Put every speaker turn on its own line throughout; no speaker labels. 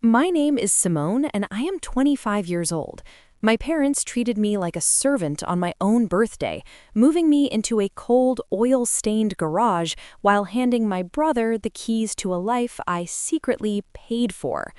My name is Simone, and I am 25 years old. My parents treated me like a servant on my own birthday, moving me into a cold, oil-stained garage while handing my brother the keys to a life I secretly paid for.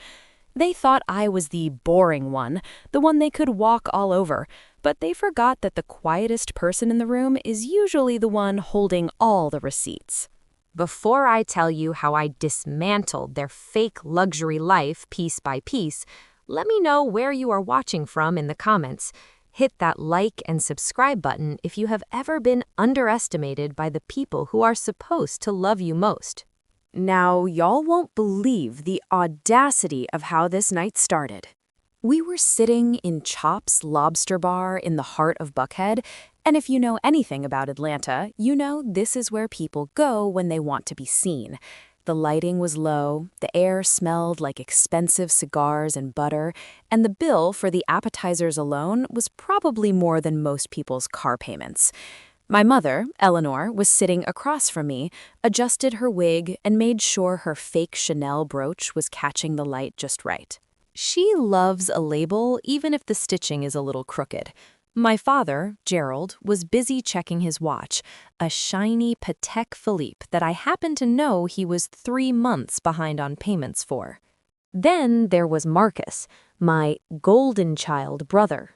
They thought I was the boring one, the one they could walk all over, but they forgot that the quietest person in the room is usually the one holding all the receipts.
Before I tell you how I dismantled their fake luxury life piece by piece, let me know where you are watching from in the comments. Hit that like and subscribe button if you have ever been underestimated by the people who are supposed to love you most.
Now, y'all won't believe the audacity of how this night started. We were sitting in Chops Lobster Bar in the heart of Buckhead, and if you know anything about Atlanta, you know this is where people go when they want to be seen. The lighting was low, the air smelled like expensive cigars and butter, and the bill for the appetizers alone was probably more than most people's car payments. My mother, Eleanor, was sitting across from me, adjusted her wig, and made sure her fake Chanel brooch was catching the light just right. She loves a label even if the stitching is a little crooked. My father, Gerald, was busy checking his watch, a shiny Patek Philippe that I happened to know he was 3 months behind on payments for. Then there was Marcus, my golden child brother.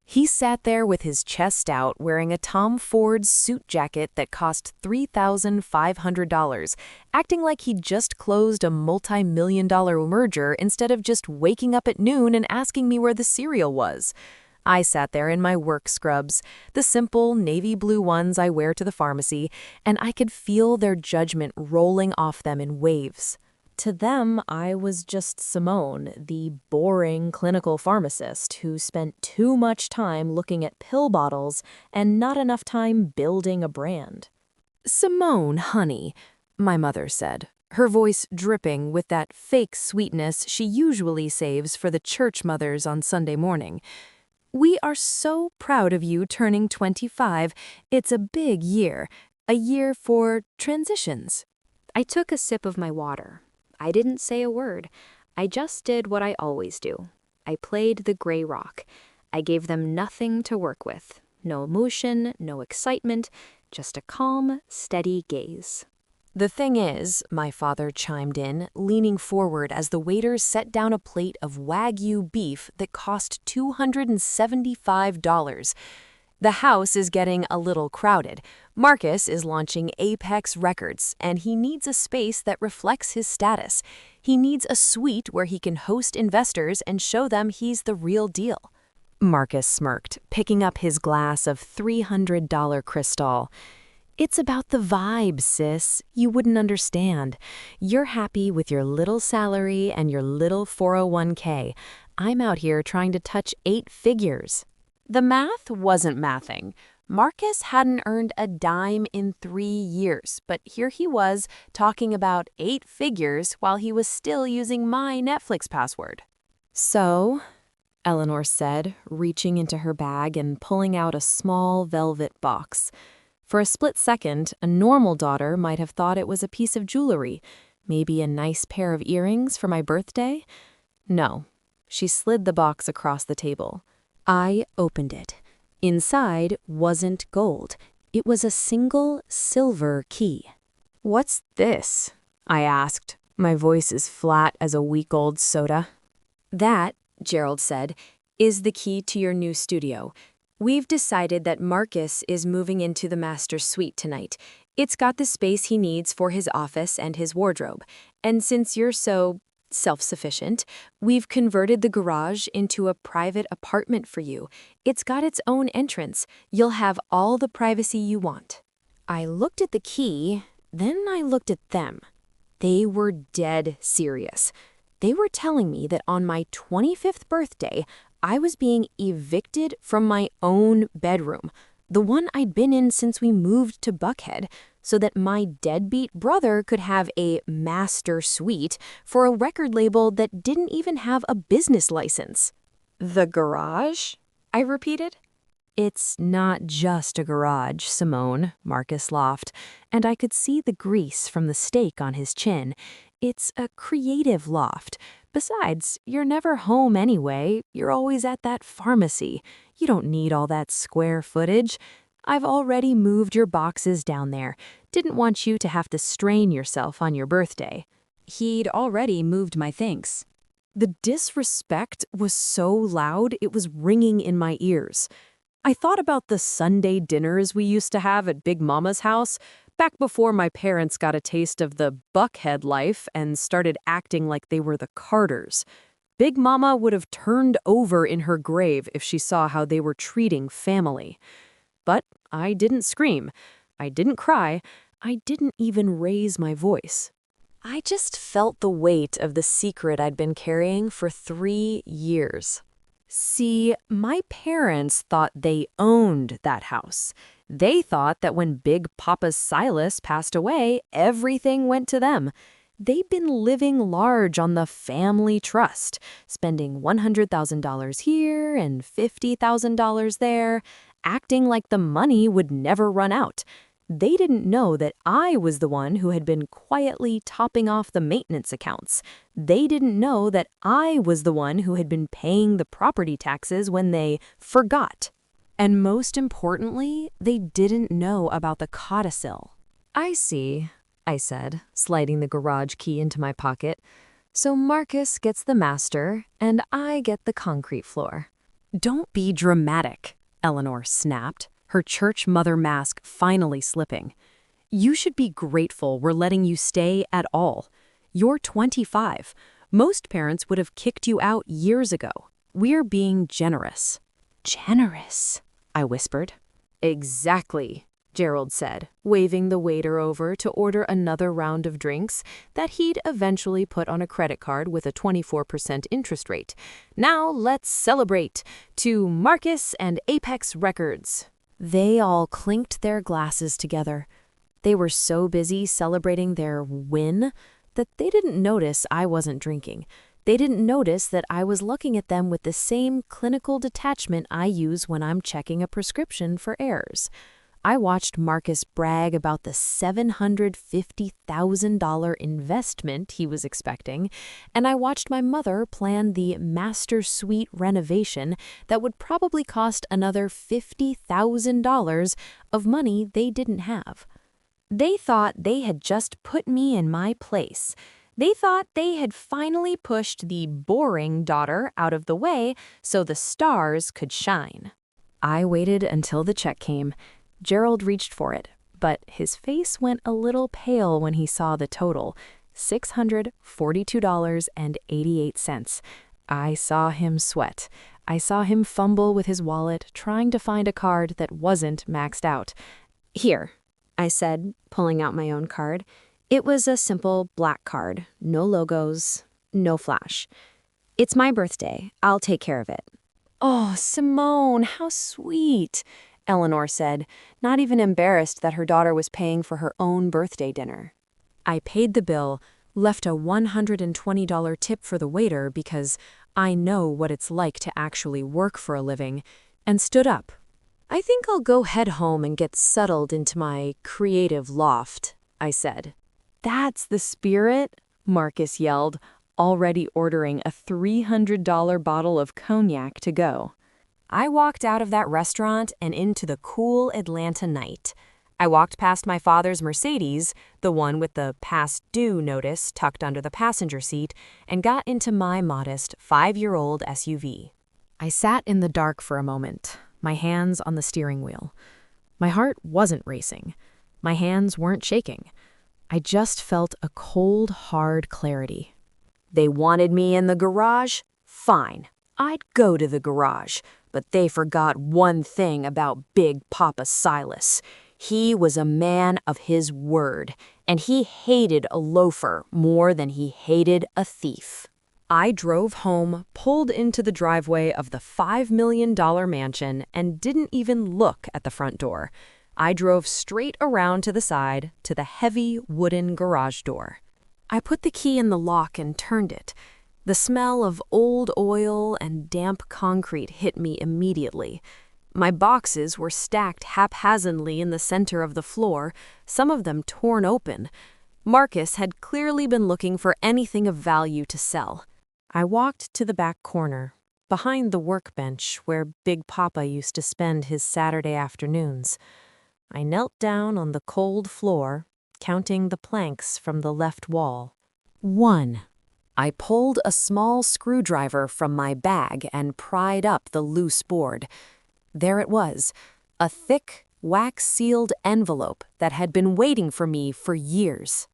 He sat there with his chest out wearing a Tom Ford suit jacket that cost $3,500, acting like he'd just closed a multi-million-dollar merger instead of just waking up at noon and asking me where the cereal was. I sat there in my work scrubs, the simple navy blue ones I wear to the pharmacy, and I could feel their judgment rolling off them in waves. To them, I was just Simone, the boring clinical pharmacist who spent too much time looking at pill bottles and not enough time building a brand. "Simone, honey," my mother said, her voice dripping with that fake sweetness she usually saves for the church mothers on Sunday morning. "We are so proud of you turning 25. It's a big year, a year for transitions."
I took a sip of my water. I didn't say a word. I just did what I always do. I played the gray rock. I gave them nothing to work with. No emotion, no excitement, just a calm, steady gaze.
"The thing is," my father chimed in, leaning forward as the waiters set down a plate of Wagyu beef that cost $275. "The house is getting a little crowded. Marcus is launching Apex Records, and he needs a space that reflects his status. He needs a suite where he can host investors and show them he's the real deal." Marcus smirked, picking up his glass of $300 Cristal. "It's about the vibe, sis. You wouldn't understand. You're happy with your little salary and your little 401k. I'm out here trying to touch 8 figures. The math wasn't mathing. Marcus hadn't earned a dime in 3 years, but here he was talking about 8 figures while he was still using my Netflix password. "So," Eleanor said, reaching into her bag and pulling out a small velvet box. For a split second, a normal daughter might have thought it was a piece of jewelry, maybe a nice pair of earrings for my birthday. No, she slid the box across the table. I opened it. Inside wasn't gold. It was a single silver key. "What's this?" I asked. My voice as flat as a week-old soda. "That," Gerald said, "is the key to your new studio. We've decided that Marcus is moving into the master suite tonight. It's got the space he needs for his office and his wardrobe. And since you're so self-sufficient, we've converted the garage into a private apartment for you. It's got its own entrance. You'll have all the privacy you want." I looked at the key, then I looked at them. They were dead serious. They were telling me that on my 25th birthday, I was being evicted from my own bedroom, the one I'd been in since we moved to Buckhead, so that my deadbeat brother could have a master suite for a record label that didn't even have a business license. "The garage?" I repeated. "It's not just a garage, Simone," Marcus laughed, and I could see the grease from the steak on his chin. "It's a creative loft, Besides, you're never home anyway. You're always at that pharmacy. You don't need all that square footage. I've already moved your boxes down there. Didn't want you to have to strain yourself on your birthday. He'd already moved my things. The disrespect was so loud it was ringing in my ears. I thought about the Sunday dinners we used to have at Big Mama's house, back before my parents got a taste of the Buckhead life and started acting like they were the Carters. Big Mama would have turned over in her grave if she saw how they were treating family. But I didn't scream. I didn't cry. I didn't even raise my voice. I just felt the weight of the secret I'd been carrying for 3 years. See, my parents thought they owned that house. They thought that when Big Papa Silas passed away, everything went to them. They'd been living large on the family trust, spending $100,000 here and $50,000 there, acting like the money would never run out. They didn't know that I was the one who had been quietly topping off the maintenance accounts. They didn't know that I was the one who had been paying the property taxes when they forgot. And most importantly, they didn't know about the codicil. I see, I said, sliding the garage key into my pocket. So Marcus gets the master, and I get the concrete floor. Don't be dramatic, Eleanor snapped, her church mother mask finally slipping. You should be grateful we're letting you stay at all. You're 25. Most parents would have kicked you out years ago. We're being generous. Generous, I whispered. Exactly, Gerald said, waving the waiter over to order another round of drinks that he'd eventually put on a credit card with a 24% interest rate. Now let's celebrate. To Marcus and Apex Records. They all clinked their glasses together. They were so busy celebrating their win that they didn't notice I wasn't drinking. They didn't notice that I was looking at them with the same clinical detachment I use when I'm checking a prescription for errors. I watched Marcus brag about the $750,000 investment he was expecting, and I watched my mother plan the master suite renovation that would probably cost another $50,000 of money they didn't have. They thought they had just put me in my place. They thought they had finally pushed the boring daughter out of the way so the stars could shine. I waited until the check came. Gerald reached for it, but his face went a little pale when he saw the total, $642.88. I saw him sweat. I saw him fumble with his wallet, trying to find a card that wasn't maxed out. Here, I said, pulling out my own card. It was a simple black card, no logos, no flash. It's my birthday. I'll take care of it. Oh, Simone, how sweet, Eleanor said, not even embarrassed that her daughter was paying for her own birthday dinner. I paid the bill, left a $120 tip for the waiter because I know what it's like to actually work for a living, and stood up. I think I'll go head home and get settled into my creative loft, I said. That's the spirit, Marcus yelled, already ordering a $300 bottle of cognac to go. I walked out of that restaurant and into the cool Atlanta night. I walked past my father's Mercedes, the one with the past due notice tucked under the passenger seat, and got into my modest 5-year-old SUV. I sat in the dark for a moment, my hands on the steering wheel. My heart wasn't racing. My hands weren't shaking. I just felt a cold, hard clarity. They wanted me in the garage? Fine. I'd go to the garage. But they forgot one thing about Big Papa Silas. He was a man of his word, and he hated a loafer more than he hated a thief. I drove home, pulled into the driveway of the $5 million mansion, and didn't even look at the front door. I drove straight around to the side to the heavy wooden garage door. I put the key in the lock and turned it. The smell of old oil and damp concrete hit me immediately. My boxes were stacked haphazardly in the center of the floor, some of them torn open. Marcus had clearly been looking for anything of value to sell. I walked to the back corner, behind the workbench where Big Papa used to spend his Saturday afternoons. I knelt down on the cold floor, counting the planks from the left wall. 1. I pulled a small screwdriver from my bag and pried up the loose board. There it was, a thick, wax-sealed envelope that had been waiting for me for years.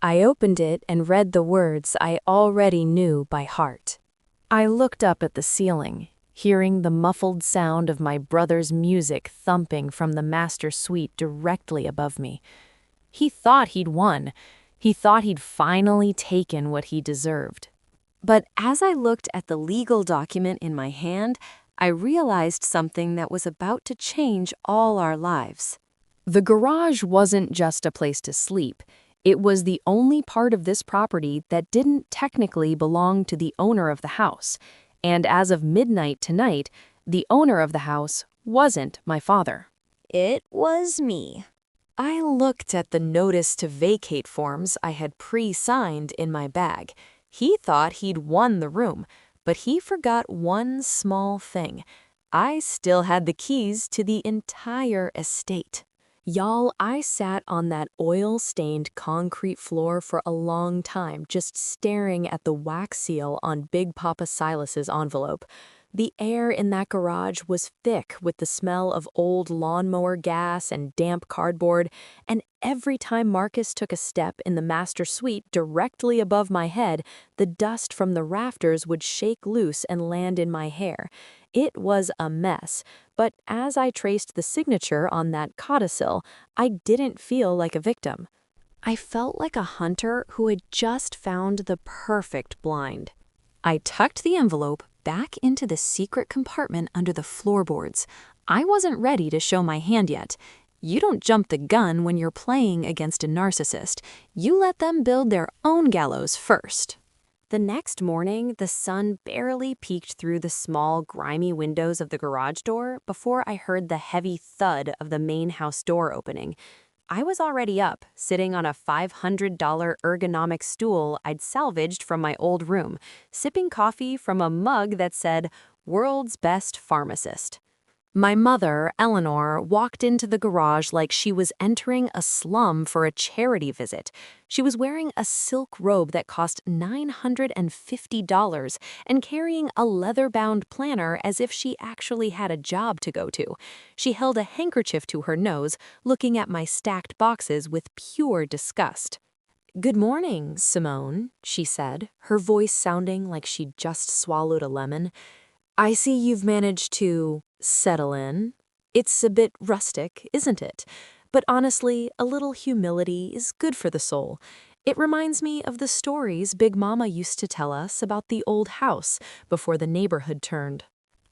I opened it and read the words I already knew by heart. I looked up at the ceiling, hearing the muffled sound of my brother's music thumping from the master suite directly above me. He thought he'd won. He thought he'd finally taken what he deserved. But as I looked at the legal document in my hand, I realized something that was about to change all our lives. The garage wasn't just a place to sleep. It was the only part of this property that didn't technically belong to the owner of the house. And as of midnight tonight, the owner of the house wasn't my father.
It was me.
I looked at the notice to vacate forms I had pre-signed in my bag. He thought he'd won the room, but he forgot one small thing. I still had the keys to the entire estate. Y'all, I sat on that oil-stained concrete floor for a long time, just staring at the wax seal on Big Papa Silas's envelope. The air in that garage was thick with the smell of old lawnmower gas and damp cardboard, and every time Marcus took a step in the master suite directly above my head, the dust from the rafters would shake loose and land in my hair. It was a mess, but as I traced the signature on that codicil, I didn't feel like a victim. I felt like a hunter who had just found the perfect blind. I tucked the envelope back into the secret compartment under the floorboards. I wasn't ready to show my hand yet. You don't jump the gun when you're playing against a narcissist. You let them build their own gallows first. The next morning, the sun barely peeked through the small, grimy windows of the garage door before I heard the heavy thud of the main house door opening. I was already up, sitting on a $500 ergonomic stool I'd salvaged from my old room, sipping coffee from a mug that said, "World's Best Pharmacist." My mother, Eleanor, walked into the garage like she was entering a slum for a charity visit. She was wearing a silk robe that cost $950 and carrying a leather-bound planner as if she actually had a job to go to. She held a handkerchief to her nose, looking at my stacked boxes with pure disgust. "Good morning, Simone," she said, her voice sounding like she'd just swallowed a lemon. "I see you've managed to settle in. It's a bit rustic, isn't it? But honestly, a little humility is good for the soul. It reminds me of the stories Big Mama used to tell us about the old house before the neighborhood turned."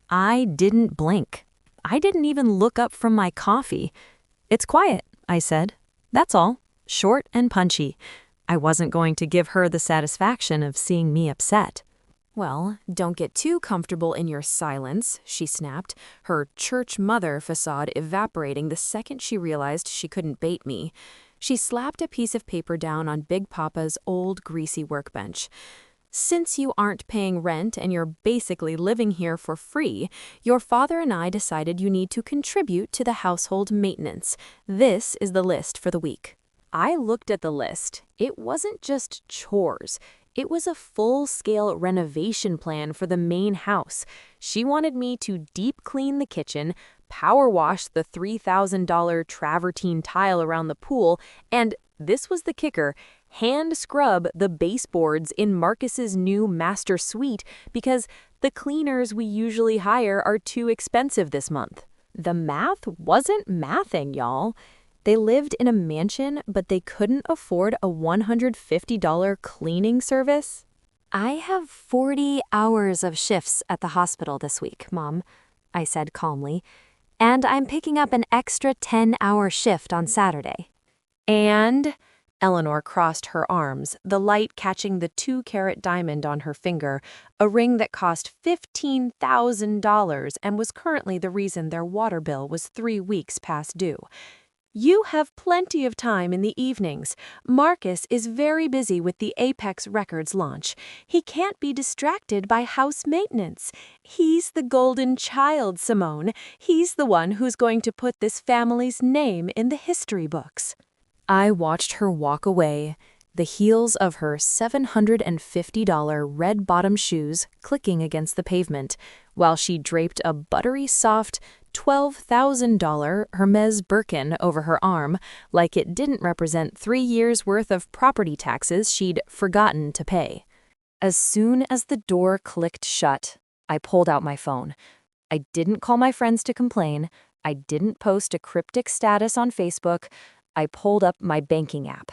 I didn't blink. I didn't even look up from my coffee. "It's quiet," I said. "That's all. Short and punchy." I wasn't going to give her the satisfaction of seeing me upset. "Well, don't get too comfortable in your silence," she snapped, her church mother facade evaporating the second she realized she couldn't bait me. She slapped a piece of paper down on Big Papa's old greasy workbench. "Since you aren't paying rent and you're basically living here for free, your father and I decided you need to contribute to the household maintenance. This is the list for the week." I looked at the list. It wasn't just chores. It was a full-scale renovation plan for the main house. She wanted me to deep clean the kitchen, power wash the $3,000 travertine tile around the pool, and, this was the kicker, hand scrub the baseboards in Marcus's new master suite because the cleaners we usually hire are too expensive this month. The math wasn't mathing, y'all. They lived in a mansion, but they couldn't afford a $150 cleaning service. "I have 40 hours of shifts at the hospital this week, Mom," I said calmly, "and I'm picking up an extra 10-hour shift on Saturday." "And?" Eleanor crossed her arms, the light catching the 2-carat diamond on her finger, a ring that cost $15,000 and was currently the reason their water bill was 3 weeks past due. You have plenty of time in the evenings. Marcus is very busy with the Apex Records launch. He can't be distracted by house maintenance. He's the golden child, Simone. He's the one who's going to put this family's name in the history books." I watched her walk away, the heels of her $750 red-bottom shoes clicking against the pavement, while she draped a buttery soft $12,000 Hermes Birkin over her arm like it didn't represent 3 years' worth of property taxes she'd forgotten to pay. As soon as the door clicked shut, I pulled out my phone. I didn't call my friends to complain. I didn't post a cryptic status on Facebook. I pulled up my banking app.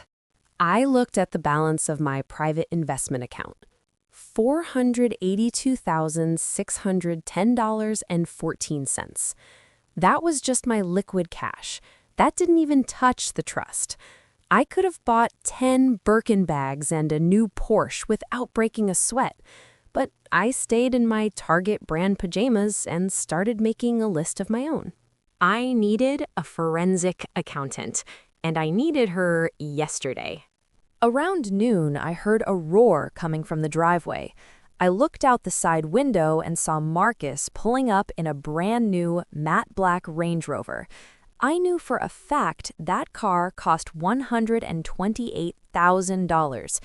I looked at the balance of my private investment account. $482,610.14. That was just my liquid cash. That didn't even touch the trust. I could have bought 10 Birkin bags and a new Porsche without breaking a sweat. But I stayed in my Target brand pajamas and started making a list of my own. I needed a forensic accountant, and I needed her yesterday. Around noon, I heard a roar coming from the driveway. I looked out the side window and saw Marcus pulling up in a brand new matte black Range Rover. I knew for a fact that car cost $128,000.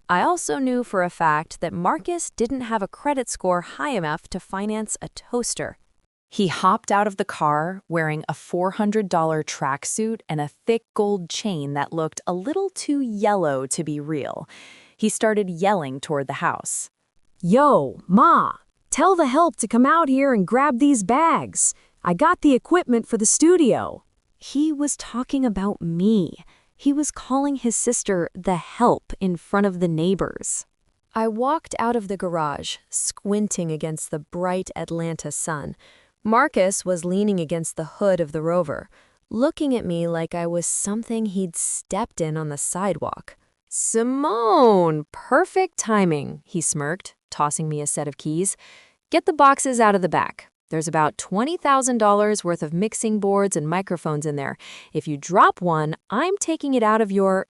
I also knew for a fact that Marcus didn't have a credit score high enough to finance a toaster. He hopped out of the car wearing a $400 tracksuit and a thick gold chain that looked a little too yellow to be real. He started yelling toward the house. "Yo, Ma, tell the help to come out here and grab these bags. I got the equipment for the studio." He was talking about me. He was calling his sister the help in front of the neighbors. I walked out of the garage, squinting against the bright Atlanta sun. Marcus was leaning against the hood of the Rover, looking at me like I was something he'd stepped in on the sidewalk. "Simone, perfect timing," he smirked, tossing me a set of keys. "Get the boxes out of the back. There's about $20,000 worth of mixing boards and microphones in there. If you drop one, I'm taking it out of your—"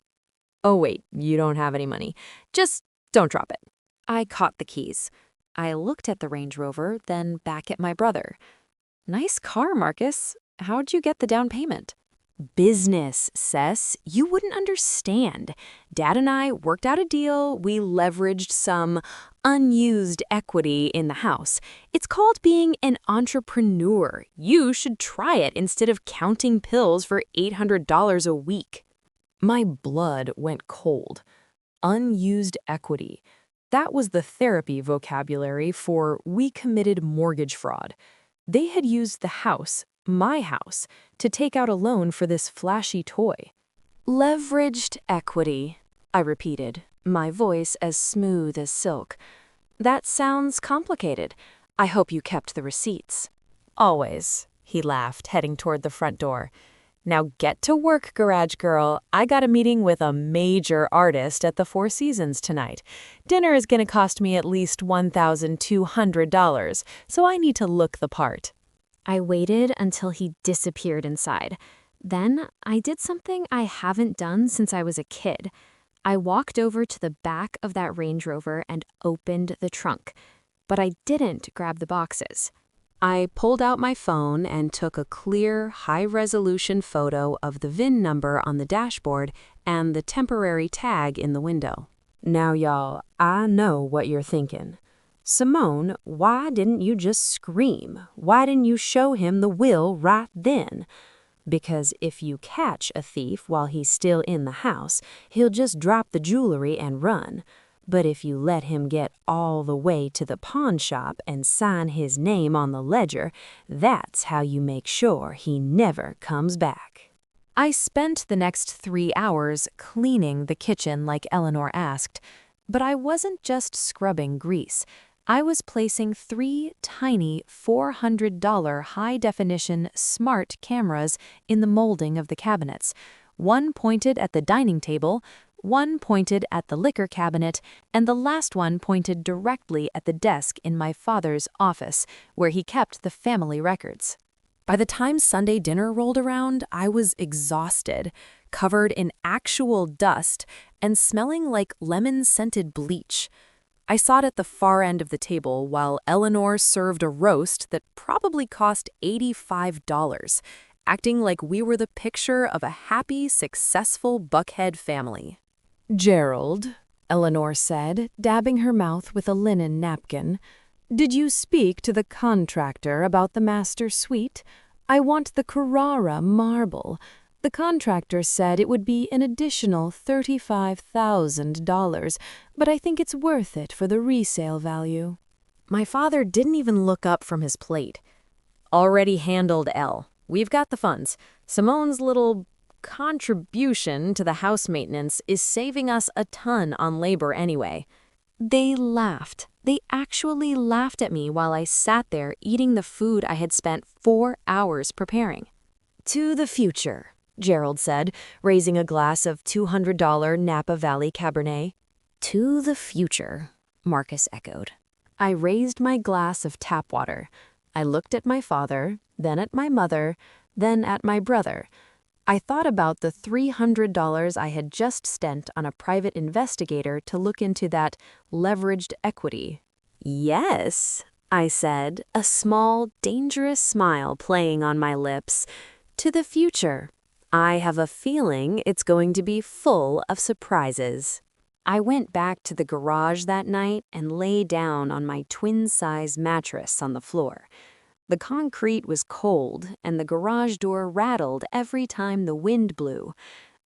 "Oh wait, you don't have any money. Just don't drop it." I caught the keys. I looked at the Range Rover, then back at my brother. "Nice car, Marcus. How'd you get the down payment?" "Business, Cess. You wouldn't understand. Dad and I worked out a deal. We leveraged some unused equity in the house. It's called being an entrepreneur. You should try it instead of counting pills for $800 a week." My blood went cold. Unused equity. That was the therapy vocabulary for we committed mortgage fraud. They had used the house, my house, to take out a loan for this flashy toy. "Leveraged equity," I repeated, my voice as smooth as silk. "That sounds complicated. I hope you kept the receipts." "Always," he laughed, heading toward the front door. "Now get to work, garage girl. I got a meeting with a major artist at the Four Seasons tonight. Dinner is going to cost me at least $1,200, so I need to look the part." I waited until he disappeared inside. Then I did something I haven't done since I was a kid. I walked over to the back of that Range Rover and opened the trunk. But I didn't grab the boxes. I pulled out my phone and took a clear, high-resolution photo of the VIN number on the dashboard and the temporary tag in the window. Now, y'all, I know what you're thinking. "Simone, why didn't you just scream? Why didn't you show him the will right then?" Because if you catch a thief while he's still in the house, he'll just drop the jewelry and run. But if you let him get all the way to the pawn shop and sign his name on the ledger, that's how you make sure he never comes back. I spent the next 3 hours cleaning the kitchen like Eleanor asked, but I wasn't just scrubbing grease. I was placing 3 tiny $400 high-definition smart cameras in the molding of the cabinets, one pointed at the dining table, one pointed at the liquor cabinet, and the last one pointed directly at the desk in my father's office, where he kept the family records. By the time Sunday dinner rolled around, I was exhausted, covered in actual dust, and smelling like lemon-scented bleach. I sat at the far end of the table while Eleanor served a roast that probably cost $85, acting like we were the picture of a happy, successful Buckhead family. "Gerald," Eleanor said, dabbing her mouth with a linen napkin, "did you speak to the contractor about the master suite? I want the Carrara marble. The contractor said it would be an additional $35,000, but I think it's worth it for the resale value." My father didn't even look up from his plate. "Already handled, Elle. We've got the funds. Simone's little contribution to the house maintenance is saving us a ton on labor anyway." They laughed. They actually laughed at me while I sat there eating the food I had spent 4 hours preparing. "To the future," Gerald said, raising a glass of $200 Napa Valley Cabernet. "To the future," Marcus echoed. I raised my glass of tap water. I looked at my father, then at my mother, then at my brother. I thought about the $300 I had just spent on a private investigator to look into that leveraged equity. "Yes," I said, a small, dangerous smile playing on my lips. "To the future. I have a feeling it's going to be full of surprises." I went back to the garage that night and lay down on my twin-size mattress on the floor. The concrete was cold, and the garage door rattled every time the wind blew.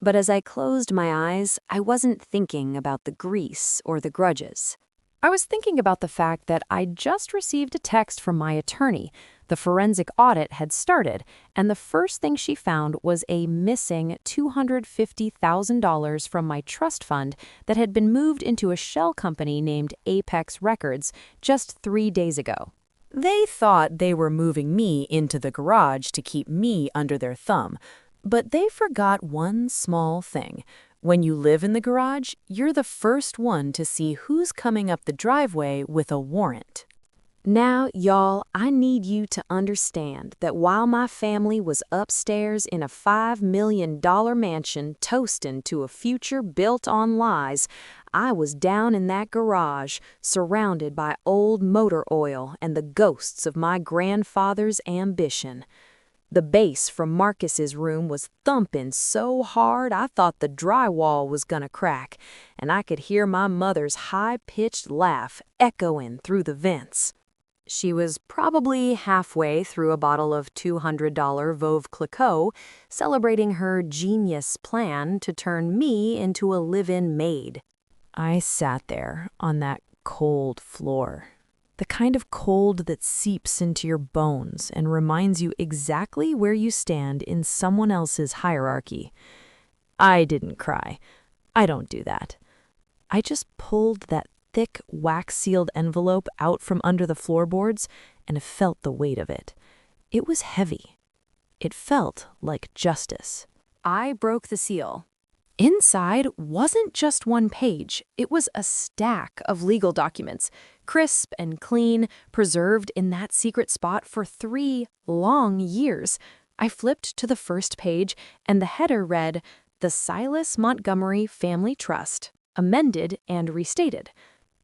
But as I closed my eyes, I wasn't thinking about the grease or the grudges. I was thinking about the fact that I'd just received a text from my attorney. The forensic audit had started, and the first thing she found was a missing $250,000 from my trust fund that had been moved into a shell company named Apex Records just 3 days ago. They thought they were moving me into the garage to keep me under their thumb, but they forgot one small thing. When you live in the garage, you're the first one to see who's coming up the driveway with a warrant. Now, y'all, I need you to understand that while my family was upstairs in a $5 million mansion toasting to a future built on lies, I was down in that garage, surrounded by old motor oil and the ghosts of my grandfather's ambition. The bass from Marcus's room was thumping so hard I thought the drywall was gonna crack, and I could hear my mother's high-pitched laugh echoing through the vents. She was probably halfway through a bottle of $200 Veuve Clicquot, celebrating her genius plan to turn me into a live-in maid. I sat there on that cold floor. The kind of cold that seeps into your bones and reminds you exactly where you stand in someone else's hierarchy. I didn't cry. I don't do that. I just pulled that thick, wax-sealed envelope out from under the floorboards and felt the weight of it. It was heavy. It felt like justice. I broke the seal. Inside wasn't just one page. It was a stack of legal documents, crisp and clean, preserved in that secret spot for 3 long years. I flipped to the first page, and the header read, "The Silas Montgomery Family Trust, amended and restated."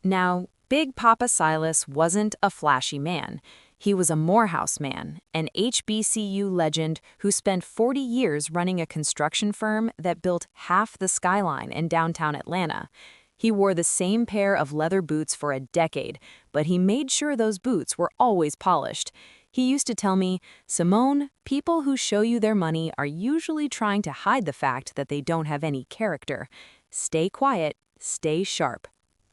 Now, Big Papa Silas wasn't a flashy man. He was a Morehouse man, an HBCU legend who spent 40 years running a construction firm that built half the skyline in downtown Atlanta. He wore the same pair of leather boots for a decade, but he made sure those boots were always polished. He used to tell me, "Simone, people who show you their money are usually trying to hide the fact that they don't have any character. Stay quiet, stay sharp."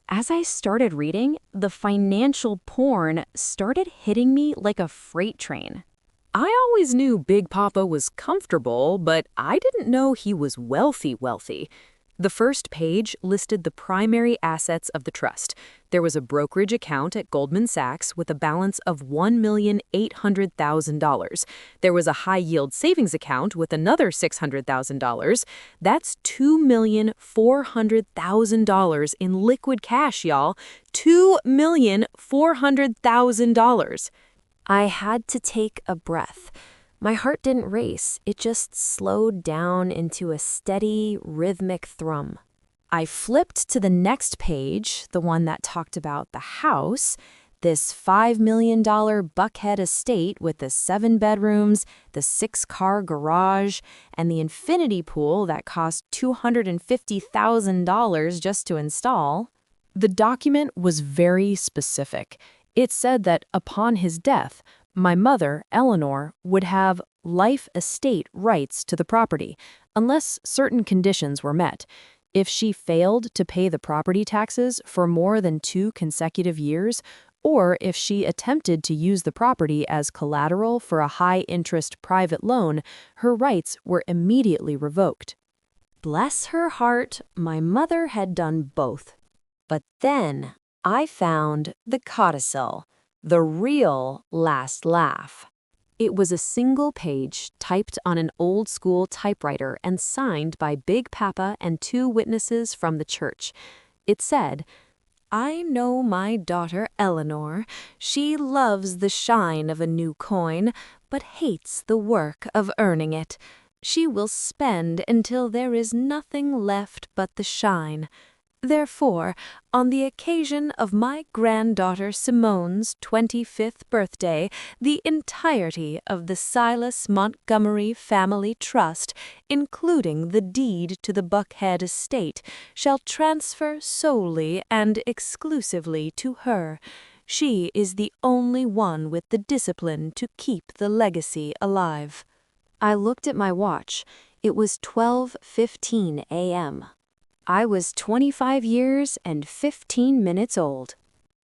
As I started reading, the financial porn started hitting me like a freight train. I always knew Big Papa was comfortable, but I didn't know he was wealthy. The first page listed the primary assets of the trust. There was a brokerage account at Goldman Sachs with a balance of $1,800,000. There was a high-yield savings account with another $600,000. That's $2,400,000 in liquid cash, y'all. $2,400,000. I had to take a breath. My heart didn't race, it just slowed down into a steady, rhythmic thrum. I flipped to the next page, the one that talked about the house, this $5 million Buckhead estate with the 7 bedrooms, the 6-car garage, and the infinity pool that cost $250,000 just to install. The document was very specific. It said that upon his death, my mother, Eleanor, would have life estate rights to the property, unless certain conditions were met. If she failed to pay the property taxes for more than 2 consecutive years, or if she attempted to use the property as collateral for a high-interest private loan, her rights were immediately revoked. Bless her heart, my mother had done both. But then I found the codicil, the real last laugh. It was a single page typed on an old-school typewriter and signed by Big Papa and 2 witnesses from the church. It said, "I know my daughter Eleanor. She loves the shine of a new coin, but hates the work of earning it. She will spend until there is nothing left but the shine. Therefore, on the occasion of my granddaughter Simone's 25th birthday, the entirety of the Silas Montgomery Family Trust, including the deed to the Buckhead estate, shall transfer solely and exclusively to her. She is the only one with the discipline to keep the legacy alive." I looked at my watch. It was 12:15 a.m. I was 25 years and 15 minutes old.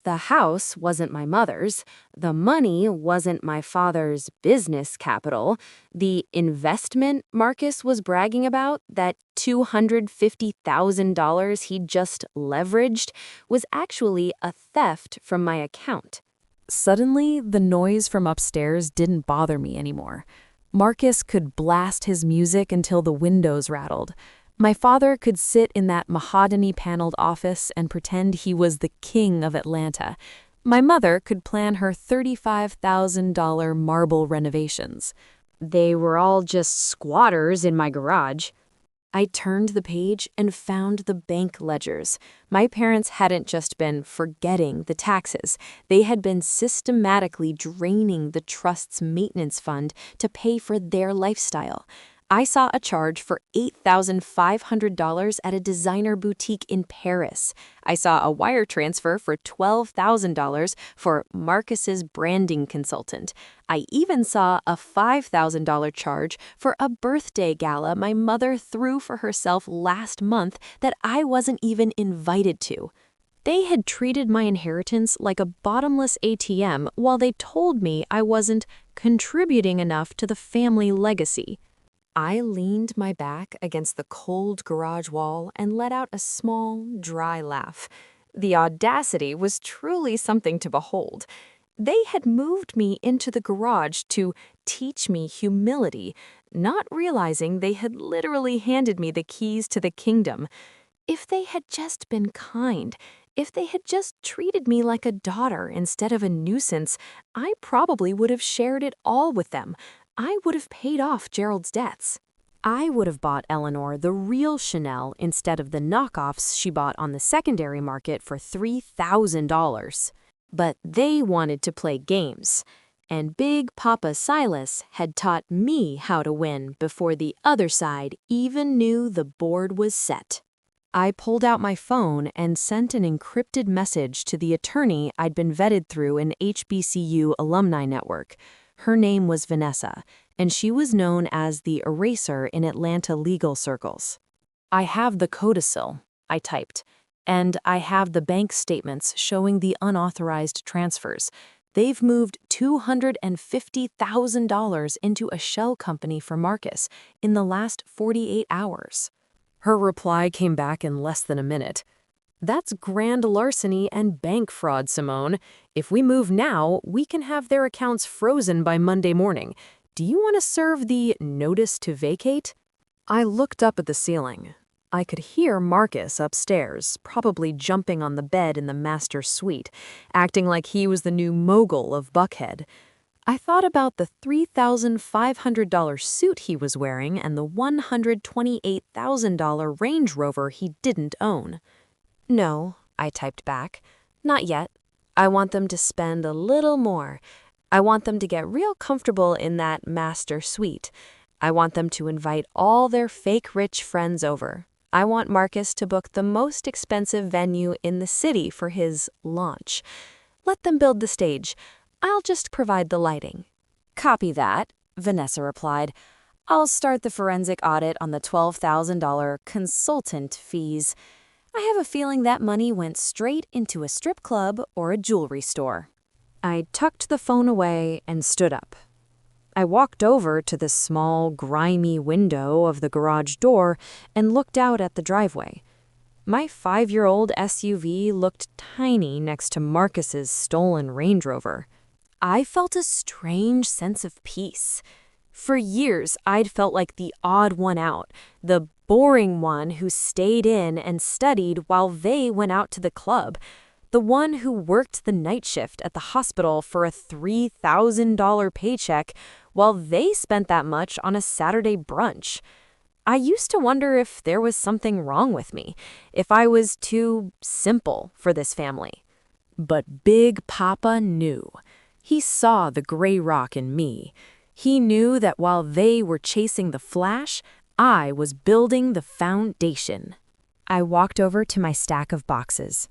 The house wasn't my mother's. The money wasn't my father's business capital. The investment Marcus was bragging about, that $250,000 he'd just leveraged, was actually a theft from my account. Suddenly, the noise from upstairs didn't bother me anymore. Marcus could blast his music until the windows rattled. My father could sit in that mahogany-paneled office and pretend he was the king of Atlanta. My mother could plan her $35,000 marble renovations. They were all just squatters in my garage. I turned the page and found the bank ledgers. My parents hadn't just been forgetting the taxes. They had been systematically draining the trust's maintenance fund to pay for their lifestyle. I saw a charge for $8,500 at a designer boutique in Paris. I saw a wire transfer for $12,000 for Marcus's branding consultant. I even saw a $5,000 charge for a birthday gala my mother threw for herself last month that I wasn't even invited to. They had treated my inheritance like a bottomless ATM while they told me I wasn't contributing enough to the family legacy. I leaned my back against the cold garage wall and let out a small, dry laugh. The audacity was truly something to behold. They had moved me into the garage to teach me humility, not realizing they had literally handed me the keys to the kingdom. If they had just been kind, if they had just treated me like a daughter instead of a nuisance, I probably would have shared it all with them. I would have paid off Gerald's debts. I would have bought Eleanor the real Chanel instead of the knockoffs she bought on the secondary market for $3,000. But they wanted to play games, and Big Papa Silas had taught me how to win before the other side even knew the board was set. I pulled out my phone and sent an encrypted message to the attorney I'd been vetted through an HBCU alumni network. Her name was Vanessa, and she was known as the Eraser in Atlanta legal circles. "I have the codicil," I typed, "and I have the bank statements showing the unauthorized transfers. They've moved $250,000 into a shell company for Marcus in the last 48 hours. Her reply came back in less than a minute. "That's grand larceny and bank fraud, Simone. If we move now, we can have their accounts frozen by Monday morning. Do you want to serve the notice to vacate?" I looked up at the ceiling. I could hear Marcus upstairs, probably jumping on the bed in the master suite, acting like he was the new mogul of Buckhead. I thought about the $3,500 suit he was wearing and the $128,000 Range Rover he didn't own.
No, I typed back. Not yet. I want them to spend a little more. I want them to get real comfortable in that master suite. I want them to invite all their fake rich friends over. I want Marcus to book the most expensive venue in the city for his launch. Let them build the stage. I'll just provide the lighting. Copy that, Vanessa replied. I'll start the forensic audit on the $12,000 consultant fees. I have a feeling that money went straight into a strip club or a jewelry store. I tucked the phone away and stood up. I walked over to the small, grimy window of the garage door and looked out at the driveway. My 5-year-old SUV looked tiny next to Marcus's stolen Range Rover. I felt a strange sense of peace. For years, I'd felt like the odd one out, the boring one who stayed in and studied while they went out to the club, the one who worked the night shift at the hospital for a $3,000 paycheck while they spent that much on a Saturday brunch. I used to wonder if there was something wrong with me, if I was too simple for this family. But Big Papa knew. He saw the gray rock in me. He knew that while they were chasing the flash, I was building the foundation. I walked over to my stack of boxes.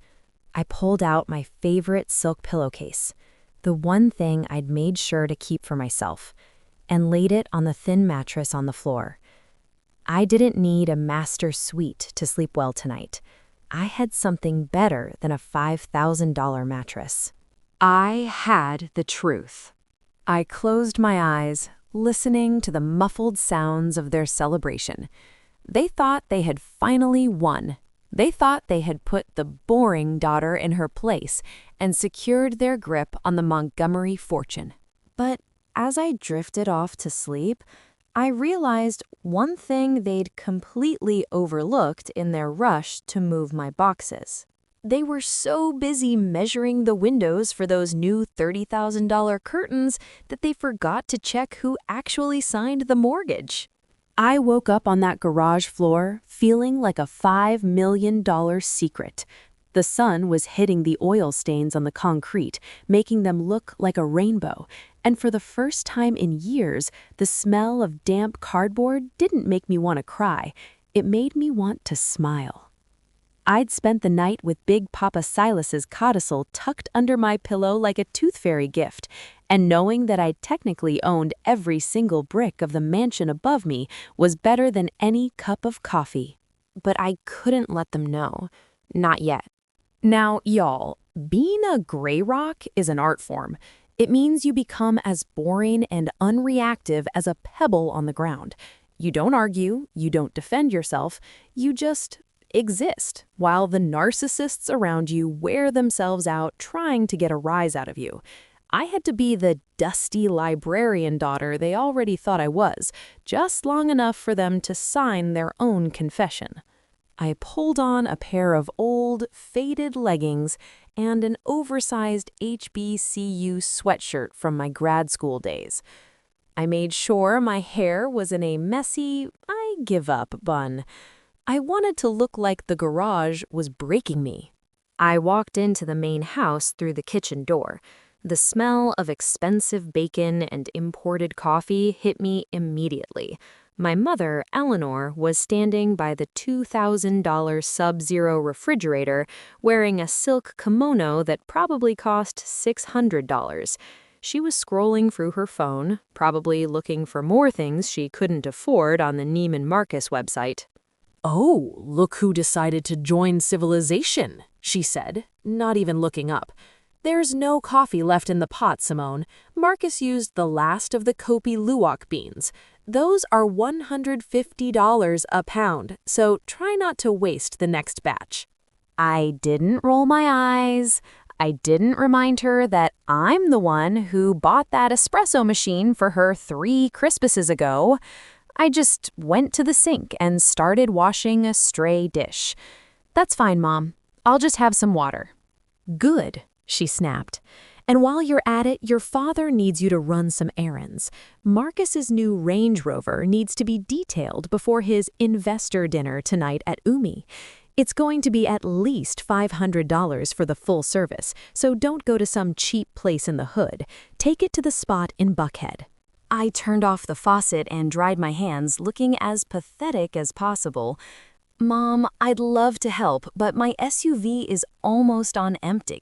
I pulled out my favorite silk pillowcase, the one thing I'd made sure to keep for myself, and laid it on the thin mattress on the floor. I didn't need a master suite to sleep well tonight. I had something better than a $5,000 mattress. I had the truth. I closed my eyes, listening to the muffled sounds of their celebration. They thought they had finally won. They thought they had put the boring daughter in her place and secured their grip on the Montgomery fortune. But as I drifted off to sleep, I realized one thing they'd completely overlooked in their rush to move my boxes. They were so busy measuring the windows for those new $30,000 curtains that they forgot to check who actually signed the mortgage. I woke up on that garage floor feeling like a $5 million secret. The sun was hitting the oil stains on the concrete, making them look like a rainbow. And for the first time in years, the smell of damp cardboard didn't make me want to cry. It made me want to smile. I'd spent the night with Big Papa Silas's codicil tucked under my pillow like a tooth fairy gift, and knowing that I technically owned every single brick of the mansion above me was better than any cup of coffee. But I couldn't let them know. Not yet. Now, y'all, being a gray rock is an art form. It means you become as boring and unreactive as a pebble on the ground. You don't argue, you don't defend yourself, you just exist, while the narcissists around you wear themselves out trying to get a rise out of you. I had to be the dusty librarian daughter they already thought I was, just long enough for them to sign their own confession. I pulled on a pair of old, faded leggings and an oversized HBCU sweatshirt from my grad school days. I made sure my hair was in a messy, I give up bun. I wanted to look like the garage was breaking me. I walked into the main house through the kitchen door. The smell of expensive bacon and imported coffee hit me immediately. My mother, Eleanor, was standing by the $2,000 Sub-Zero refrigerator wearing a silk kimono that probably cost $600. She was scrolling through her phone, probably looking for more things she couldn't afford on the Neiman Marcus website.
"Oh, look who decided to join civilization," she said, not even looking up. "There's no coffee left in the pot, Simone. Marcus used the last of the Kopi Luwak beans. Those are $150 a pound, so try not to waste the next batch." I didn't roll my eyes. I didn't remind her that I'm the one who bought that espresso machine for her 3 Christmases ago. I just went to the sink and started washing a stray dish. "That's fine, Mom. I'll just have some water." "Good," she snapped. And while you're at it, your father needs you to run some errands. Marcus's new Range Rover needs to be detailed before his investor dinner tonight at Umi. It's going to be at least $500 for the full service, so don't go to some cheap place in the hood. Take it to the spot in Buckhead. I turned off the faucet and dried my hands, looking as pathetic as possible. Mom, I'd love to help, but my SUV is almost on empty.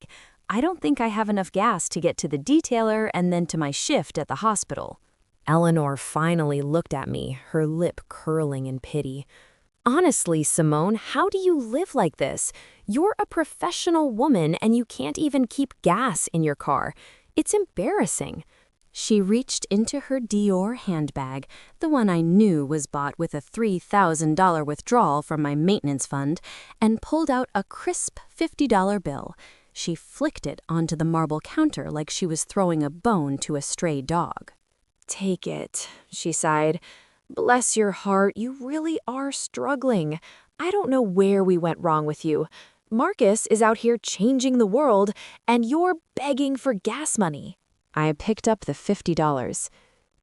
I don't think I have enough gas to get to the detailer and then to my shift at the hospital. Eleanor finally looked at me, her lip curling in pity. Honestly, Simone, how do you live like this? You're a professional woman and you can't even keep gas in your car. It's embarrassing. She reached into her Dior handbag, the one I knew was bought with a $3,000 withdrawal from my maintenance fund, and pulled out a crisp $50 bill. She flicked it onto the marble counter like she was throwing a bone to a stray dog. "Take it," she sighed. "Bless your heart, you really are struggling. I don't know where we went wrong with you. Marcus is out here changing the world, and you're begging for gas money." I picked up the $50.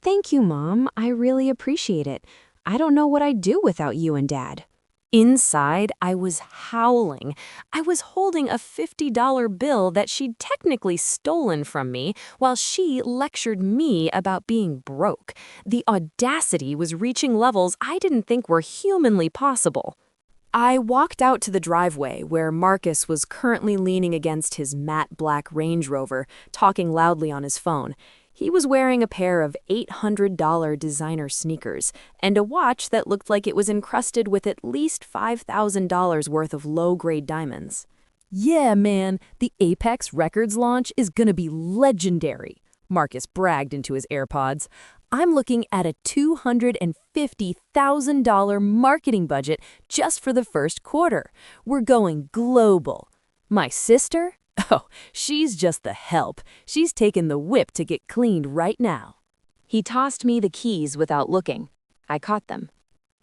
"Thank you, Mom. I really appreciate it. I don't know what I'd do without you and Dad." Inside, I was howling. I was holding a $50 bill that she'd technically stolen from me while she lectured me about being broke. The audacity was reaching levels I didn't think were humanly possible. I walked out to the driveway where Marcus was currently leaning against his matte black Range Rover, talking loudly on his phone. He was wearing a pair of $800 designer sneakers and a watch that looked like it was encrusted with at least $5,000 worth of low-grade diamonds. "Yeah, man, the Apex Records launch is gonna be legendary," Marcus bragged into his AirPods. "I'm looking at a $250,000 marketing budget just for the first quarter. We're going global. My sister? Oh, she's just the help. She's taken the whip to get cleaned right now." He tossed me the keys without looking. I caught them.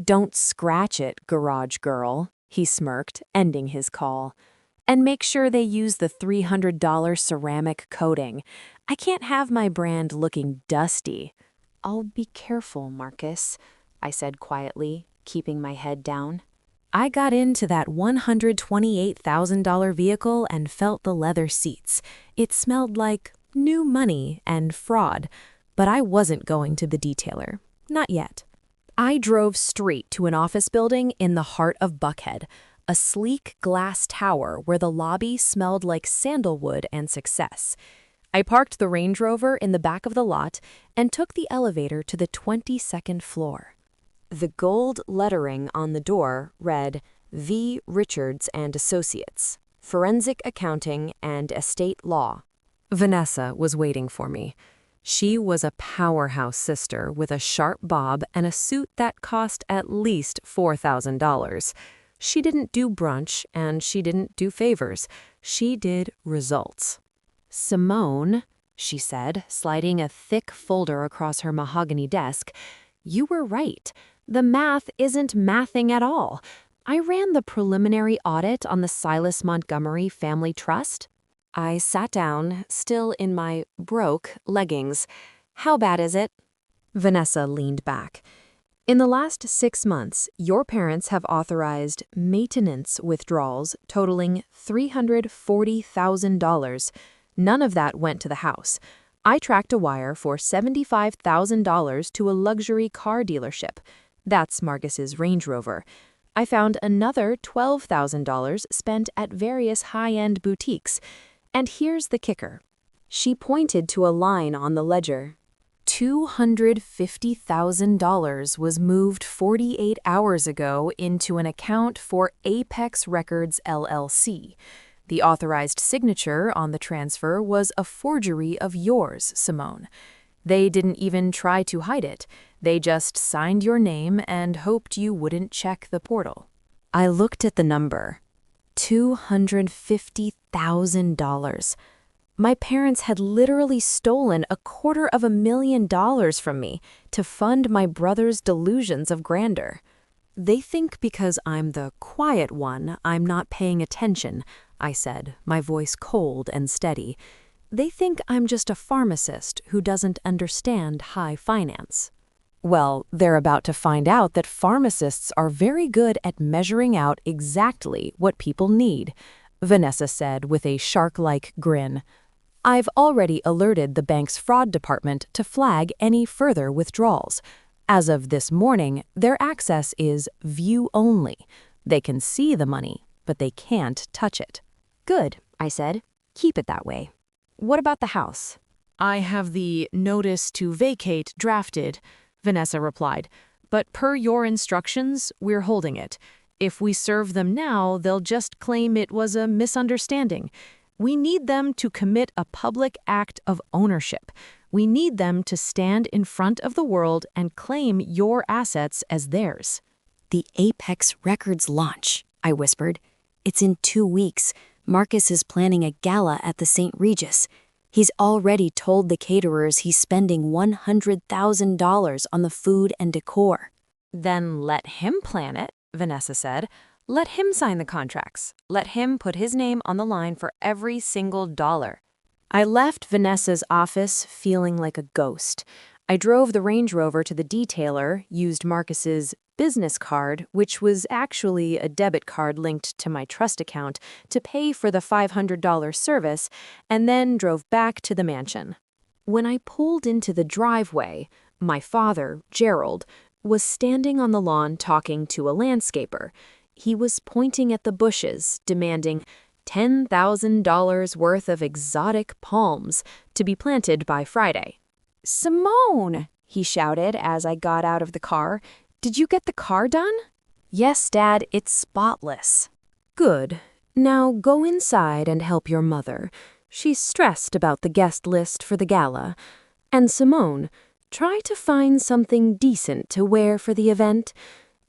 "Don't scratch it, garage girl," he smirked, ending his call. "And make sure they use the $300 ceramic coating. I can't have my brand looking dusty." "I'll be careful, Marcus," I said quietly, keeping my head down. I got into that $128,000 vehicle and felt the leather seats. It smelled like new money and fraud, but I wasn't going to the detailer. Not yet. I drove straight to an office building in the heart of Buckhead, a sleek glass tower where the lobby smelled like sandalwood and success. I parked the Range Rover in the back of the lot and took the elevator to the 22nd floor. The gold lettering on the door read, "V. Richards and Associates, Forensic Accounting and Estate Law." Vanessa was waiting for me. She was a powerhouse sister with a sharp bob and a suit that cost at least $4,000. She didn't do brunch and she didn't do favors. She did results. "Simone," she said, sliding a thick folder across her mahogany desk, "you were right. The math isn't mathing at all. I ran the preliminary audit on the Silas Montgomery Family Trust." I sat down, still in my broke leggings. "How bad is it?" Vanessa leaned back. "In the last 6 months, your parents have authorized maintenance withdrawals totaling $340,000. None of that went to the house. I tracked a wire for $75,000 to a luxury car dealership. That's Marcus's Range Rover. I found another $12,000 spent at various high-end boutiques. And here's the kicker." She pointed to a line on the ledger. $250,000 was moved 48 hours ago into an account for Apex Records LLC. The authorized signature on the transfer was a forgery of yours, Simone. They didn't even try to hide it. They just signed your name and hoped you wouldn't check the portal. I looked at the number. $250,000. My parents had literally stolen $250,000 from me to fund my brother's delusions of grandeur. "They think because I'm the quiet one, I'm not paying attention," I said, my voice cold and steady. They think I'm just a pharmacist who doesn't understand high finance. Well, they're about to find out that pharmacists are very good at measuring out exactly what people need, Vanessa said with a shark-like grin. I've already alerted the bank's fraud department to flag any further withdrawals. As of this morning, their access is view only. They can see the money, but they can't touch it.
Good, I said. Keep it that way. What about the house?
I have the notice to vacate drafted, Vanessa replied. But per your instructions, we're holding it. If we serve them now, they'll just claim it was a misunderstanding. We need them to commit a public act of ownership. We need them to stand in front of the world and claim your assets as theirs.
The Apex Records launch, I whispered. It's in 2 weeks. Marcus is planning a gala at the St. Regis. He's already told the caterers he's spending $100,000 on the food and decor.
Then let him plan it, Vanessa said. Let him sign the contracts. Let him put his name on the line for every single dollar. I left Vanessa's office feeling like a ghost. I drove the Range Rover to the detailer, used Marcus's business card, which was actually a debit card linked to my trust account, to pay for the $500 service, and then drove back to the mansion. When I pulled into the driveway, my father, Gerald, was standing on the lawn talking to a landscaper. He was pointing at the bushes, demanding $10,000 worth of exotic palms to be planted by Friday. "Simone!" he shouted as I got out of the car. "Did you get the car done?" "Yes, Dad, it's spotless." "Good. Now go inside and help your mother. She's stressed about the guest list for the gala. And Simone, try to find something decent to wear for the event.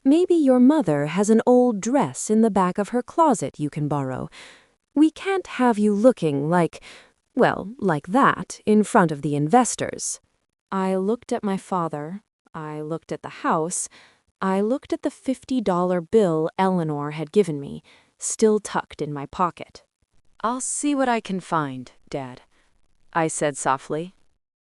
Maybe your mother has an old dress in the back of her closet you can borrow. We can't have you looking like that in front of the investors." I looked at my father. I looked at the house. I looked at the $50 bill Eleanor had given me, still tucked in my pocket. "I'll see what I can find, Dad," I said softly.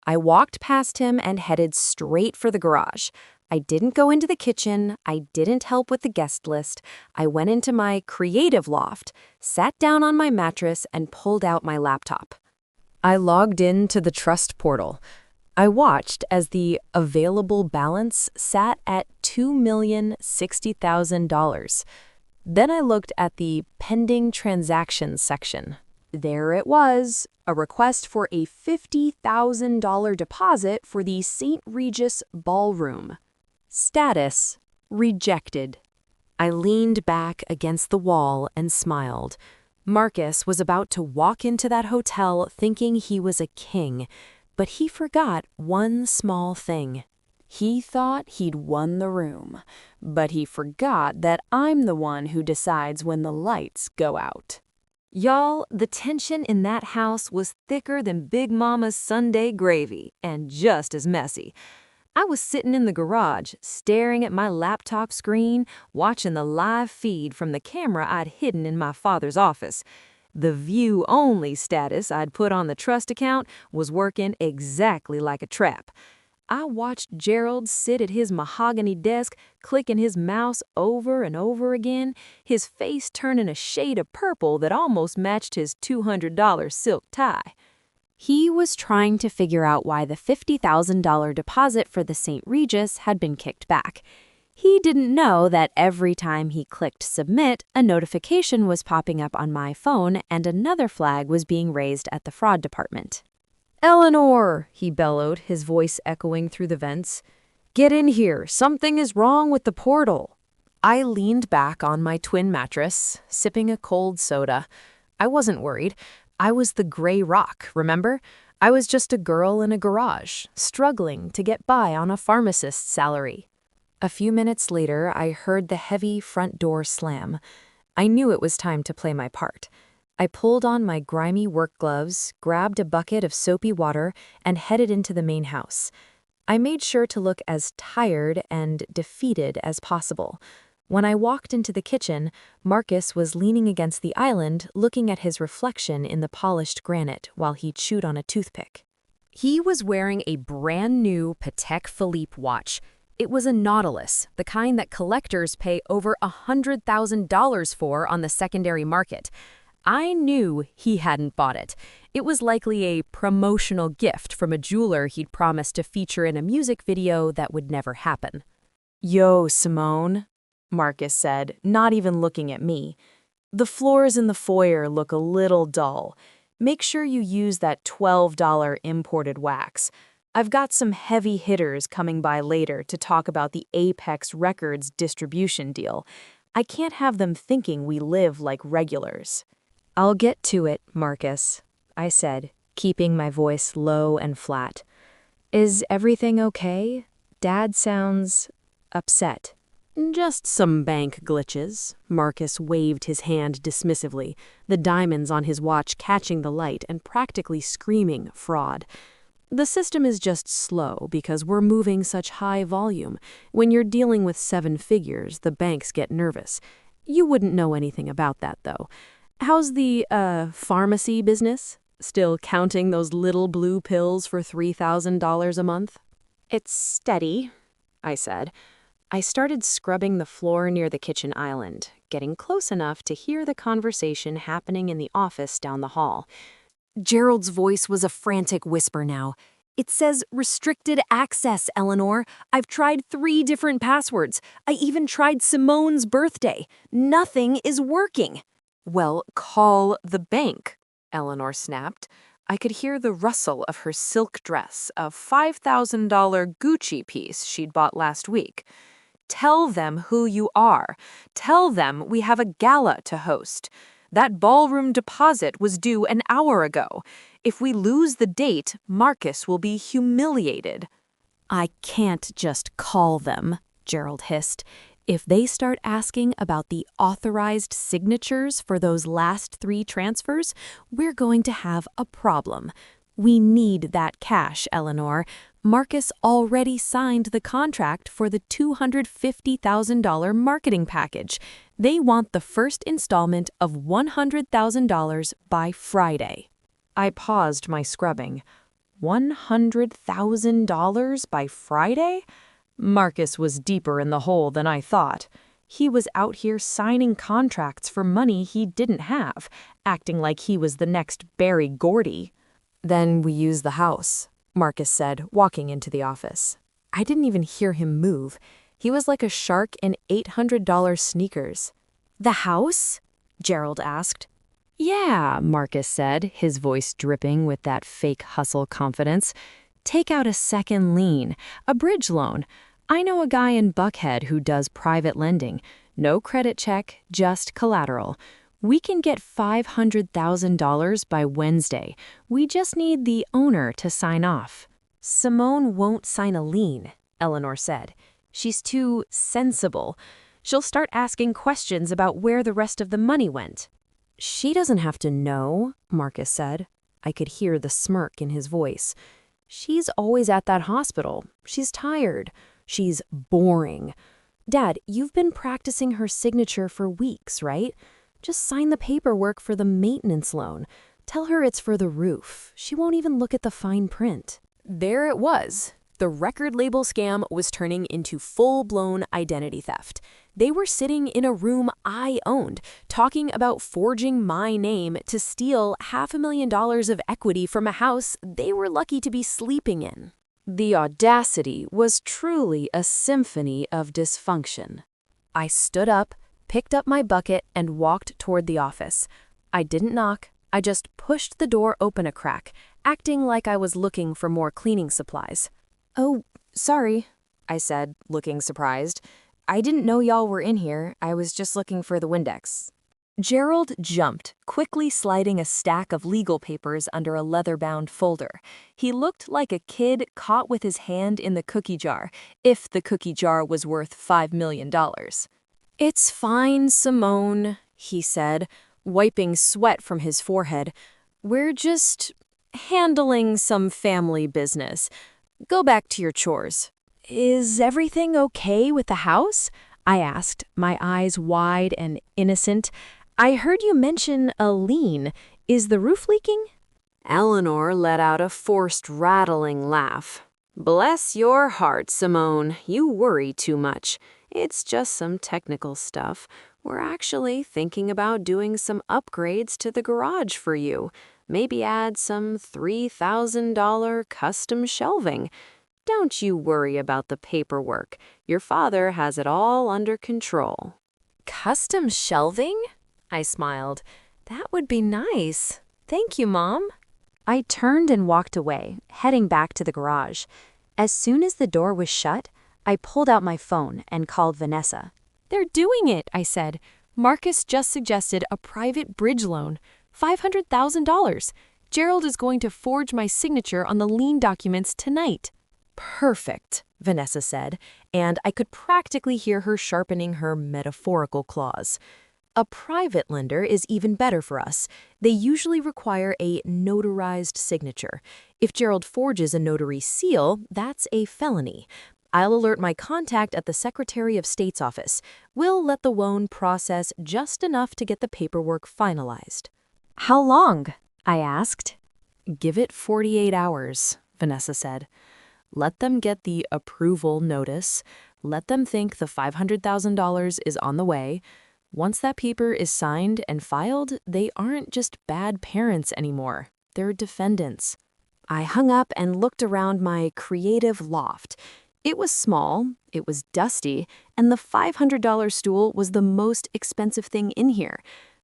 I walked past him and headed straight for the garage. I didn't go into the kitchen. I didn't help with the guest list. I went into my creative loft, sat down on my mattress, and pulled out my laptop. I logged in to the trust portal. I watched as the available balance sat at $2,060,000. Then I looked at the pending transactions section. There it was, a request for a $50,000 deposit for the St. Regis Ballroom. Status: rejected. I leaned back against the wall and smiled. Marcus was about to walk into that hotel thinking he was a king, but he forgot one small thing. He thought he'd won the room, but he forgot that I'm the one who decides when the lights go out. Y'all, the tension in that house was thicker than Big Mama's Sunday gravy, and just as messy. I was sitting in the garage, staring at my laptop screen, watching the live feed from the camera I'd hidden in my father's office. The view-only status I'd put on the trust account was working exactly like a trap. I watched Gerald sit at his mahogany desk, clicking his mouse over and over again, his face turning a shade of purple that almost matched his $200 silk tie. He was trying to figure out why the $50,000 deposit for the St. Regis had been kicked back. He didn't know that every time he clicked submit, a notification was popping up on my phone and another flag was being raised at the fraud department. "Eleanor!" he bellowed, his voice echoing through the vents. "Get in here. Something is wrong with the portal." I leaned back on my twin mattress, sipping a cold soda. I wasn't worried. I was the gray rock, remember? I was just a girl in a garage, struggling to get by on a pharmacist's salary. A few minutes later, I heard the heavy front door slam. I knew it was time to play my part. I pulled on my grimy work gloves, grabbed a bucket of soapy water, and headed into the main house. I made sure to look as tired and defeated as possible. When I walked into the kitchen, Marcus was leaning against the island, looking at his reflection in the polished granite while he chewed on a toothpick. He was wearing a brand new Patek Philippe watch. It was a Nautilus, the kind that collectors pay over $100,000 for on the secondary market. I knew he hadn't bought it. It was likely a promotional gift from a jeweler he'd promised to feature in a music video that would never happen.
"Yo, Simone," Marcus said, not even looking at me. "The floors in the foyer look a little dull. Make sure you use that $12 imported wax. I've got some heavy hitters coming by later to talk about the Apex Records distribution deal. I can't have them thinking we live like regulars."
"I'll get to it, Marcus," I said, keeping my voice low and flat. "Is everything okay? Dad sounds upset."
Just some bank glitches. Marcus waved his hand dismissively, the diamonds on his watch catching the light and practically screaming fraud. The system is just slow because we're moving such high volume. When you're dealing with 7 figures, the banks get nervous. You wouldn't know anything about that, though. How's the, pharmacy business? Still counting those little blue pills for $3,000 a month?
"It's steady," I said. I started scrubbing the floor near the kitchen island, getting close enough to hear the conversation happening in the office down the hall.
Gerald's voice was a frantic whisper now. "It says restricted access, Eleanor. I've tried 3 different passwords. I even tried Simone's birthday. Nothing is working."
"Well, call the bank," Eleanor snapped. I could hear the rustle of her silk dress, a $5,000 Gucci piece she'd bought last week. "Tell them who you are. Tell them we have a gala to host. That ballroom deposit was due an hour ago. If we lose the date, Marcus will be humiliated."
"I can't just call them," Gerald hissed. "If they start asking about the authorized signatures for those last 3 transfers, we're going to have a problem. We need that cash, Eleanor. Marcus already signed the contract for the $250,000 marketing package. They want the first installment of $100,000 by Friday."
I paused my scrubbing. $100,000 by Friday? Marcus was deeper in the hole than I thought. He was out here signing contracts for money he didn't have, acting like he was the next Berry Gordy.
"Then we use the house," Marcus said, walking into the office. I didn't even hear him move. He was like a shark in $800 sneakers.
"The house?" Gerald asked.
"Yeah," Marcus said, his voice dripping with that fake hustle confidence. "Take out a second lien, a bridge loan. I know a guy in Buckhead who does private lending. No credit check, just collateral. We can get $500,000 by Wednesday. We just need the owner to sign off." "Simone won't sign a lien," Eleanor said. "She's too sensible. She'll start asking questions about where the rest of the money went." "She doesn't have to know," Marcus said. I could hear the smirk in his voice. "She's always at that hospital. She's tired. She's boring. Dad, you've been practicing her signature for weeks, right? Just sign the paperwork for the maintenance loan. Tell her it's for the roof. She won't even look at the fine print."
There it was. The record label scam was turning into full-blown identity theft. They were sitting in a room I owned, talking about forging my name to steal $500,000 of equity from a house they were lucky to be sleeping in.
The audacity was truly a symphony of dysfunction.
I stood up, picked up my bucket, and walked toward the office. I didn't knock. I just pushed the door open a crack, acting like I was looking for more cleaning supplies.
"Oh, sorry," I said, looking surprised. "I didn't know y'all were in here. I was just looking for the Windex." Gerald jumped, quickly sliding a stack of legal papers under a leather-bound folder. He looked like a kid caught with his hand in the cookie jar, if the cookie jar was worth $5 million.
"It's fine, Simone," he said, wiping sweat from his forehead. "We're just handling some family business. Go back to your chores. Is everything okay with the house? I asked, my eyes wide and innocent. I heard you mention a lien. Is the roof leaking? Eleanor let out a forced, rattling laugh. Bless your heart, Simone. You worry too much. It's just some technical stuff. We're actually thinking about doing some upgrades to the garage for you. Maybe add some $3,000 custom shelving. Don't you worry about the paperwork. Your father has it all under control. Custom shelving? I smiled. That would be nice. Thank you, Mom. I turned and walked away, heading back to the garage. As soon as the door was shut, I pulled out my phone and called Vanessa. They're doing it, I said. Marcus just suggested a private bridge loan, $500,000. Gerald is going to forge my signature on the lien documents tonight. Perfect, Vanessa said, and I could practically hear her sharpening her metaphorical claws. A private lender is even better for us. They usually require a notarized signature. If Gerald forges a notary seal, that's a felony. I'll alert my contact at the Secretary of State's office. We'll let the loan process just enough to get the paperwork finalized. How long? I asked. Give it 48 hours, Vanessa said. Let them get the approval notice. Let them think the $500,000 is on the way. Once that paper is signed and filed, they aren't just bad parents anymore. They're defendants. I hung up and looked around my creative loft. It was small, it was dusty, and the $500 stool was the most expensive thing in here.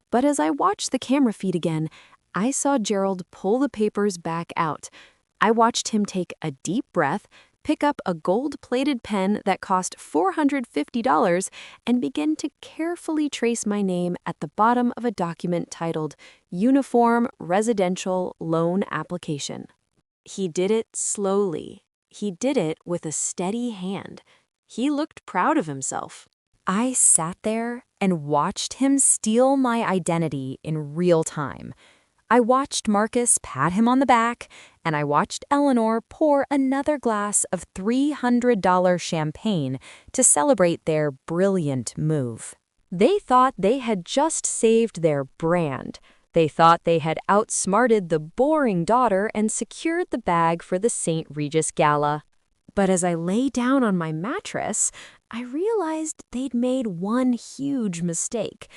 But as I watched the camera feed again, I saw Gerald pull the papers back out. I watched him take a deep breath, pick up a gold-plated pen that cost $450, and begin to carefully trace my name at the bottom of a document titled Uniform Residential Loan Application. He did it slowly. He did it with a steady hand. He looked proud of himself. I sat there and watched him steal my identity in real time. I watched Marcus pat him on the back, and I watched Eleanor pour another glass of $300 champagne to celebrate their brilliant move. They thought they had just saved their brand. They thought they had outsmarted the boring daughter and secured the bag for the St. Regis Gala. But as I lay down on my mattress, I realized they'd made one huge mistake.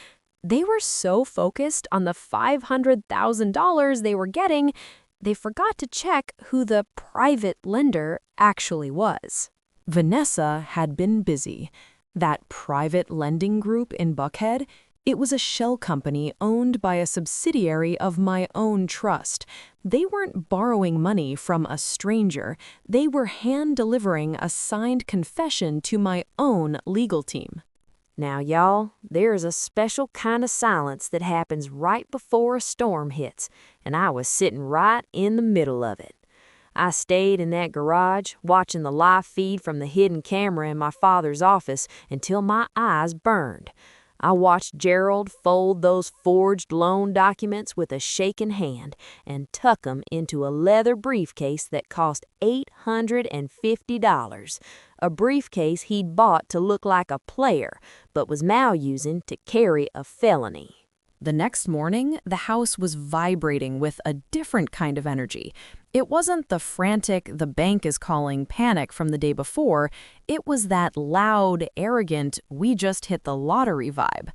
They were so focused on the $500,000 they were getting, they forgot to check who the private lender actually was. Vanessa had been busy. That private lending group in Buckhead, it was a shell company owned by a subsidiary of my own trust. They weren't borrowing money from a stranger. They were hand-delivering a signed confession to my own legal team. Now, y'all, there's a special kind of silence that happens right before a storm hits, and I was sitting right in the middle of it. I stayed in that garage, watching the live feed from the hidden camera in my father's office until my eyes burned. I watched Gerald fold those forged loan documents with a shaking hand and tuck 'em into a leather briefcase that cost $850, a briefcase he'd bought to look like a player, but was now using to carry a felony. The next morning, the house was vibrating with a different kind of energy. It wasn't the frantic, the bank is calling panic from the day before. It was that loud, arrogant, we just hit the lottery vibe.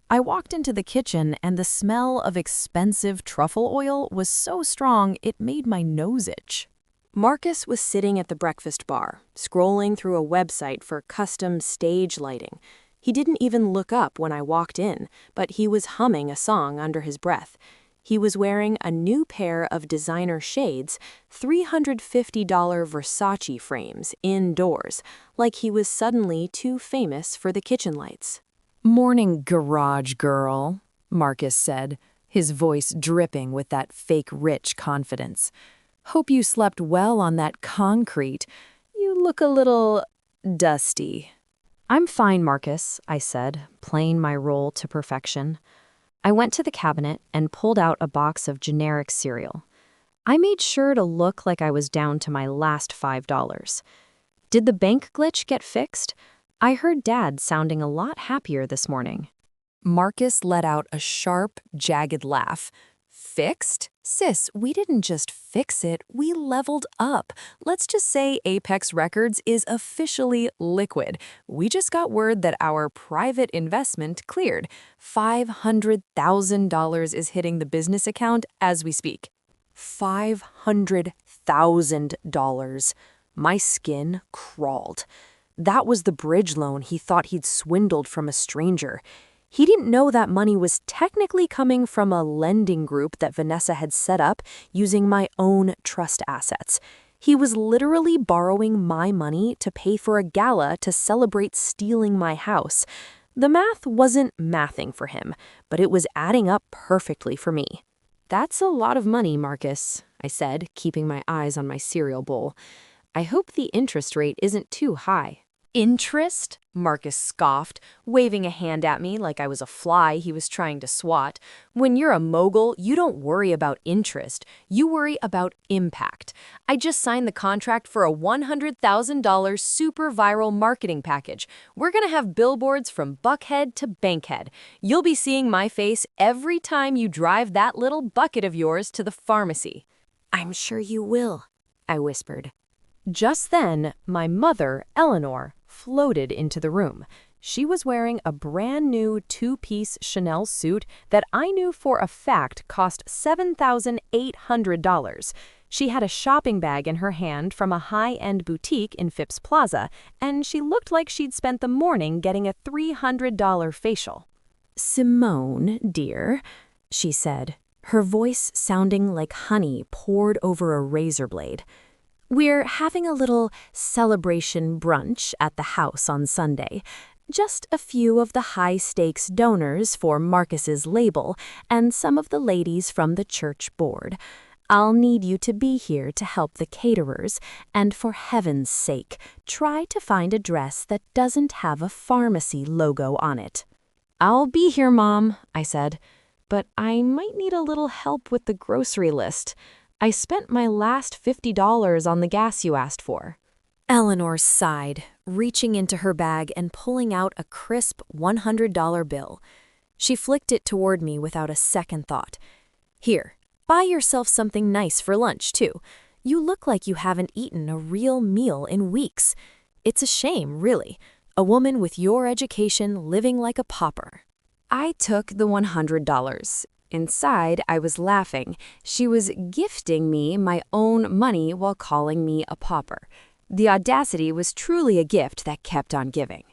I walked into the kitchen and the smell of expensive truffle oil was so strong it made my nose itch. Marcus was sitting at the breakfast bar, scrolling through a website for custom stage lighting. He didn't even look up when I walked in, but he was humming a song under his breath. He was wearing a new pair of designer shades, $350 Versace frames indoors, like he was suddenly too famous for the kitchen lights. "Morning, garage girl," Marcus said, his voice dripping with that fake rich confidence. "Hope you slept well on that concrete. You look a little dusty." "I'm fine, Marcus," I said, playing my role to perfection. I went to the cabinet and pulled out a box of generic cereal. I made sure to look like I was down to my last $5. Did the bank glitch get fixed?
I heard Dad sounding a lot happier this morning.
Marcus let out a sharp, jagged laugh. Fixed? Sis, we didn't just fix it, we leveled up. Let's just say Apex Records is officially liquid. We just got word that our private investment cleared. $500,000 is hitting the business account as we speak. $500,000. My skin crawled. That was the bridge loan he thought he'd swindled from a stranger. He didn't know that money was technically coming from a lending group that Vanessa had set up using my own trust assets. He was literally borrowing my money to pay for a gala to celebrate stealing my house. The math wasn't mathing for him, but it was adding up perfectly for me.
That's a lot of money, Marcus, I said, keeping my eyes on my cereal bowl. I hope the interest rate isn't too high.
Interest? Marcus scoffed, waving a hand at me like I was a fly he was trying to swat. When you're a mogul, you don't worry about interest. You worry about impact. I just signed the contract for a $100,000 super viral marketing package. We're going to have billboards from Buckhead to Bankhead. You'll be seeing my face every time you drive that little bucket of yours to the pharmacy.
I'm sure you will, I whispered.
Just then, my mother, Eleanor, floated into the room. She was wearing a brand new two-piece Chanel suit that I knew for a fact cost $7,800. She had a shopping bag in her hand from a high-end boutique in Phipps Plaza, and she looked like she'd spent the morning getting a $300 facial.
Simone, dear, she said, her voice sounding like honey poured over a razor blade. We're having a little celebration brunch at the house on Sunday. Just a few of the high-stakes donors for Marcus's label and some of the ladies from the church board. I'll need you to be here to help the caterers, and for heaven's sake, try to find a dress that doesn't have a pharmacy logo on it.
I'll be here, Mom, I said, but I might need a little help with the grocery list. I spent my last $50 on the gas you asked for.
Eleanor sighed, reaching into her bag and pulling out a crisp $100 bill. She flicked it toward me without a second thought. Here, buy yourself something nice for lunch, too. You look like you haven't eaten a real meal in weeks. It's a shame, really. A woman with your education living like a pauper.
I took the $100. Inside, I was laughing. She was gifting me my own money while calling me a pauper. The audacity was truly a gift that kept on giving.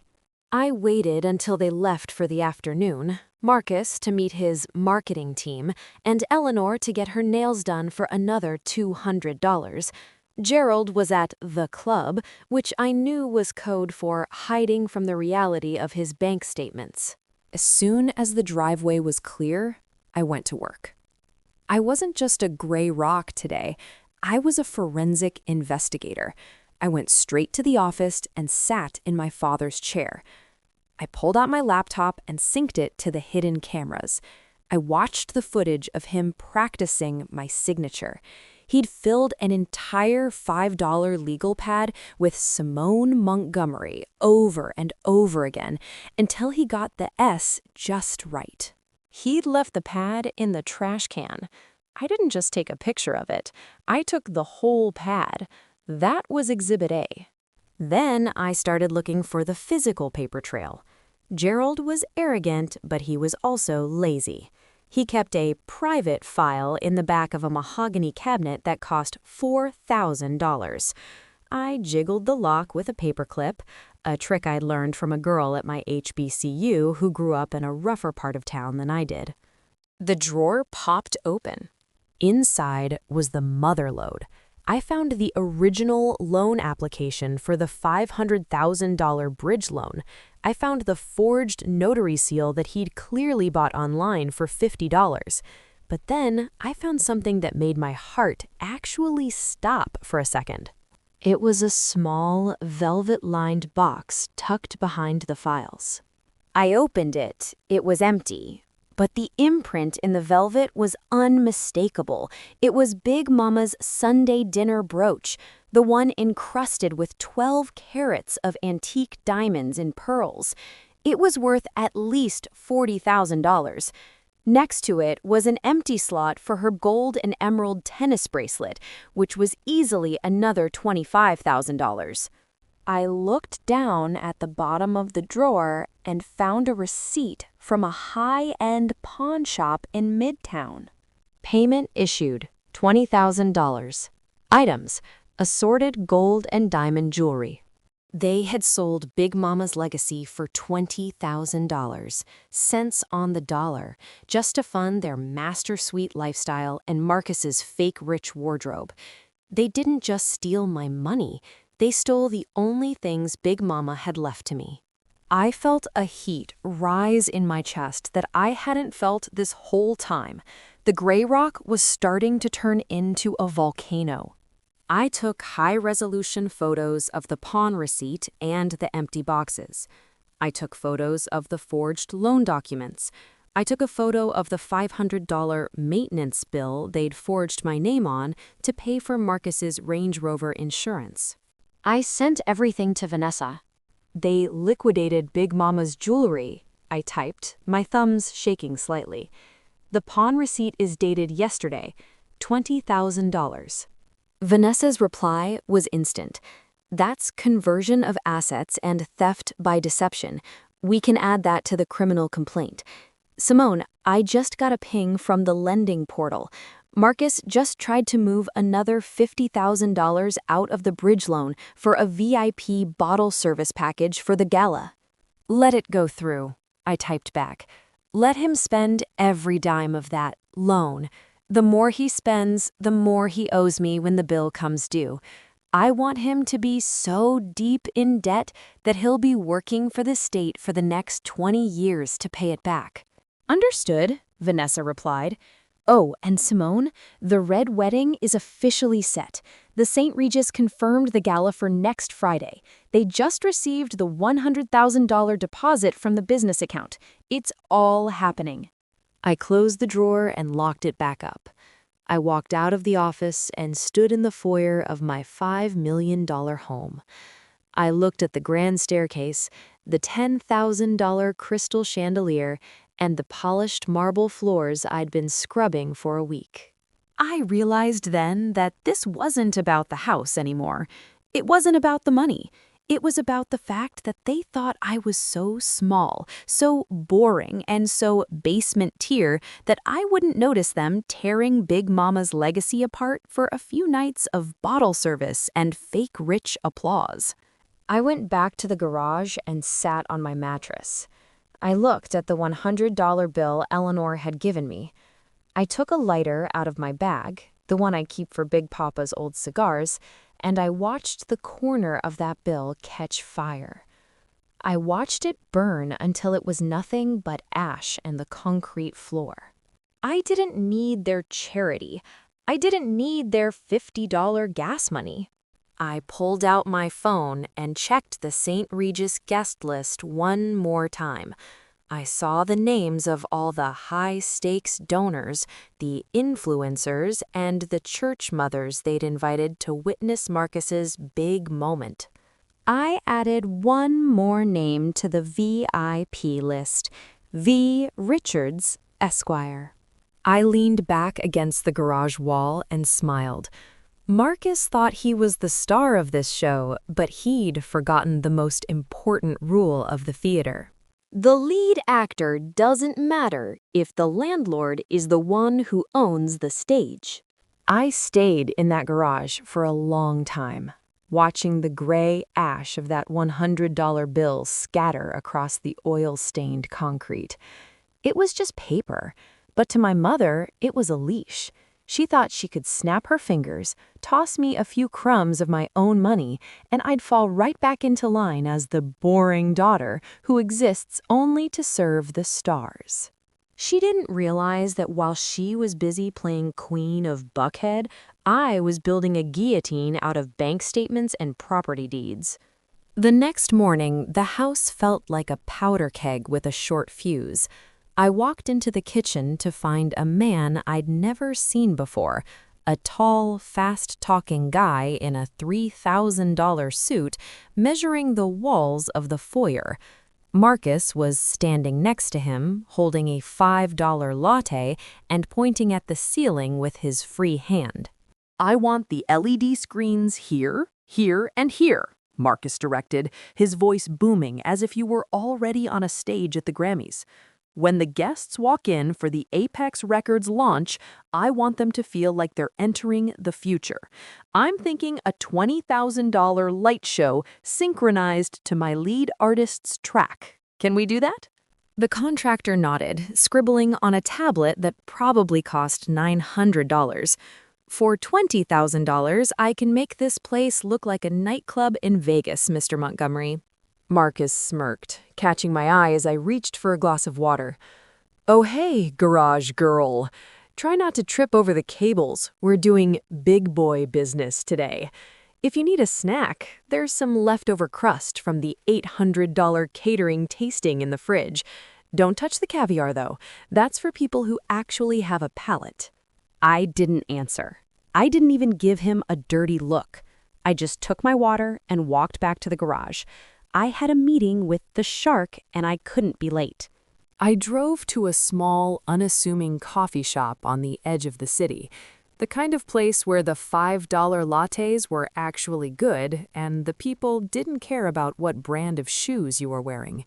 I waited until they left for the afternoon, Marcus to meet his marketing team, and Eleanor to get her nails done for another $200. Gerald was at the club, which I knew was code for hiding from the reality of his bank statements. As soon as the driveway was clear, I went to work. I wasn't just a gray rock today. I was a forensic investigator. I went straight to the office and sat in my father's chair. I pulled out my laptop and synced it to the hidden cameras. I watched the footage of him practicing my signature. He'd filled an entire $5 legal pad with Simone Montgomery over and over again until he got the S just right. He'd left the pad in the trash can. I didn't just take a picture of it. I took the whole pad. That was Exhibit A. Then I started looking for the physical paper trail. Gerald was arrogant, but he was also lazy. He kept a private file in the back of a mahogany cabinet that cost $4,000. I jiggled the lock with a paperclip, a trick I'd learned from a girl at my HBCU who grew up in a rougher part of town than I did. The drawer popped open. Inside was the motherlode. I found the original loan application for the $500,000 bridge loan. I found the forged notary seal that he'd clearly bought online for $50. But then I found something that made my heart actually stop for a second. It was a small, velvet-lined box tucked behind the files. I opened it. It was empty. But the imprint in the velvet was unmistakable. It was Big Mama's Sunday dinner brooch, the one encrusted with 12 carats of antique diamonds and pearls. It was worth at least $40,000. Next to it was an empty slot for her gold and emerald tennis bracelet, which was easily another $25,000. I looked down at the bottom of the drawer and found a receipt from a high-end pawn shop in Midtown. Payment issued, $20,000. Items, assorted gold and diamond jewelry. They had sold Big Mama's legacy for $20,000, cents on the dollar, just to fund their master suite lifestyle and Marcus's fake rich wardrobe. They didn't just steal my money, they stole the only things Big Mama had left to me. I felt a heat rise in my chest that I hadn't felt this whole time. The gray rock was starting to turn into a volcano. I took high-resolution photos of the pawn receipt and the empty boxes. I took photos of the forged loan documents. I took a photo of the $500 maintenance bill they'd forged my name on to pay for Marcus's Range Rover insurance.
I sent everything to Vanessa.
They liquidated Big Mama's jewelry, I typed, my thumbs shaking slightly. The pawn receipt is dated yesterday, $20,000. Vanessa's reply was instant. That's conversion of assets and theft by deception. We can add that to the criminal complaint. Simone, I just got a ping from the lending portal. Marcus just tried to move another $50,000 out of the bridge loan for a VIP bottle service package for the gala. Let it go through, I typed back. Let him spend every dime of that loan. The more he spends, the more he owes me when the bill comes due. I want him to be so deep in debt that he'll be working for the state for the next 20 years to pay it back.
Understood, Vanessa replied. Oh, and Simone, the red wedding is officially set. The St. Regis confirmed the gala for next Friday. They just received the $100,000 deposit from the business account. It's all happening.
I closed the drawer and locked it back up. I walked out of the office and stood in the foyer of my $5 million home. I looked at the grand staircase, the $10,000 crystal chandelier, and the polished marble floors I'd been scrubbing for a week.
I realized then that this wasn't about the house anymore. It wasn't about the money. It was about the fact that they thought I was so small, so boring, and so basement tier that I wouldn't notice them tearing Big Mama's legacy apart for a few nights of bottle service and fake rich applause.
I went back to the garage and sat on my mattress. I looked at the $100 bill Eleanor had given me. I took a lighter out of my bag, the one I keep for Big Papa's old cigars, and I watched the corner of that bill catch fire. I watched it burn until it was nothing but ash and the concrete floor. I didn't need their charity. I didn't need their $50 gas money. I pulled out my phone and checked the St. Regis guest list one more time. I saw the names of all the high-stakes donors, the influencers, and the church mothers they'd invited to witness Marcus's big moment. I added one more name to the VIP list, V. Richards, Esquire. I leaned back against the garage wall and smiled. Marcus thought he was the star of this show, but he'd forgotten the most important rule of the theater. The lead actor doesn't matter if the landlord is the one who owns the stage. I stayed in that garage for a long time, watching the gray ash of that $100 bill scatter across the oil-stained concrete. It was just paper, but to my mother, it was a leash. She thought she could snap her fingers, toss me a few crumbs of my own money, and I'd fall right back into line as the boring daughter who exists only to serve the stars. She didn't realize that while she was busy playing Queen of Buckhead, I was building a guillotine out of bank statements and property deeds. The next morning, the house felt like a powder keg with a short fuse. I walked into the kitchen to find a man I'd never seen before, a tall, fast-talking guy in a $3,000 suit measuring the walls of the foyer. Marcus was standing next to him, holding a $5 latte and pointing at the ceiling with his free hand.
"I want the LED screens here, here, and here," Marcus directed, his voice booming as if you were already on a stage at the Grammys. "When the guests walk in for the Apex Records launch, I want them to feel like they're entering the future. I'm thinking a $20,000 light show synchronized to my lead artist's track. Can we do that?"
The contractor nodded, scribbling on a tablet that probably cost $900. "For $20,000, I can make this place look like a nightclub in Vegas, Mr. Montgomery."
Marcus smirked, catching my eye as I reached for a glass of water. "Oh hey, garage girl. Try not to trip over the cables. We're doing big boy business today. If you need a snack, there's some leftover crust from the $800 catering tasting in the fridge. Don't touch the caviar, though. That's for people who actually have a palate."
I didn't answer. I didn't even give him a dirty look. I just took my water and walked back to the garage. I had a meeting with the shark and I couldn't be late.
I drove to a small, unassuming coffee shop on the edge of the city, the kind of place where the $5 lattes were actually good and the people didn't care about what brand of shoes you were wearing.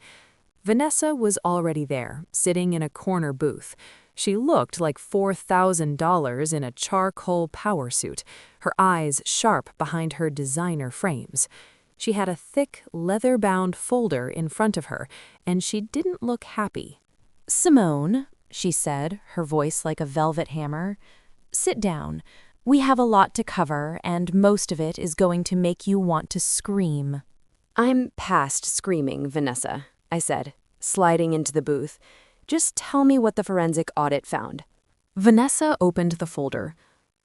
Vanessa was already there, sitting in a corner booth. She looked like $4,000 in a charcoal power suit, her eyes sharp behind her designer frames. She had a thick, leather-bound folder in front of her, and she didn't look happy.
"Simone," she said, her voice like a velvet hammer, "sit down. We have a lot to cover, and most of it is going to make you want to scream."
"I'm past screaming, Vanessa," I said, sliding into the booth. "Just tell me what the forensic audit found." Vanessa opened the folder.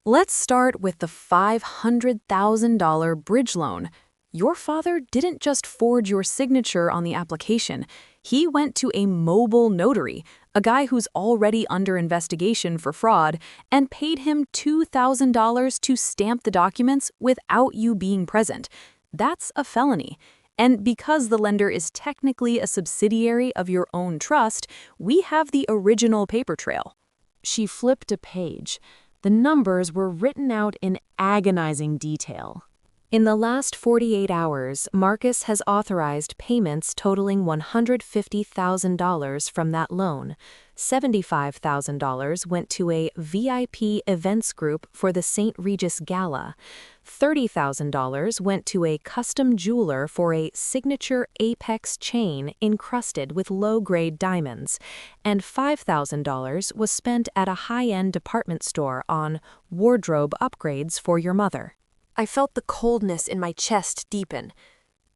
"Let's start with the $500,000 bridge loan. Your father didn't just forge your signature on the application. He went to a mobile notary, a guy who's already under investigation for fraud, and paid him $2,000 to stamp the documents without you being present. That's a felony. And because the lender is technically a subsidiary of your own trust, we have the original paper trail." She flipped a page. The numbers were written out in agonizing detail.
In the last 48 hours, Marcus has authorized payments totaling $150,000 from that loan. $75,000 went to a VIP events group for the St. Regis Gala. $30,000 went to a custom jeweler for a signature Apex chain encrusted with low-grade diamonds. And $5,000 was spent at a high-end department store on wardrobe upgrades for your mother.
I felt the coldness in my chest deepen.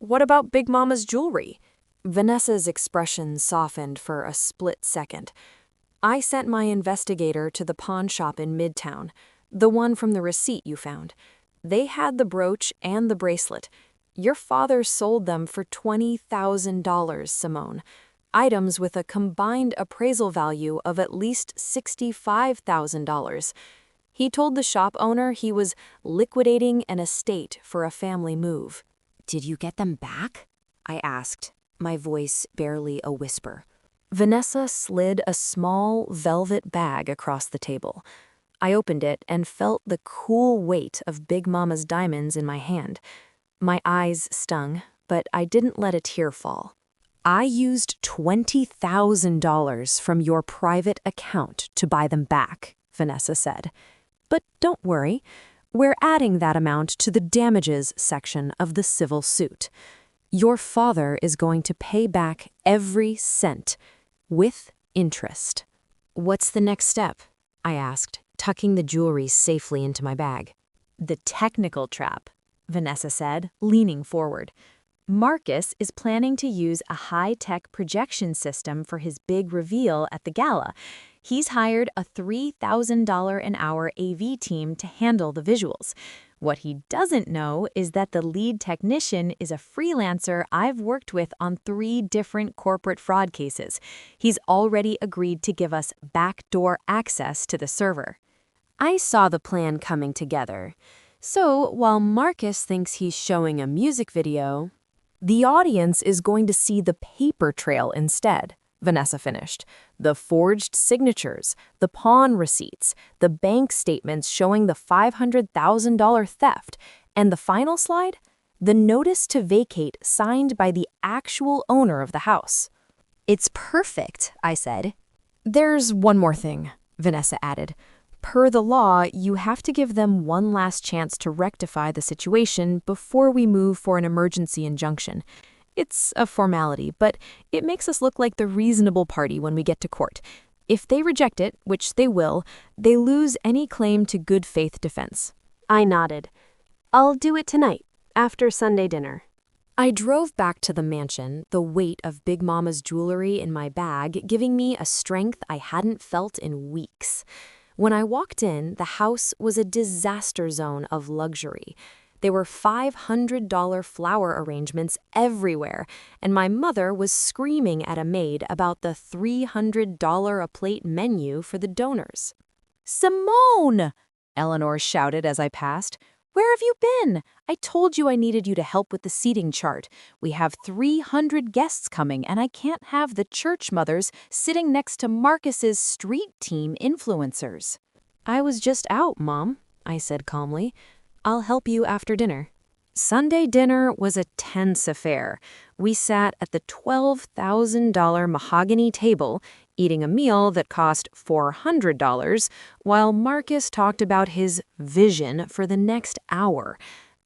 "What about Big Mama's jewelry?" Vanessa's expression softened for a split second. "I sent my investigator to the pawn shop in Midtown, the one from the receipt you found. They had the brooch and the bracelet. Your father sold them for $20,000, Simone. Items with a combined appraisal value of at least $65,000. He told the shop owner he was liquidating an estate for a family move."
"Did you get them back?" I asked, my voice barely a whisper.
Vanessa slid a small velvet bag across the table. I opened it and felt the cool weight of Big Mama's diamonds in my hand. My eyes stung, but I didn't let a tear fall. "I used $20,000 from your private account to buy them back," Vanessa said. "But don't worry, we're adding that amount to the damages section of the civil suit. Your father is going to pay back every cent, with interest."
"What's the next step?" I asked, tucking the jewelry safely into my bag.
"The technical trap," Vanessa said, leaning forward. "Marcus is planning to use a high-tech projection system for his big reveal at the gala. He's hired a $3,000 an hour AV team to handle the visuals. What he doesn't know is that the lead technician is a freelancer I've worked with on 3 different corporate fraud cases. He's already agreed to give us backdoor access to the server." I saw the plan coming together. So while Marcus thinks he's showing a music video, the audience is going to see the paper trail instead, Vanessa finished. The forged signatures, the pawn receipts, the bank statements showing the $500,000 theft, and the final slide? The notice to vacate signed by the actual owner of the house.
It's perfect, I said.
There's one more thing, Vanessa added. Per the law, you have to give them one last chance to rectify the situation before we move for an emergency injunction. It's a formality, but it makes us look like the reasonable party when we get to court. If they reject it, which they will, they lose any claim to good faith defense.
I nodded. I'll do it tonight, after Sunday dinner.
I drove back to the mansion, the weight of Big Mama's jewelry in my bag giving me a strength I hadn't felt in weeks. When I walked in, the house was a disaster zone of luxury. There were $500 flower arrangements everywhere, and my mother was screaming at a maid about the $300 a plate menu for the donors.
"Simone!" Eleanor shouted as I passed. "Where have you been? I told you I needed you to help with the seating chart. We have 300 guests coming, and I can't have the church mothers sitting next to Marcus's street team influencers."
I was just out, Mom, I said calmly. I'll help you after dinner. Sunday dinner was a tense affair. We sat at the $12,000 mahogany table, eating a meal that cost $400, while Marcus talked about his vision for the next hour.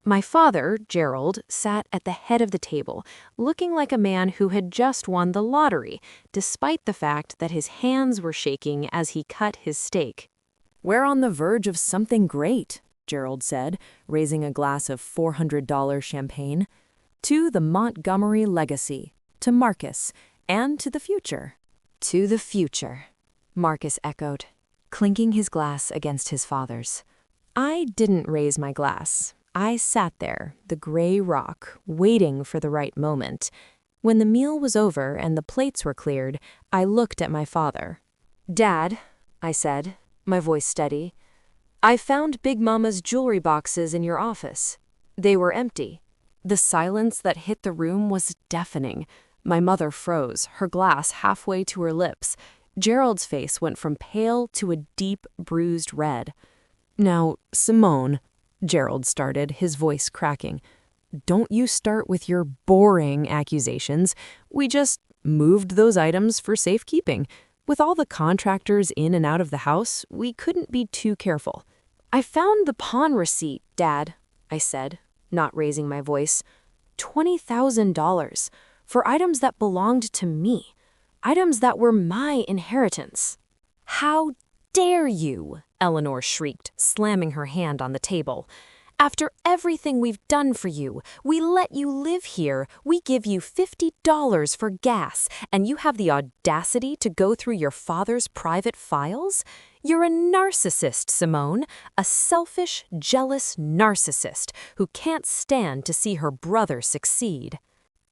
My father, Gerald, sat at the head of the table, looking like a man who had just won the lottery, despite the fact that his hands were shaking as he cut his steak.
"We're on the verge of something great," Gerald said, raising a glass of $400 champagne. "To the Montgomery legacy, to Marcus, and to the future."
To the future, Marcus echoed, clinking his glass against his father's. I didn't raise my glass. I sat there, the gray rock, waiting for the right moment. When the meal was over and the plates were cleared, I looked at my father. "Dad," I said, my voice steady, "I found Big Mama's jewelry boxes in your office. They were empty." The silence that hit the room was deafening. My mother froze, her glass halfway to her lips. Gerald's face went from pale to a deep, bruised red. "Now, Simone," Gerald started, his voice cracking, "don't you start with your boring accusations. We just moved those items for safekeeping. With all the contractors in and out of the house, we couldn't be too careful." "I found the pawn receipt, Dad," I said, not raising my voice. $20,000 for items that belonged to me, items that were my inheritance. "How dare you?" Eleanor shrieked, slamming her hand on the table. "After everything we've done for you, we let you live here, we give you $50 for gas, and you have the audacity to go through your father's private files? You're a narcissist, Simone, a selfish, jealous narcissist who can't stand to see her brother succeed."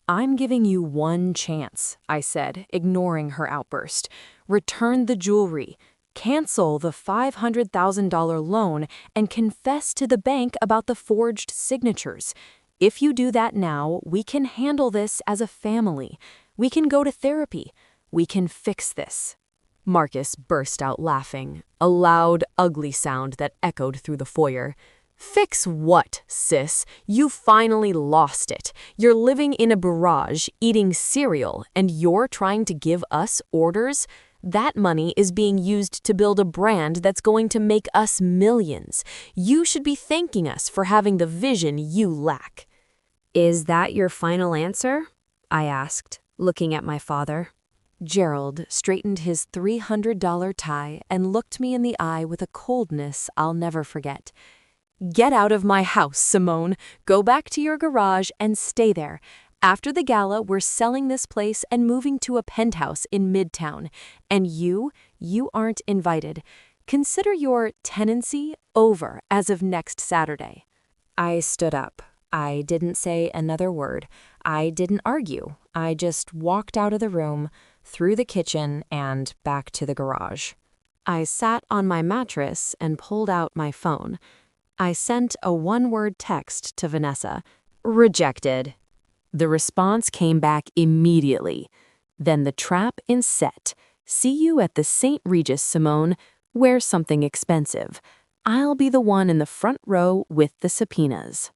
"I'm giving you one chance," I said, ignoring her outburst. "Return the jewelry. Cancel the $500,000 loan and confess to the bank about the forged signatures. If you do that now, we can handle this as a family. We can go to therapy. We can fix this." Marcus burst out laughing, a loud, ugly sound that echoed through the foyer. "Fix what, sis? You finally lost it. You're living in a barrage, eating cereal, and you're trying to give us orders? That money is being used to build a brand that's going to make us millions. You should be thanking us for having the vision you lack."
"Is that your final answer?" I asked, looking at my father.
Gerald straightened his $300 tie and looked me in the eye with a coldness I'll never forget. "Get out of my house, Simone. Go back to your garage and stay there. After the gala, we're selling this place and moving to a penthouse in Midtown. And you aren't invited. Consider your tenancy over as of next Saturday." I stood up. I didn't say another word. I didn't argue. I just walked out of the room, through the kitchen, and back to the garage. I sat on my mattress and pulled out my phone. I sent a one-word text to Vanessa. Rejected. The response came back immediately. Then the trap is set. See you at the St. Regis, Simone. Wear something expensive. I'll be the one in the front row with the subpoenas.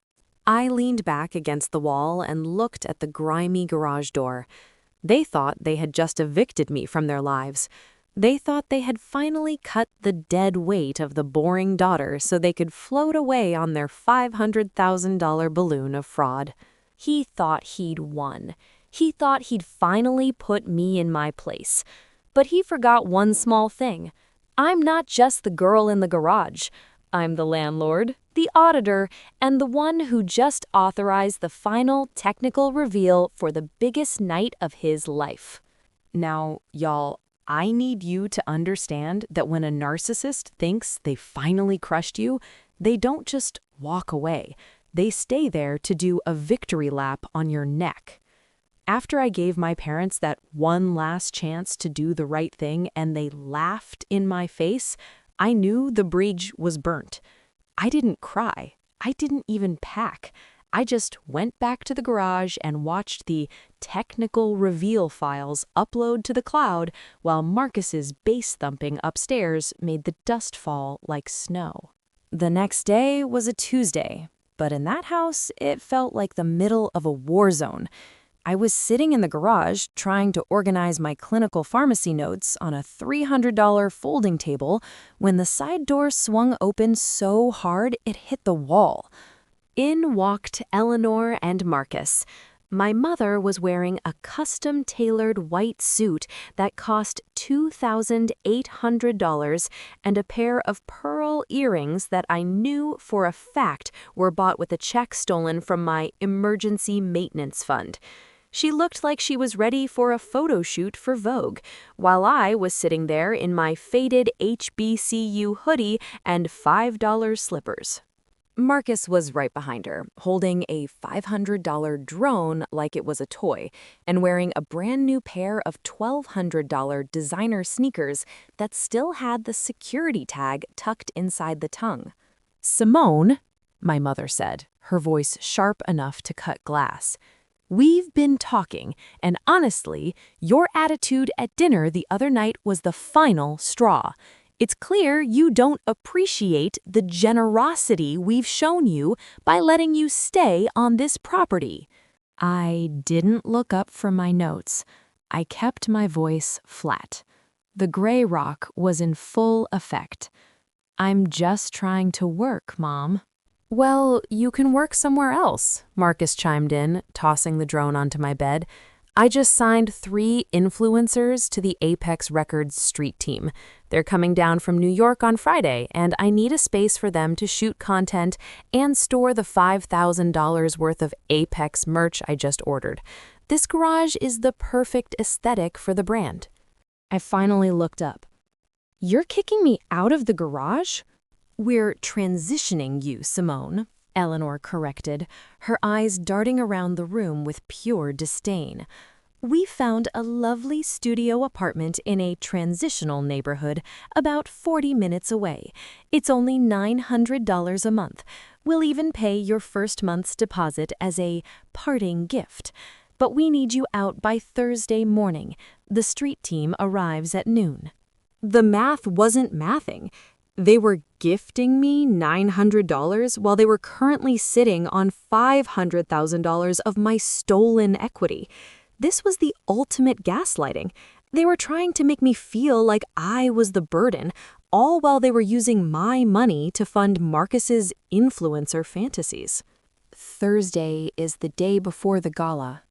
I leaned back against the wall and looked at the grimy garage door. They thought they had just evicted me from their lives. They thought they had finally cut the dead weight of the boring daughter so they could float away on their $500,000 balloon of fraud. He thought he'd won. He thought he'd finally put me in my place. But he forgot one small thing. I'm not just the girl in the garage. I'm the landlord, the auditor, and the one who just authorized the final technical reveal for the biggest night of his life. Now, y'all, I need you to understand that when a narcissist thinks they finally crushed you, they don't just walk away. They stay there to do a victory lap on your neck. After I gave my parents that one last chance to do the right thing and they laughed in my face, I knew the bridge was burnt. I didn't cry. I didn't even pack. I just went back to the garage and watched the technical reveal files upload to the cloud while Marcus's bass thumping upstairs made the dust fall like snow. The next day was a Tuesday, but in that house, it felt like the middle of a war zone. I was sitting in the garage trying to organize my clinical pharmacy notes on a $300 folding table when the side door swung open so hard it hit the wall. In walked Eleanor and Marcus. My mother was wearing a custom-tailored white suit that cost $2,800 and a pair of pearl earrings that I knew for a fact were bought with a check stolen from my emergency maintenance fund. She looked like she was ready for a photo shoot for Vogue, while I was sitting there in my faded HBCU hoodie and $5 slippers. Marcus was right behind her, holding a $500 drone like it was a toy, and wearing a brand new pair of $1,200 designer sneakers that still had the security tag tucked inside the tongue. "Simone," my mother said, her voice sharp enough to cut glass, "we've been talking, and honestly, your attitude at dinner the other night was the final straw. It's clear you don't appreciate the generosity we've shown you by letting you stay on this property." I didn't look up from my notes. I kept my voice flat. The gray rock was in full effect. "I'm just trying to work, Mom." "Well, you can work somewhere else," Marcus chimed in, tossing the drone onto my bed. "I just signed 3 influencers to the Apex Records street team. They're coming down from New York on Friday, and I need a space for them to shoot content and store the $5,000 worth of Apex merch I just ordered. This garage is the perfect aesthetic for the brand." I finally looked up. "You're kicking me out of the garage?" "We're transitioning you, Simone," Eleanor corrected, her eyes darting around the room with pure disdain. "We found a lovely studio apartment in a transitional neighborhood about 40 minutes away. It's only $900 a month. We'll even pay your first month's deposit as a parting gift. But we need you out by Thursday morning. The street team arrives at noon." The math wasn't mathing. They were gifting me $900 while they were currently sitting on $500,000 of my stolen equity. This was the ultimate gaslighting. They were trying to make me feel like I was the burden, all while they were using my money to fund Marcus's influencer fantasies. "Thursday is the day before the gala,"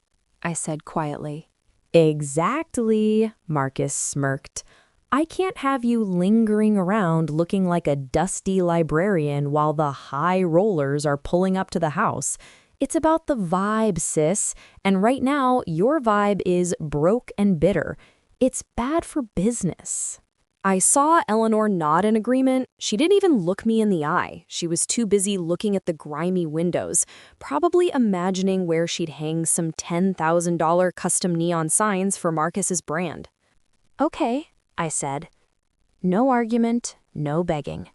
I said quietly. "Exactly," Marcus smirked. "I can't have you lingering around looking like a dusty librarian while the high rollers are pulling up to the house. It's about the vibe, sis, and right now your vibe is broke and bitter. It's bad for business." I saw Eleanor nod in agreement. She didn't even look me in the eye. She was too busy looking at the grimy windows, probably imagining where she'd hang some $10,000 custom neon signs for Marcus's brand. "Okay," I said.
No argument, no begging.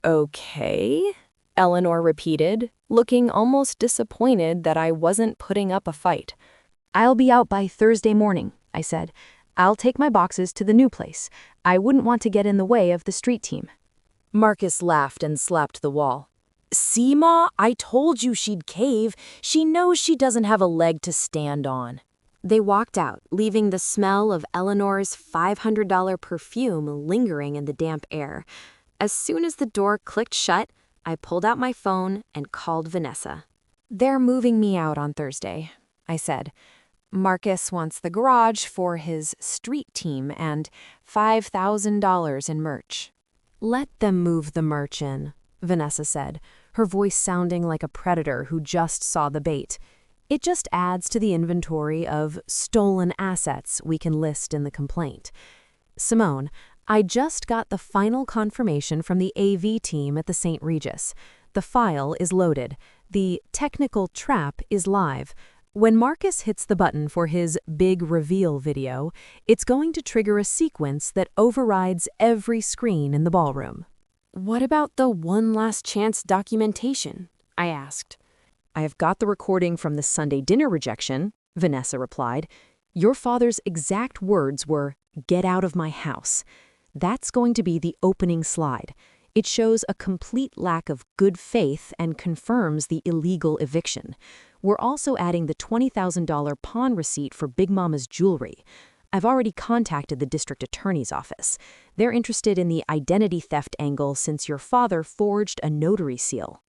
Okay, Eleanor repeated, looking almost disappointed that I wasn't putting up a fight.
I'll be out by Thursday morning, I said. I'll take my boxes to the new place. I wouldn't want to get in the way of the street team.
Marcus laughed and slapped the wall. See, Ma, I told you she'd cave. She knows she doesn't have a leg to stand on.
They walked out, leaving the smell of Eleanor's $500 perfume lingering in the damp air. As soon as the door clicked shut, I pulled out my phone and called Vanessa. They're moving me out on Thursday, I said. Marcus wants the garage for his street team and $5,000 in merch. Let them move the merch in, Vanessa said, her voice sounding like a predator who just saw the bait. It just adds to the inventory of stolen assets we can list in the complaint. Simone, I just got the final confirmation from the AV team at the St. Regis. The file is loaded. The technical trap is live. When Marcus hits the button for his big reveal video, it's going to trigger a sequence that overrides every screen in the ballroom.
What about the one last chance documentation? I asked. I have got the recording from the Sunday dinner rejection, Vanessa replied. Your father's exact words were, "Get out of my house." That's going to be the opening slide. It shows a complete lack of good faith and confirms the illegal eviction. We're also adding the $20,000 pawn receipt for Big Mama's jewelry. I've already contacted the district attorney's office. They're interested in the identity theft angle since your father forged a notary seal.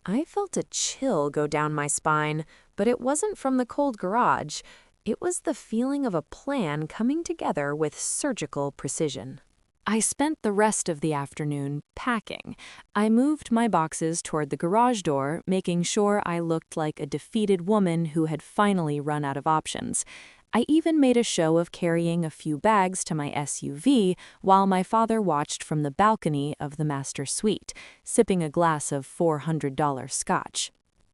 I felt a chill go down my spine, but it wasn't from the cold garage. It was the feeling of a plan coming together with surgical precision. I spent the rest of the afternoon packing. I moved my boxes toward the garage door, making sure I looked like a defeated woman who had finally run out of options. I even made a show of carrying a few bags to my SUV while my father watched from the balcony of the master suite, sipping a glass of $400 scotch.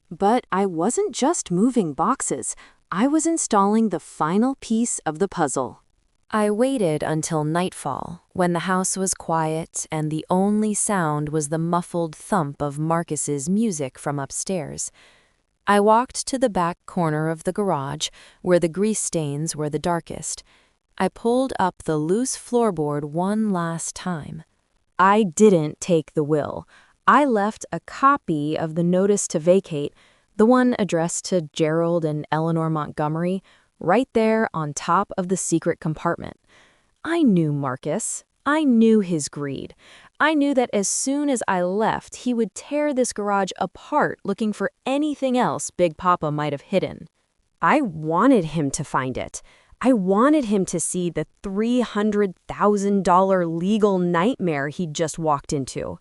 But I wasn't just moving boxes. I was installing the final piece of the puzzle. I waited until nightfall, when the house was quiet and the only sound was the muffled thump of Marcus's music from upstairs. I walked to the back corner of the garage, where the grease stains were the darkest. I pulled up the loose floorboard one last time. I didn't take the will. I left a copy of the notice to vacate, the one addressed to Gerald and Eleanor Montgomery, right there on top of the secret compartment. I knew Marcus. I knew his greed. I knew that as soon as I left, he would tear this garage apart looking for anything else Big Papa might have hidden. I wanted him to find it. I wanted him to see the $300,000 legal nightmare he'd just walked into.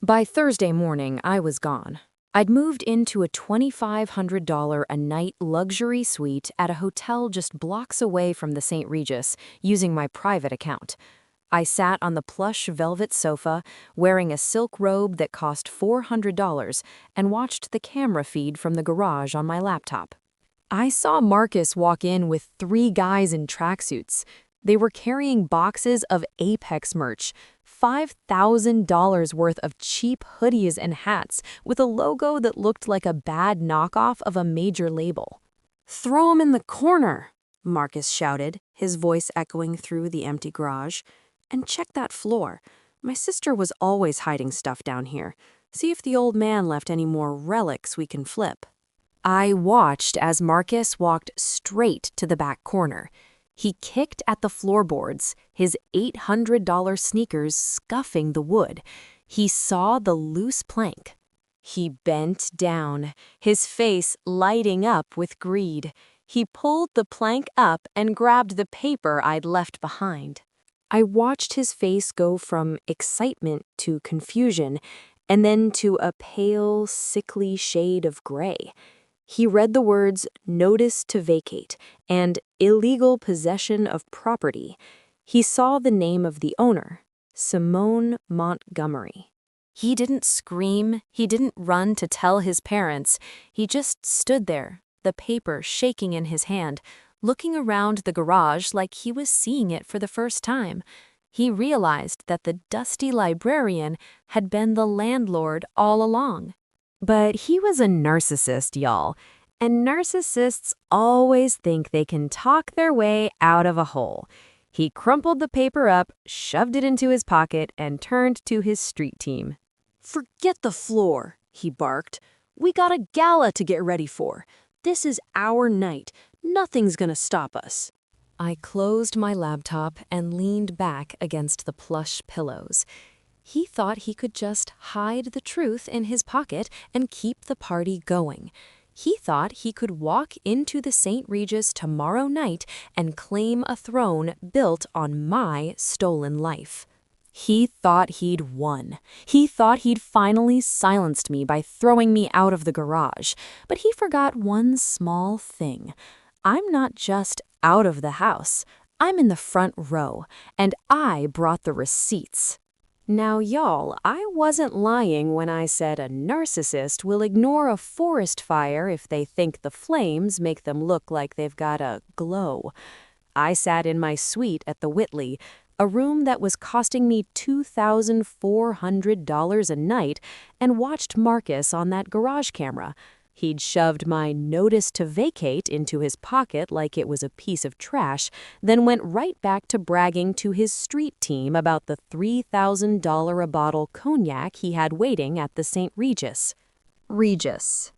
By Thursday morning, I was gone. I'd moved into a $2,500 a night luxury suite at a hotel just blocks away from the St. Regis, using my private account. I sat on the plush velvet sofa, wearing a silk robe that cost $400, and watched the camera feed from the garage on my laptop. I saw Marcus walk in with 3 guys in tracksuits. They were carrying boxes of Apex merch, $5,000 worth of cheap hoodies and hats with a logo that looked like a bad knockoff of a major label. "Throw 'em in the corner," Marcus shouted, his voice echoing through the empty garage. "And check that floor. My sister was always hiding stuff down here. See if the old man left any more relics we can flip." I watched as Marcus walked straight to the back corner. He kicked at the floorboards, his $800 sneakers scuffing the wood. He saw the loose plank. He bent down, his face lighting up with greed. He pulled the plank up and grabbed the paper I'd left behind. I watched his face go from excitement to confusion, and then to a pale, sickly shade of gray. He read the words "notice to vacate" and "illegal possession of property." He saw the name of the owner, Simone Montgomery. He didn't scream, he didn't run to tell his parents. He just stood there, the paper shaking in his hand, looking around the garage like he was seeing it for the first time. He realized that the dusty librarian had been the landlord all along. But he was a narcissist, y'all, and narcissists always think they can talk their way out of a hole. He crumpled the paper up, shoved it into his pocket, and turned to his street team.
"Forget the floor," he barked. "We got a gala to get ready for. This is our night. Nothing's gonna stop us."
I closed my laptop and leaned back against the plush pillows. He thought he could just hide the truth in his pocket and keep the party going. He thought he could walk into the St. Regis tomorrow night and claim a throne built on my stolen life. He thought he'd won. He thought he'd finally silenced me by throwing me out of the garage. But he forgot one small thing. I'm not just out of the house. I'm in the front row, and I brought the receipts. Now, y'all, I wasn't lying when I said a narcissist will ignore a forest fire if they think the flames make them look like they've got a glow. I sat in my suite at the Whitley, a room that was costing me $2,400 a night, and watched Marcus on that garage camera. He'd shoved my notice to vacate into his pocket like it was a piece of trash, then went right back to bragging to his street team about the $3,000 a bottle cognac he had waiting at the St. Regis. Regis.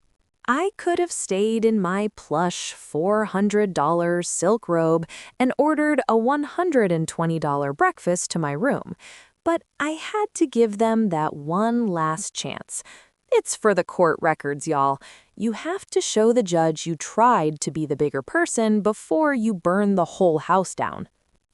I could have stayed in my plush $400 silk robe and ordered a $120 breakfast to my room, but I had to give them that one last chance. It's for the court records, y'all. You have to show the judge you tried to be the bigger person before you burn the whole house down.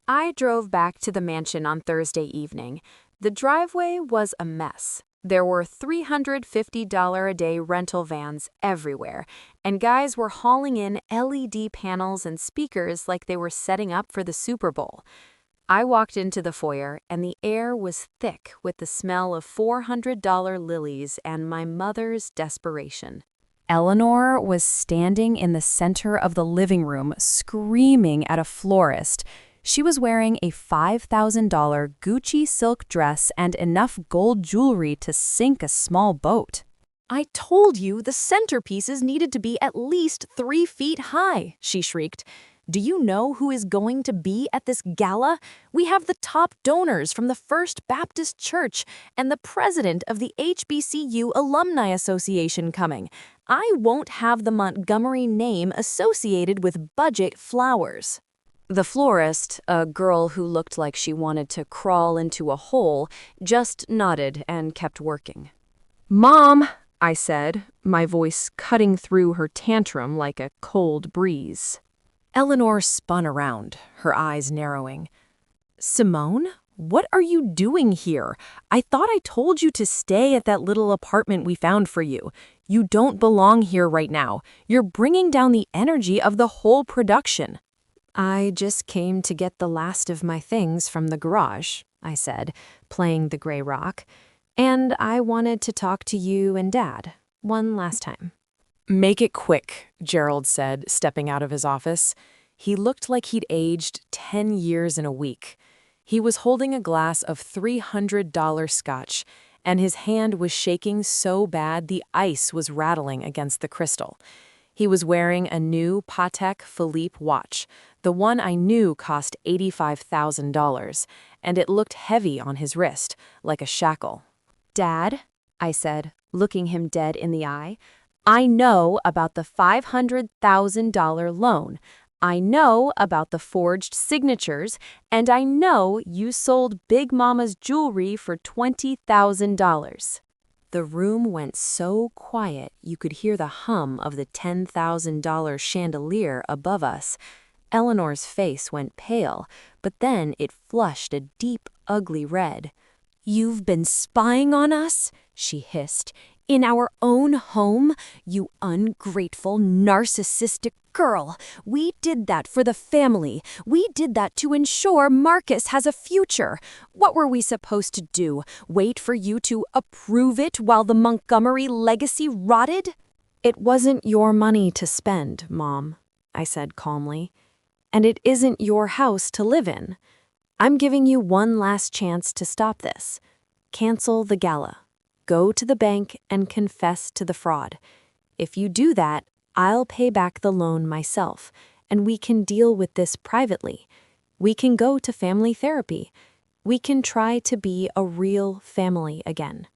I drove back to the mansion on Thursday evening. The driveway was a mess. There were $350 a day rental vans everywhere, and guys were hauling in LED panels and speakers like they were setting up for the Super Bowl. I walked into the foyer, and the air was thick with the smell of $400 lilies and my mother's desperation. Eleanor was standing in the center of the living room, screaming at a florist. She was wearing a $5,000 Gucci silk dress and enough gold jewelry to sink a small boat. "I told you the centerpieces needed to be at least 3 feet high," she shrieked. "Do you know who is going to be at this gala? We have the top donors from the First Baptist Church and the president of the HBCU Alumni Association coming. I won't have the Montgomery name associated with budget flowers." The florist, a girl who looked like she wanted to crawl into a hole, just nodded and kept working. "Mom," I said, my voice cutting through her tantrum like a cold breeze. Eleanor spun around, her eyes narrowing. "Simone, what are you doing here? I thought I told you to stay at that little apartment we found for you. You don't belong here right now. You're bringing down the energy of the whole production." "I just came to get the last of my things from the garage," I said, playing the gray rock. "And I wanted to talk to you and Dad one last time." "Make it quick," Gerald said, stepping out of his office. He looked like he'd aged 10 years in a week. He was holding a glass of $300 scotch, and his hand was shaking so bad the ice was rattling against the crystal. He was wearing a new Patek Philippe watch, the one I knew cost $85,000, and it looked heavy on his wrist, like a shackle. "Dad," I said, looking him dead in the eye, "I know about the $500,000 loan. I know about the forged signatures, and I know you sold Big Mama's jewelry for $20,000. The room went so quiet you could hear the hum of the $10,000 chandelier above us. Eleanor's face went pale, but then it flushed a deep, ugly red. "You've been spying on us?" she hissed. "In our own home? You ungrateful, narcissistic girl. We did that for the family. We did that to ensure Marcus has a future. What were we supposed to do? Wait for you to approve it while the Montgomery legacy rotted?" "It wasn't your money to spend, Mom," I said calmly. "And it isn't your house to live in. I'm giving you one last chance to stop this. Cancel the gala. Go to the bank and confess to the fraud. If you do that, I'll pay back the loan myself, and we can deal with this privately. We can go to family therapy. We can try to be a real family again."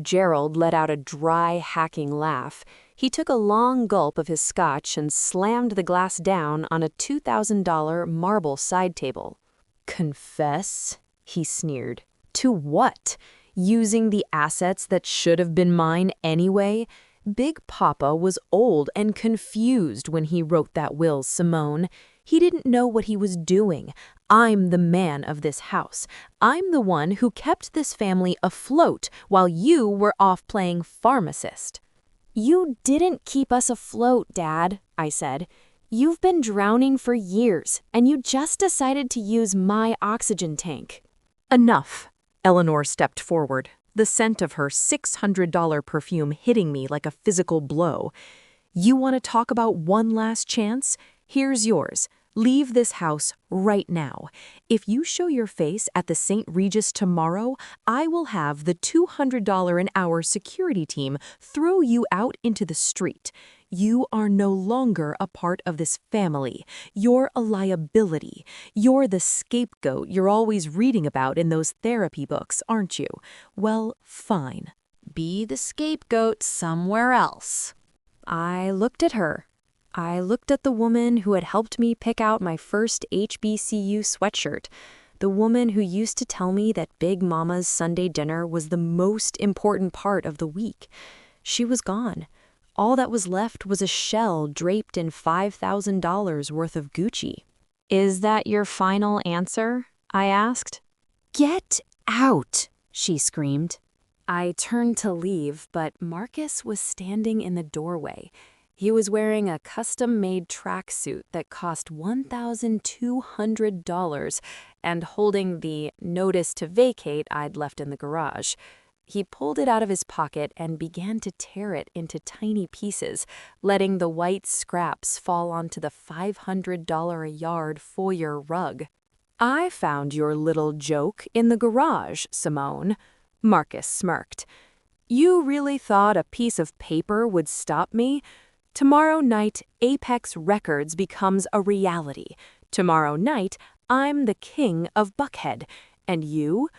Gerald let out a dry, hacking laugh. He took a long gulp of his scotch and slammed the glass down on a $2,000 marble side table. "Confess?" he sneered. "To what? Using the assets that should have been mine anyway? Big Papa was old and confused when he wrote that will, Simone. He didn't know what he was doing. I'm the man of this house. I'm the one who kept this family afloat while you were off playing pharmacist." "You didn't keep us afloat, Dad," I said. "You've been drowning for years, and you just decided to use my oxygen tank."
"Enough." Eleanor stepped forward, the scent of her $600 perfume hitting me like a physical blow. "You want to talk about one last chance? Here's yours. Leave this house right now. If you show your face at the St. Regis tomorrow, I will have the $200 an hour security team throw you out into the street. You are no longer a part of this family. You're a liability. You're the scapegoat you're always reading about in those therapy books, aren't you? Well, fine. Be the scapegoat somewhere else."
I looked at her. I looked at the woman who had helped me pick out my first HBCU sweatshirt, the woman who used to tell me that Big Mama's Sunday dinner was the most important part of the week. She was gone. All that was left was a shell draped in $5,000 worth of Gucci. "Is that your final answer?" I asked.
"Get out!" she screamed.
I turned to leave, but Marcus was standing in the doorway. He was wearing a custom-made tracksuit that cost $1,200 and holding the notice to vacate I'd left in the garage. He pulled it out of his pocket and began to tear it into tiny pieces, letting the white scraps fall onto the $500 a yard foyer rug. "I found your little joke in the garage, Simone," Marcus smirked. "You really thought a piece of paper would stop me? Tomorrow night, Apex Records becomes a reality. Tomorrow night, I'm the king of Buckhead. And you're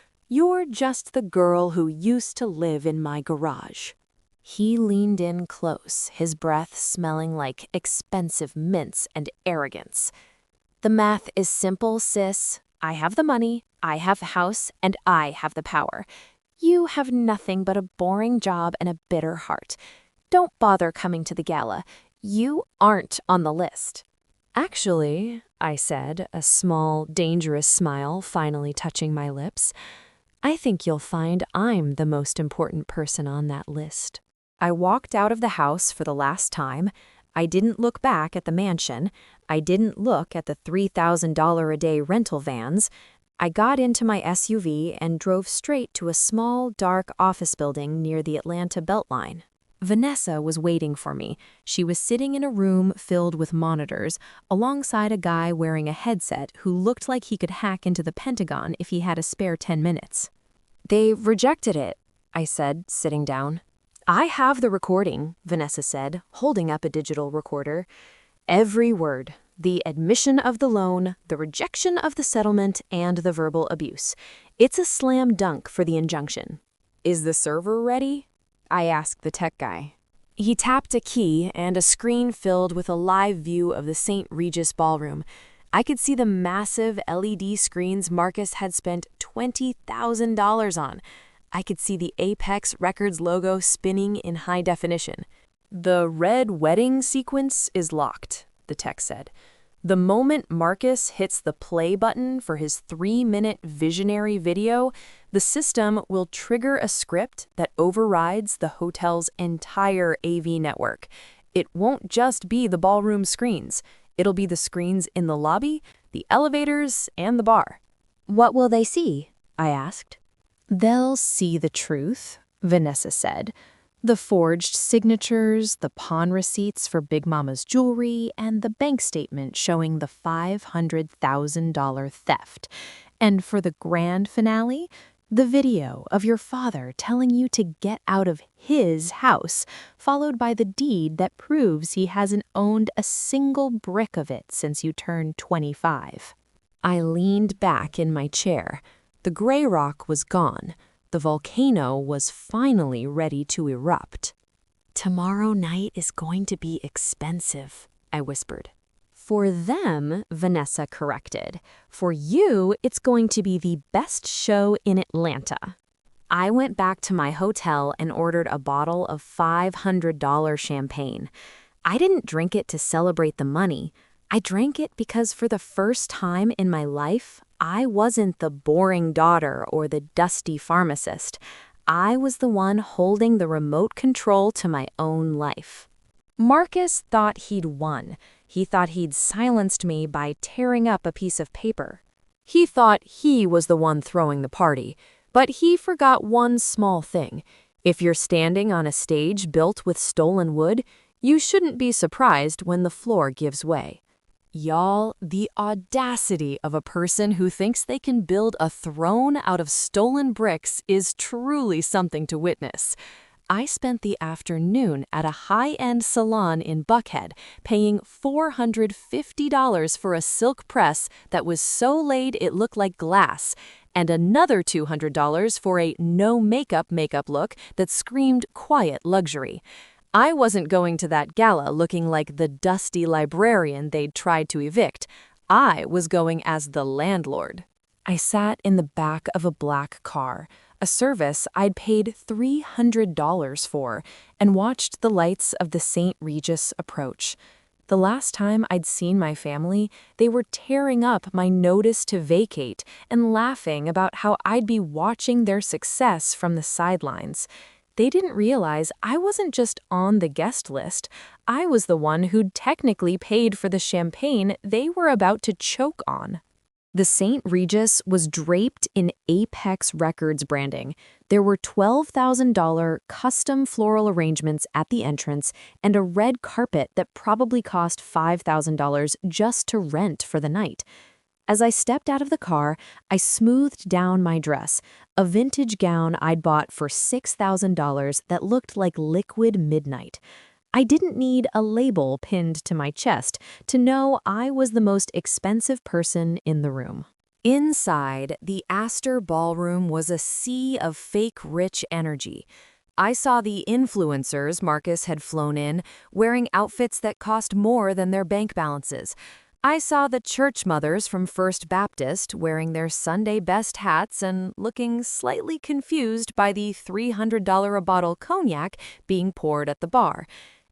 just the girl who used to live in my garage." He leaned in close, his breath smelling like expensive mints and arrogance. "The math is simple, sis. I have the money, I have the house, and I have the power. You have nothing but a boring job and a bitter heart. Don't bother coming to the gala. You aren't on the list." "Actually," I said, a small, dangerous smile finally touching my lips, "I think you'll find I'm the most important person on that list." I walked out of the house for the last time. I didn't look back at the mansion. I didn't look at the $3,000 a day rental vans. I got into my SUV and drove straight to a small, dark office building near the Atlanta Beltline. Vanessa was waiting for me. She was sitting in a room filled with monitors, alongside a guy wearing a headset who looked like he could hack into the Pentagon if he had a spare 10 minutes. "They rejected it," I said, sitting down. "I have the recording," Vanessa said, holding up a digital recorder. "Every word. The admission of the loan, the rejection of the settlement, and the verbal abuse. It's a slam dunk for the injunction." "Is the server ready?" I asked the tech guy. He tapped a key and a screen filled with a live view of the St. Regis ballroom. I could see the massive LED screens Marcus had spent $20,000 on. I could see the Apex Records logo spinning in high definition. "The red wedding sequence is locked," the tech said. "The moment Marcus hits the play button for his 3-minute visionary video, the system will trigger a script that overrides the hotel's entire AV network. It won't just be the ballroom screens. It'll be the screens in the lobby, the elevators, and the bar."
"What will they see?" I asked.
"They'll see the truth," Vanessa said. "The forged signatures, the pawn receipts for Big Mama's jewelry, and the bank statement showing the $500,000 theft. And for the grand finale, the video of your father telling you to get out of his house, followed by the deed that proves he hasn't owned a single brick of it since you turned 25.
I leaned back in my chair. The gray rock was gone. The volcano was finally ready to erupt. "Tomorrow night is going to be expensive," I whispered.
For them, Vanessa corrected. For you, it's going to be the best show in Atlanta. I went back to my hotel and ordered a bottle of $500 champagne. I didn't drink it to celebrate the money. I drank it because for the first time in my life, I wasn't the boring daughter or the dusty pharmacist. I was the one holding the remote control to my own life. Marcus thought he'd won. He thought he'd silenced me by tearing up a piece of paper.
He thought he was the one throwing the party, but he forgot one small thing. If you're standing on a stage built with stolen wood, you shouldn't be surprised when the floor gives way. Y'all, the audacity of a person who thinks they can build a throne out of stolen bricks is truly something to witness. I spent the afternoon at a high-end salon in Buckhead, paying $450 for a silk press that was so laid it looked like glass, and another $200 for a no-makeup look that screamed quiet luxury. I wasn't going to that gala looking like the dusty librarian they'd tried to evict. I was going as the landlord. I sat in the back of a black car, a service I'd paid $300 for, and watched the lights of the St. Regis approach. The last time I'd seen my family, they were tearing up my notice to vacate and laughing about how I'd be watching their success from the sidelines. They didn't realize I wasn't just on the guest list. I was the one who'd technically paid for the champagne they were about to choke on. The St. Regis was draped in Apex Records branding. There were $12,000 custom floral arrangements at the entrance and a red carpet that probably cost $5,000 just to rent for the night. As I stepped out of the car, I smoothed down my dress, a vintage gown I'd bought for $6,000 that looked like liquid midnight. I didn't need a label pinned to my chest to know I was the most expensive person in the room. Inside, the Astor Ballroom was a sea of fake rich energy. I saw the influencers Marcus had flown in, wearing outfits that cost more than their bank balances. I saw the church mothers from First Baptist wearing their Sunday best hats and looking slightly confused by the $300 a bottle cognac being poured at the bar.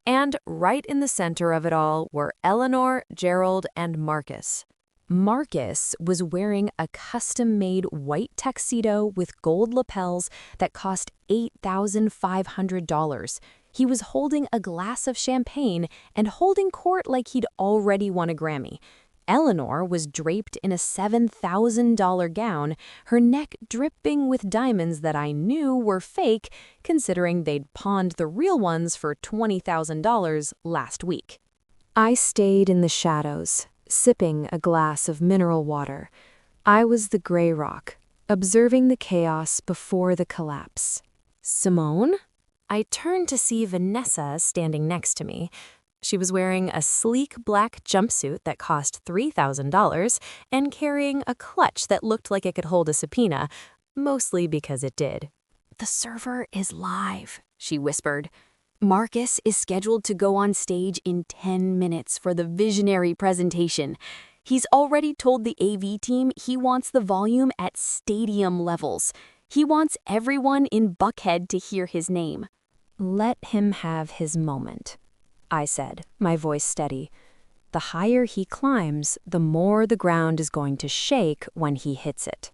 And right in the center of it all were Eleanor, Gerald, and Marcus. Marcus was wearing a custom-made white tuxedo with gold lapels that cost $8,500. He was holding a glass of champagne and holding court like he'd already won a Grammy. Eleanor was draped in a $7,000 gown, her neck dripping with diamonds that I knew were fake, considering they'd pawned the real ones for $20,000 last week. I stayed in the shadows, sipping a glass of mineral water. I was the gray rock, observing the chaos before the collapse. Simone? I turned to see Vanessa standing next to me. She was wearing a sleek black jumpsuit that cost $3,000 and carrying a clutch that looked like it could hold a subpoena, mostly because it did.
"The server is live," she whispered. "Marcus is scheduled to go on stage in 10 minutes for the visionary presentation. He's already told the AV team he wants the volume at stadium levels. He wants everyone in Buckhead to hear his name."
Let him have his moment, I said, my voice steady. The higher he climbs, the more the ground is going to shake when he hits it.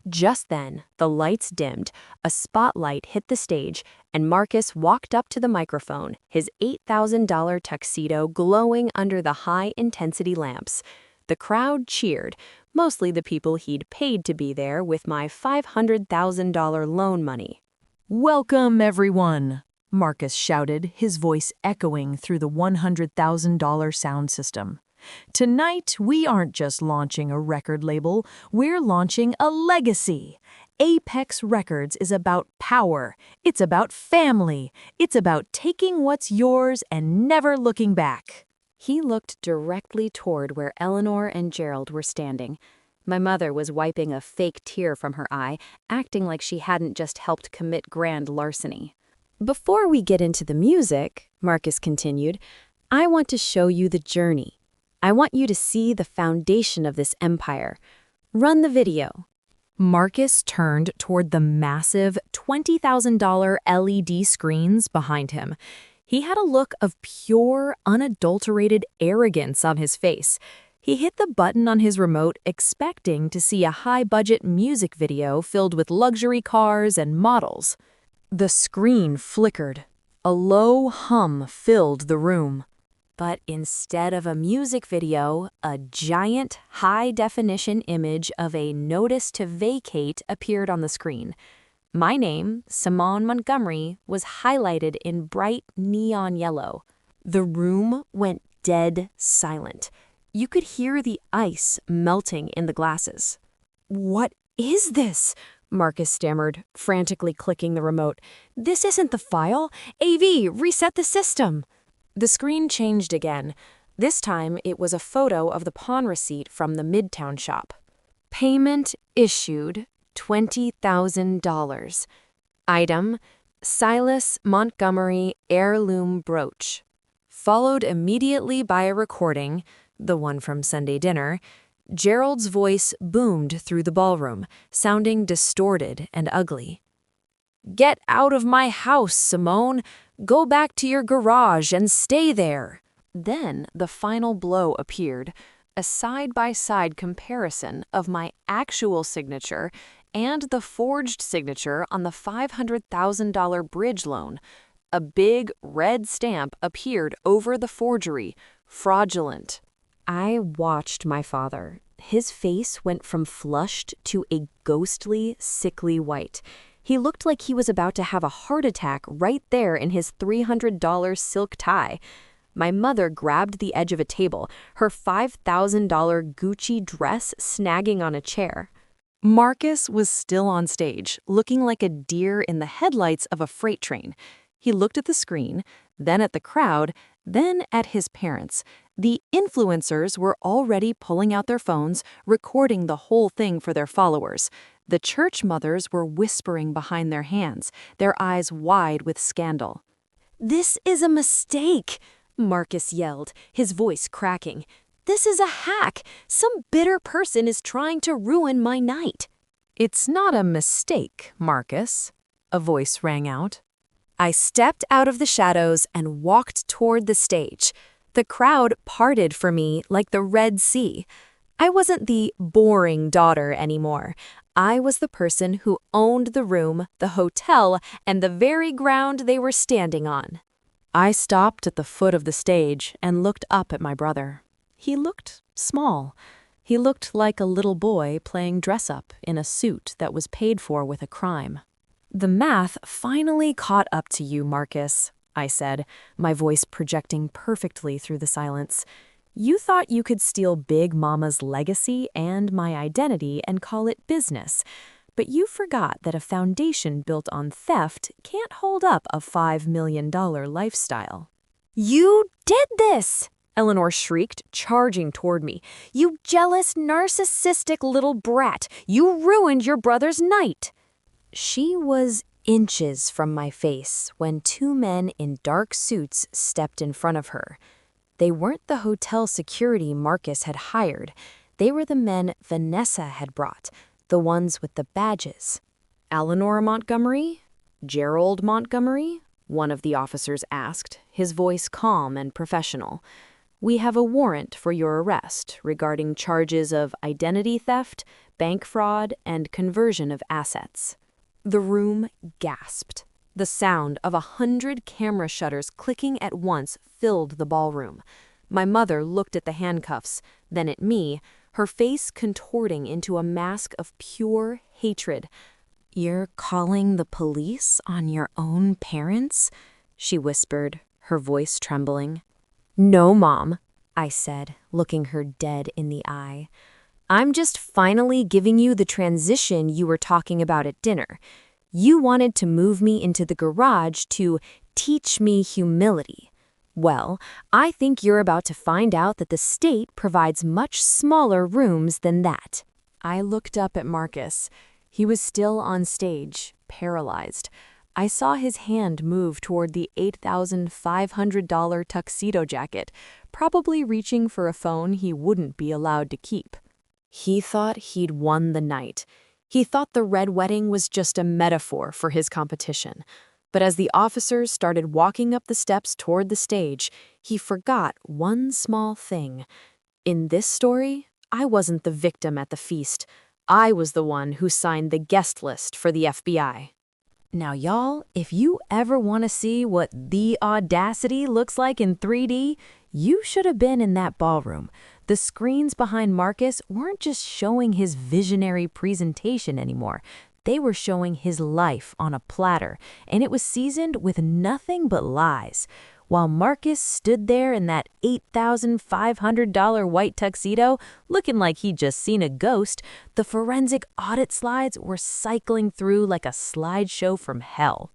Just then, the lights dimmed, a spotlight hit the stage, and Marcus walked up to the microphone, his $8,000 tuxedo glowing under the high-intensity lamps. The crowd cheered, mostly the people he'd paid to be there with my $500,000 loan money.
"Welcome, everyone," Marcus shouted, his voice echoing through the $100,000 sound system. Tonight, we aren't just launching a record label, we're launching a legacy. Apex Records is about power. It's about family. It's about taking what's yours and never looking back.
He looked directly toward where Eleanor and Gerald were standing. My mother was wiping a fake tear from her eye, acting like she hadn't just helped commit grand larceny. Before we get into the music, Marcus continued, I want to show you the journey. I want you to see the foundation of this empire. Run the video.
Marcus turned toward the massive $20,000 LED screens behind him. He had a look of pure, unadulterated arrogance on his face. He hit the button on his remote expecting to see a high-budget music video filled with luxury cars and models. The screen flickered. A low hum filled the room. But instead of a music video, a giant, high-definition image of a notice to vacate appeared on the screen. My name, Simone Montgomery, was highlighted in bright neon yellow. The room went dead silent. You could hear the ice melting in the glasses. "What is this?" Marcus stammered, frantically clicking the remote. "This isn't the file. AV, reset the system." The screen changed again. This time, it was a photo of the pawn receipt from the Midtown shop. Payment issued, $20,000. Item, Silas Montgomery heirloom brooch. Followed immediately by a recording, the one from Sunday dinner. Gerald's voice boomed through the ballroom, sounding distorted and ugly. "Get out of my house, Simone! Go back to your garage and stay there!" Then the final blow appeared, a side-by-side comparison of my actual signature and the forged signature on the $500,000 bridge loan. A big red stamp appeared over the forgery, fraudulent. I watched my father. His face went from flushed to a ghostly, sickly white. He looked like he was about to have a heart attack right there in his $300 silk tie. My mother grabbed the edge of a table, her $5,000 Gucci dress snagging on a chair. Marcus was still on stage, looking like a deer in the headlights of a freight train. He looked at the screen, then at the crowd, then at his parents. The influencers were already pulling out their phones, recording the whole thing for their followers. The church mothers were whispering behind their hands, their eyes wide with scandal. "This is a mistake," Marcus yelled, his voice cracking. "This is a hack. Some bitter person is trying to ruin my night." "It's not a mistake, Marcus," a voice rang out. I stepped out of the shadows and walked toward the stage. The crowd parted for me like the Red Sea. I wasn't the boring daughter anymore. I was the person who owned the room, the hotel, and the very ground they were standing on. I stopped at the foot of the stage and looked up at my brother. He looked small. He looked like a little boy playing dress-up in a suit that was paid for with a crime. "The math finally caught up to you, Marcus," I said, my voice projecting perfectly through the silence. "You thought you could steal Big Mama's legacy and my identity and call it business. But you forgot that a foundation built on theft can't hold up a $5 million lifestyle." "You did this!" Eleanor shrieked, charging toward me. "You jealous, narcissistic little brat! You ruined your brother's night!" She was inches from my face when two men in dark suits stepped in front of her. They weren't the hotel security Marcus had hired. They were the men Vanessa had brought, the ones with the badges. "Eleanor Montgomery? Gerald Montgomery?" one of the officers asked, his voice calm and professional. "We have a warrant for your arrest regarding charges of identity theft, bank fraud, and conversion of assets." The room gasped. The sound of 100 camera shutters clicking at once filled the ballroom. My mother looked at the handcuffs, then at me, her face contorting into a mask of pure hatred. "You're calling the police on your own parents?" she whispered, her voice trembling. "No, Mom.
I said, looking her dead in the eye. I'm just finally giving you the transition you were talking about at dinner. You wanted to move me into the garage to teach me humility. Well, I think you're about to find out that the state provides much smaller rooms than that. I looked up at Marcus. He was still on stage, paralyzed. I saw his hand move toward the $8,500 tuxedo jacket, probably reaching for a phone he wouldn't be allowed to keep. He thought he'd won the night. He thought the red wedding was just a metaphor for his competition. But as the officers started walking up the steps toward the stage, he forgot one small thing. In this story, I wasn't the victim at the feast. I was the one who signed the guest list for the FBI. Now, y'all, if you ever want to see what the audacity looks like in 3D, you should have been in that ballroom. The screens behind Marcus weren't just showing his visionary presentation anymore. They were showing his life on a platter, and it was seasoned with nothing but lies. While Marcus stood there in that $8,500 white tuxedo, looking like he'd just seen a ghost, the forensic audit slides were cycling through like a slideshow from hell.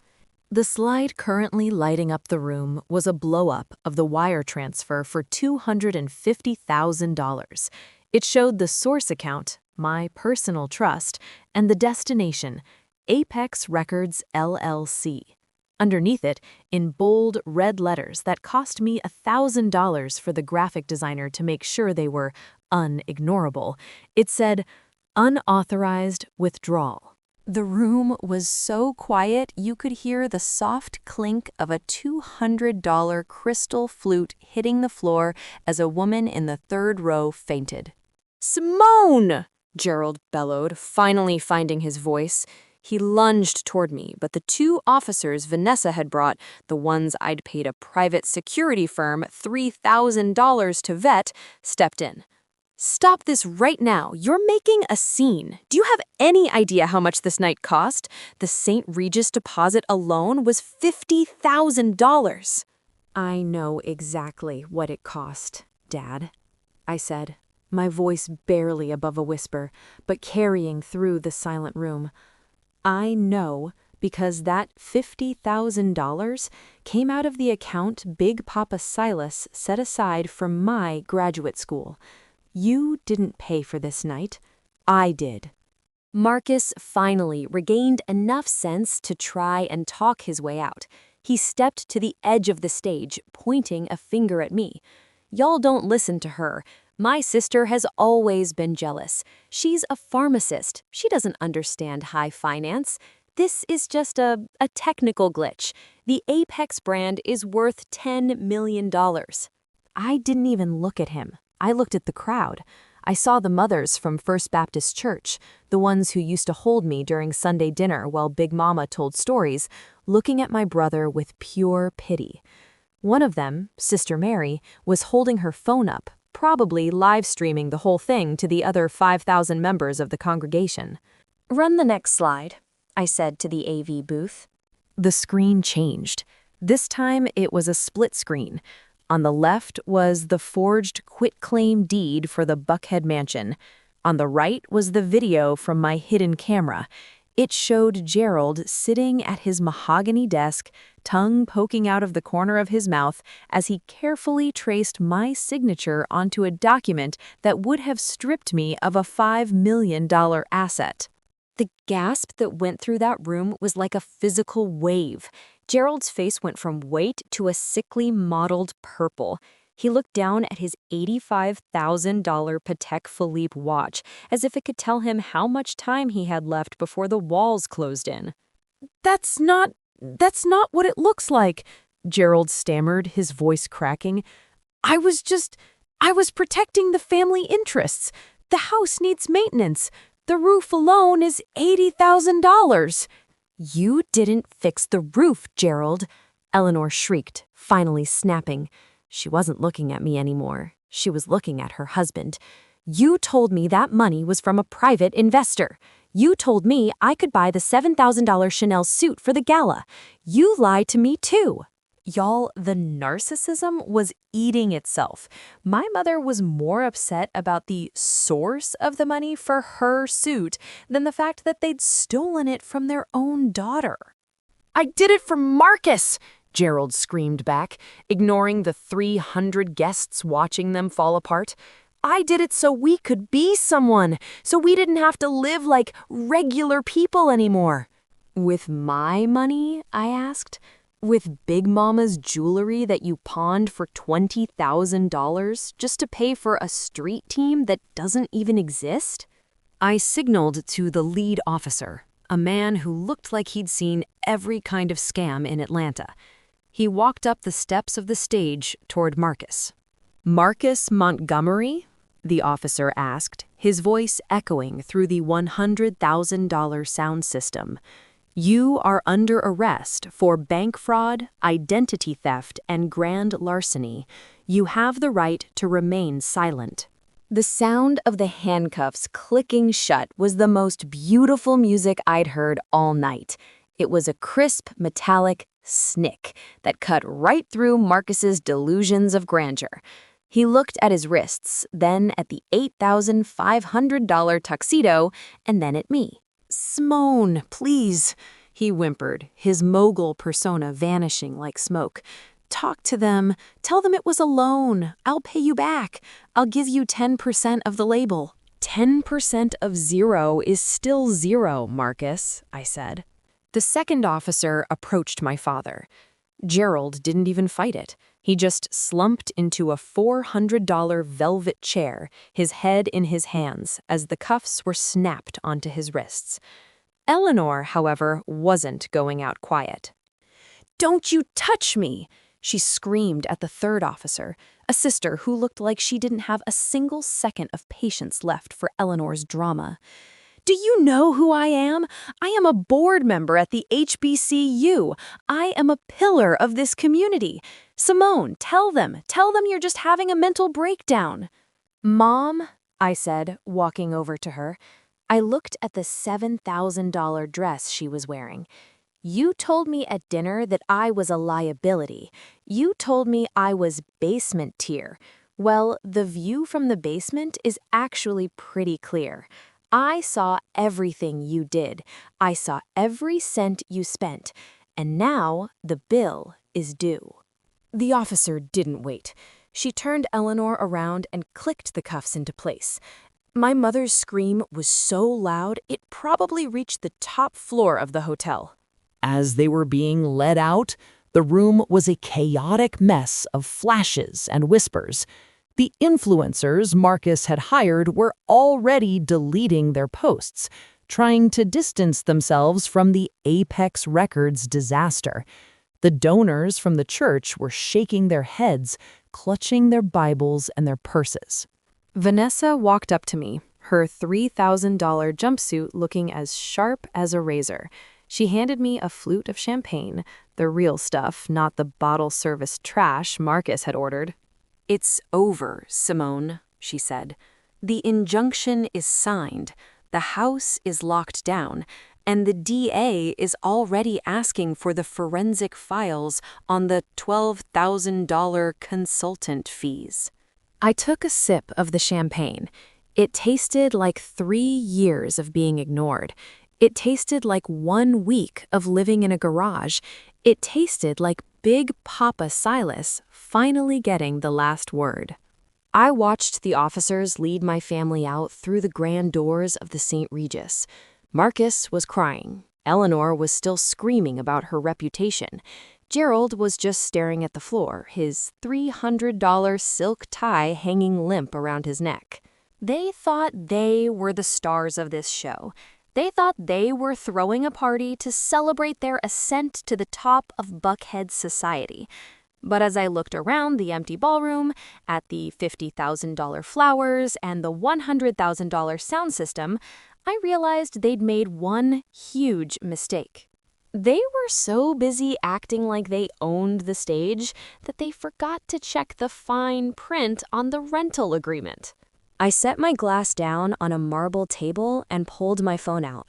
The slide currently lighting up the room was a blow-up of the wire transfer for $250,000. It showed the source account, my personal trust, and the destination, Apex Records, LLC. Underneath it, in bold red letters that cost me $1,000 for the graphic designer to make sure they were unignorable, it said, "Unauthorized withdrawal." The room was so quiet you could hear the soft clink of a $200 crystal flute hitting the floor as a woman in the third row fainted. "Simone!" Gerald bellowed, finally finding his voice. He lunged toward me, but the two officers Vanessa had brought, the ones I'd paid a private security firm $3,000 to vet, stepped in. "Stop this right now. You're making a scene. Do you have any idea how much this night cost? The St. Regis deposit alone was $50,000. "I know exactly what it cost, Dad," I said, my voice barely above a whisper, but carrying through the silent room. I know because that $50,000 came out of the account Big Papa Silas set aside for my graduate school. You didn't pay for this night. I did. Marcus finally regained enough sense to try and talk his way out. He stepped to the edge of the stage, pointing a finger at me. "Y'all don't listen to her. My sister has always been jealous. She's a pharmacist. She doesn't understand high finance. This is just a technical glitch. The Apex brand is worth $10 million. I didn't even look at him. I looked at the crowd. I saw the mothers from First Baptist Church, the ones who used to hold me during Sunday dinner while Big Mama told stories, looking at my brother with pure pity. One of them, Sister Mary, was holding her phone up, probably live streaming the whole thing to the other 5,000 members of the congregation. "Run the next slide," I said to the AV booth. The screen changed. This time it was a split screen. On the left was the forged quitclaim deed for the Buckhead mansion. On the right was the video from my hidden camera. It showed Gerald sitting at his mahogany desk, tongue poking out of the corner of his mouth as he carefully traced my signature onto a document that would have stripped me of a $5 million asset. The gasp that went through that room was like a physical wave. Gerald's face went from white to a sickly mottled purple. He looked down at his $85,000 Patek Philippe watch, as if it could tell him how much time he had left before the walls closed in. That's not what it looks like," Gerald stammered, his voice cracking. I was protecting the family interests. The house needs maintenance. The roof alone is $80,000. "You didn't fix the roof, Gerald," Eleanor shrieked, finally snapping. She wasn't looking at me anymore. She was looking at her husband. "You told me that money was from a private investor. You told me I could buy the $7,000 Chanel suit for the gala. You lied to me too. Y'all, the narcissism was eating itself. My mother was more upset about the source of the money for her suit than the fact that they'd stolen it from their own daughter.
"I did it for Marcus!" Gerald screamed back, ignoring the 300 guests watching them fall apart. "I did it so we could be someone, so we didn't have to live like regular people anymore."
With my money? I asked. With Big Mama's jewelry that you pawned for $20,000 just to pay for a street team that doesn't even exist? I signaled to the lead officer, a man who looked like he'd seen every kind of scam in Atlanta. He walked up the steps of the stage toward Marcus. "Marcus Montgomery?" the officer asked, his voice echoing through the $100,000 sound system. "You are under arrest for bank fraud, identity theft, and grand larceny. You have the right to remain silent." The sound of the handcuffs clicking shut was the most beautiful music I'd heard all night. It was a crisp, metallic snick that cut right through Marcus's delusions of grandeur. He looked at his wrists, then at the $8,500 tuxedo, and then at me. "Simone, please," he whimpered, his mogul persona vanishing like smoke. "Talk to them. Tell them it was a loan. I'll pay you back. I'll give you 10% of the label." 10% of zero is still zero, Marcus, I said. The second officer approached my father. Gerald didn't even fight it. He just slumped into a $400 velvet chair, his head in his hands, as the cuffs were snapped onto his wrists. Eleanor, however, wasn't going out quiet. "Don't you touch me!" she screamed at the third officer, a sister who looked like she didn't have a single second of patience left for Eleanor's drama. "Do you know who I am? I am a board member at the HBCU. I am a pillar of this community. Simone, tell them you're just having a mental breakdown." "Mom," I said, walking over to her. I looked at the $7,000 dress she was wearing. "You told me at dinner that I was a liability. You told me I was basement tier. Well, the view from the basement is actually pretty clear. I saw everything you did. I saw every cent you spent. And now the bill is due." The officer didn't wait. She turned Eleanor around and clicked the cuffs into place. My mother's scream was so loud it probably reached the top floor of the hotel.
As they were being led out, the room was a chaotic mess of flashes and whispers. The influencers Marcus had hired were already deleting their posts, trying to distance themselves from the Apex Records disaster. The donors from the church were shaking their heads, clutching their Bibles and their purses. Vanessa walked up to me, her $3,000 jumpsuit looking as sharp as a razor. She handed me a flute of champagne, the real stuff, not the bottle service trash Marcus had ordered. "It's over, Simone," she said. "The injunction is signed, the house is locked down, and the DA is already asking for the forensic files on the $12,000 consultant fees." I took a sip of the champagne. It tasted like 3 years of being ignored. It tasted like 1 week of living in a garage. It tasted like Big Papa Silas finally getting the last word. I watched the officers lead my family out through the grand doors of the St. Regis. Marcus was crying. Eleanor was still screaming about her reputation. Gerald was just staring at the floor, his $300 silk tie hanging limp around his neck. They thought they were the stars of this show. They thought they were throwing a party to celebrate their ascent to the top of Buckhead society. But as I looked around the empty ballroom, at the $50,000 flowers and the $100,000 sound system, I realized they'd made one huge mistake. They were so busy acting like they owned the stage that they forgot to check the fine print on the rental agreement. I set my glass down on a marble table and pulled my phone out.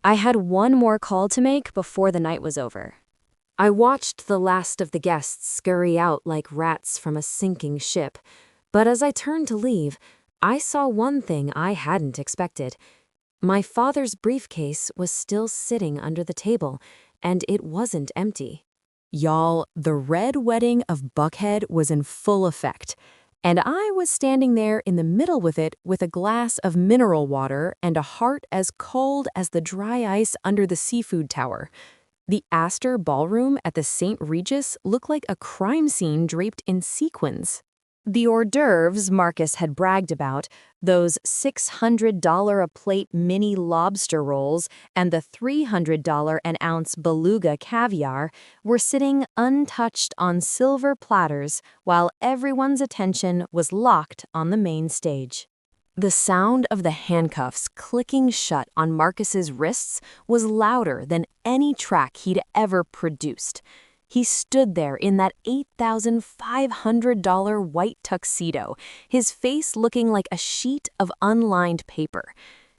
I had one more call to make before the night was over.
I watched the last of the guests scurry out like rats from a sinking ship, but as I turned to leave, I saw one thing I hadn't expected. My father's briefcase was still sitting under the table, and it wasn't empty. Y'all, the red wedding of Buckhead was in full effect, and I was standing there in the middle with it with a glass of mineral water and a heart as cold as the dry ice under the seafood tower. The Astor Ballroom at the St. Regis looked like a crime scene draped in sequins. The hors d'oeuvres Marcus had bragged about, those $600 a plate mini lobster rolls and the $300 an ounce beluga caviar, were sitting untouched on silver platters while everyone's attention was locked on the main stage. The sound of the handcuffs clicking shut on Marcus's wrists was louder than any track he'd ever produced. He stood there in that $8,500 white tuxedo, his face looking like a sheet of unlined paper.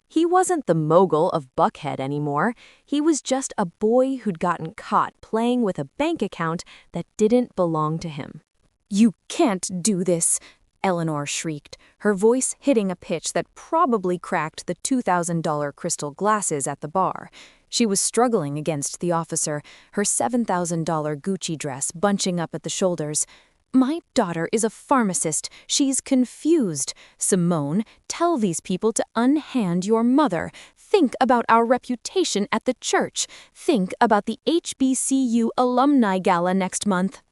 He wasn't the mogul of Buckhead anymore. He was just a boy who'd gotten caught playing with a bank account that didn't belong to him. "You can't do this," Eleanor shrieked, her voice hitting a pitch that probably cracked the $2,000 crystal glasses at the bar. She was struggling against the officer, her $7,000 Gucci dress bunching up at the shoulders. "My daughter is a pharmacist. She's confused. Simone, tell these people to unhand your mother. Think about our reputation at the church. Think about the HBCU alumni gala next month."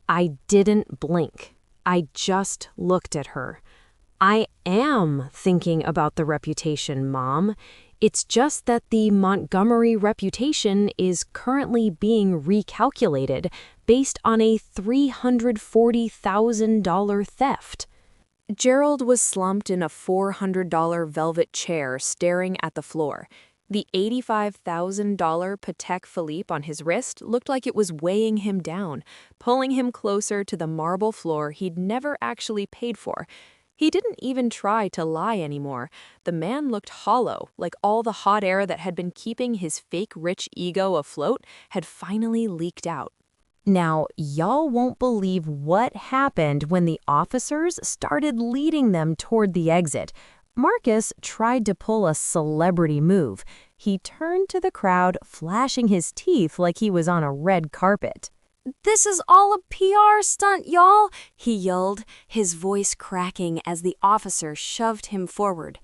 I didn't blink. I just looked at her. "I am thinking about the reputation, Mom. It's just that the Montgomery reputation is currently being recalculated based on a $340,000 theft." Gerald was slumped in a $400 velvet chair staring at the floor. The $85,000 Patek Philippe on his wrist looked like it was weighing him down, pulling him closer to the marble floor he'd never actually paid for. He didn't even try to lie anymore. The man looked hollow, like all the hot air that had been keeping his fake rich ego afloat had finally leaked out. Now, y'all won't believe what happened when the officers started leading them toward the exit. Marcus tried to pull a celebrity move. He turned to the crowd, flashing his teeth like he was on a red carpet.
"This is all a PR stunt, y'all," he yelled, his voice cracking as the officer shoved him forward.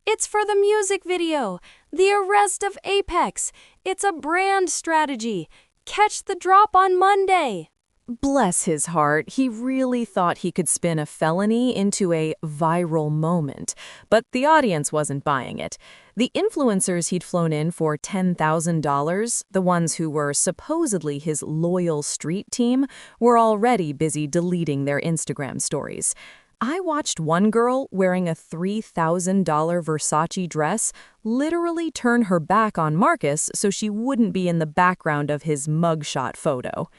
"It's for the music video, the arrest of Apex. It's a brand strategy. Catch the drop on Monday."
Bless his heart, he really thought he could spin a felony into a viral moment, but the audience wasn't buying it. The influencers he'd flown in for $10,000, the ones who were supposedly his loyal street team, were already busy deleting their Instagram stories. I watched one girl wearing a $3,000 Versace dress literally turn her back on Marcus so she wouldn't be in the background of his mugshot photo.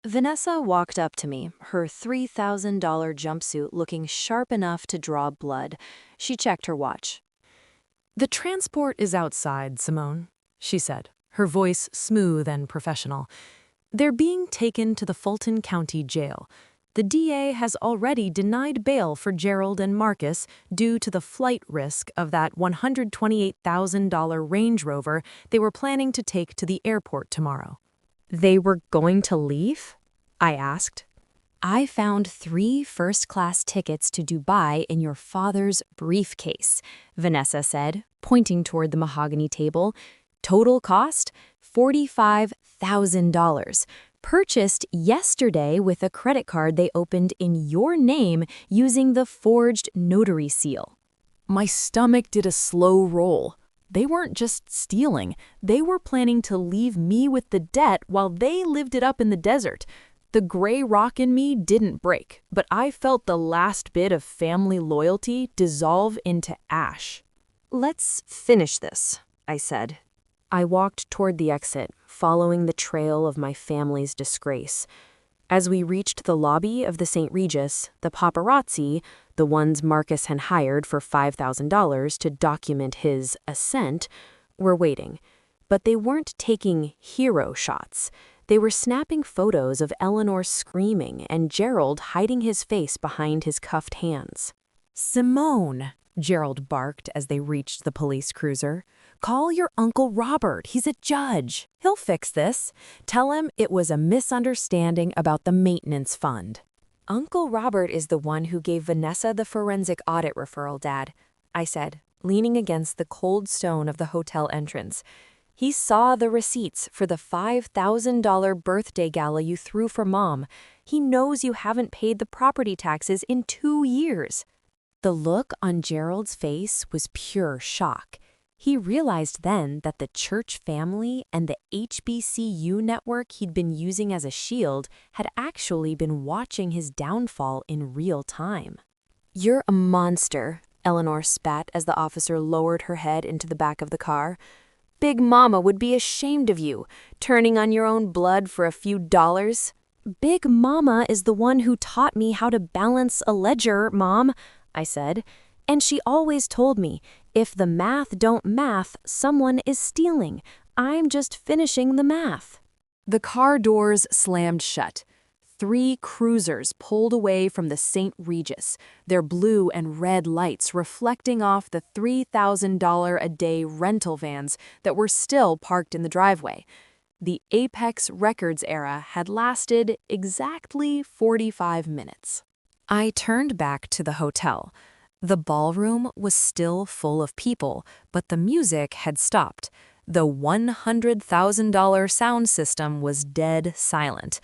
Vanessa walked up to me, her $3,000 jumpsuit looking sharp enough to draw blood. She checked her watch.
"The transport is outside, Simone," she said, her voice smooth and professional. "They're being taken to the Fulton County Jail. The DA has already denied bail for Gerald and Marcus due to the flight risk of that $128,000 Range Rover they were planning to take to the airport tomorrow."
"They were going to leave?" I asked.
"I found 3 first-class tickets to Dubai in your father's briefcase," Vanessa said, pointing toward the mahogany table. "Total cost? $45,000. Purchased yesterday with a credit card they opened in your name using the forged notary seal."
My stomach did a slow roll. They weren't just stealing. They were planning to leave me with the debt while they lived it up in the desert. The gray rock in me didn't break, but I felt the last bit of family loyalty dissolve into ash.
"Let's finish this," I said. I walked toward the exit, following the trail of my family's disgrace. As we reached the lobby of the St. Regis, the paparazzi, the ones Marcus had hired for $5,000 to document his ascent, were waiting. But they weren't taking hero shots.
They were snapping photos of Eleanor screaming and Gerald hiding his face behind his cuffed hands.
"Simone," Gerald barked as they reached the police cruiser. "Call your Uncle Robert. He's a judge. He'll fix this. Tell him it was a misunderstanding about the maintenance fund."
Uncle Robert is the one who gave Vanessa the forensic audit referral, Dad, I said, leaning against the cold stone of the hotel entrance. He saw the receipts for the $5,000 birthday gala you threw for Mom. He knows you haven't paid the property taxes in 2 years. The look on Gerald's face was pure shock. He realized then that the church family and the HBCU network he'd been using as a shield had actually been watching his downfall in real time. "You're a monster," Eleanor spat as the officer lowered her head into the back of the car. "Big Mama would be ashamed of you, turning on your own blood for a few dollars." "Big Mama is the one who taught me how to balance a ledger, Mom," I said. "And she always told me, if the math don't math, someone is stealing. I'm just finishing the math."
The car doors slammed shut. 3 cruisers pulled away from the St. Regis, their blue and red lights reflecting off the $3,000 a day rental vans that were still parked in the driveway. The Apex Records era had lasted exactly 45 minutes. I turned back to the hotel. The ballroom was still full of people, but the music had stopped. The $100,000 sound system was dead silent.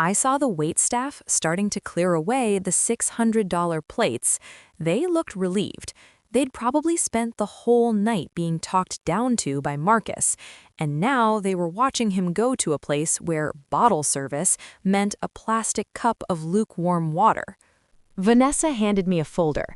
I saw the waitstaff starting to clear away the $600 plates. They looked relieved. They'd probably spent the whole night being talked down to by Marcus, and now they were watching him go to a place where bottle service meant a plastic cup of lukewarm water.
Vanessa handed me a folder.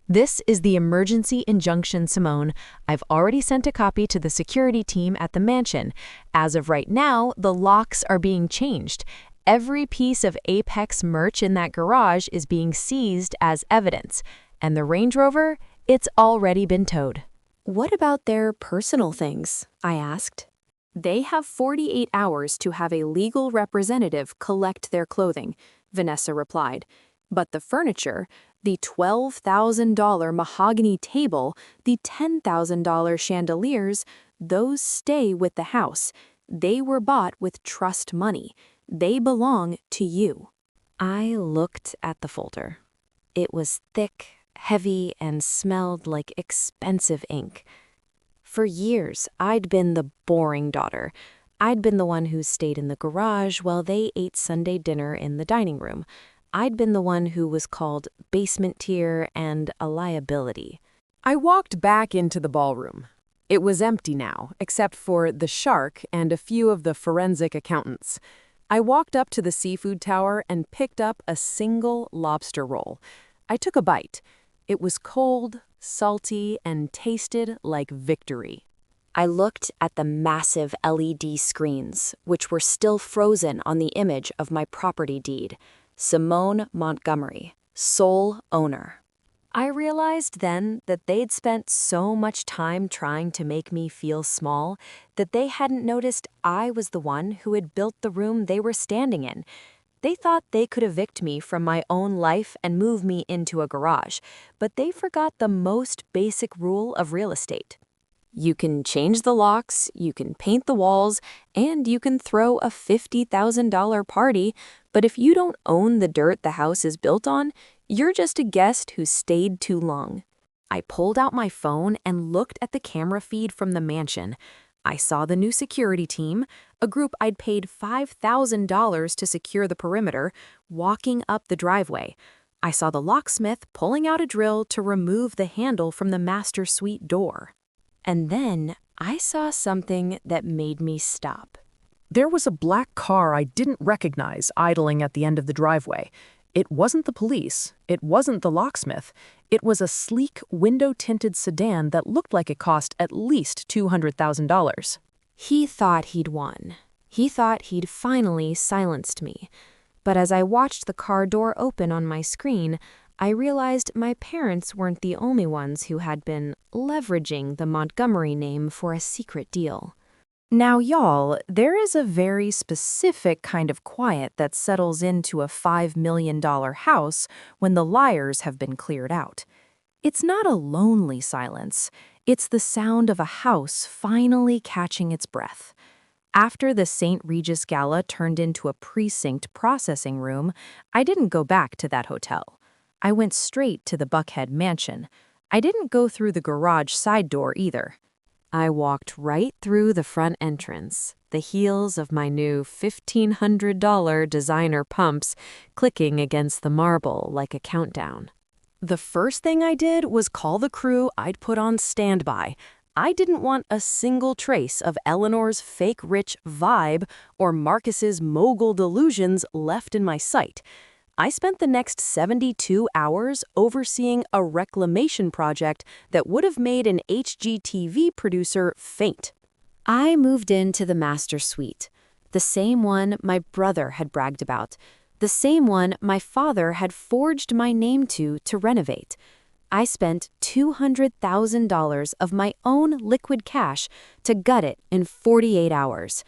"This is the emergency injunction, Simone. I've already sent a copy to the security team at the mansion. As of right now, the locks are being changed. Every piece of Apex merch in that garage is being seized as evidence. And the Range Rover, it's already been towed." "What about their personal things?" I asked. "They have 48 hours to have a legal representative collect their clothing," Vanessa replied. "But the furniture, the $12,000 mahogany table, the $10,000 chandeliers, those stay with the house. They were bought with trust money. They belong to you." I looked at the folder. It was thick, heavy, and smelled like expensive ink. For years, I'd been the boring daughter. I'd been the one who stayed in the garage while they ate Sunday dinner in the dining room. I'd been the one who was called basement tier and a liability. I walked back into the ballroom. It was empty now, except for the shark and a few of the forensic accountants. I walked up to the seafood tower and picked up a single lobster roll. I took a bite. It was cold, salty, and tasted like victory. I looked at the massive LED screens, which were still frozen on the image of my property deed. Simone Montgomery, sole owner. I realized then that they'd spent so much time trying to make me feel small that they hadn't noticed I was the one who had built the room they were standing in. They thought they could evict me from my own life and move me into a garage, but they forgot the most basic rule of real estate. You can change the locks, you can paint the walls, and you can throw a $50,000 party, but if you don't own the dirt the house is built on, you're just a guest who stayed too long. I pulled out my phone and looked at the camera feed from the mansion. I saw the new security team, a group I'd paid $5,000 to secure the perimeter, walking up the driveway. I saw the locksmith pulling out a drill to remove the handle from the master suite door. And then I saw something that made me stop.
There was a black car I didn't recognize idling at the end of the driveway. It wasn't the police. It wasn't the locksmith. It was a sleek, window-tinted sedan that looked like it cost at least $200,000.
He thought he'd won. He thought he'd finally silenced me. But as I watched the car door open on my screen, I realized my parents weren't the only ones who had been leveraging the Montgomery name for a secret deal.
Now, y'all, there is a very specific kind of quiet that settles into a $5 million house when the liars have been cleared out. It's not a lonely silence. It's the sound of a house finally catching its breath. After the St. Regis Gala turned into a precinct processing room, I didn't go back to that hotel. I went straight to the Buckhead mansion. I didn't go through the garage side door either.
I walked right through the front entrance, the heels of my new $1,500 designer pumps clicking against the marble like a countdown. The first thing I did was call the crew I'd put on standby. I didn't want a single trace of Eleanor's fake rich vibe or Marcus's mogul delusions left in my sight. I spent the next 72 hours overseeing a reclamation project that would have made an HGTV producer faint.
I moved into the master suite, the same one my brother had bragged about, the same one my father had forged my name to renovate. I spent $200,000 of my own liquid cash to gut it in 48 hours.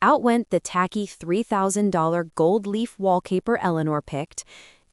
Out went the tacky $3,000 gold leaf wallpaper Eleanor picked.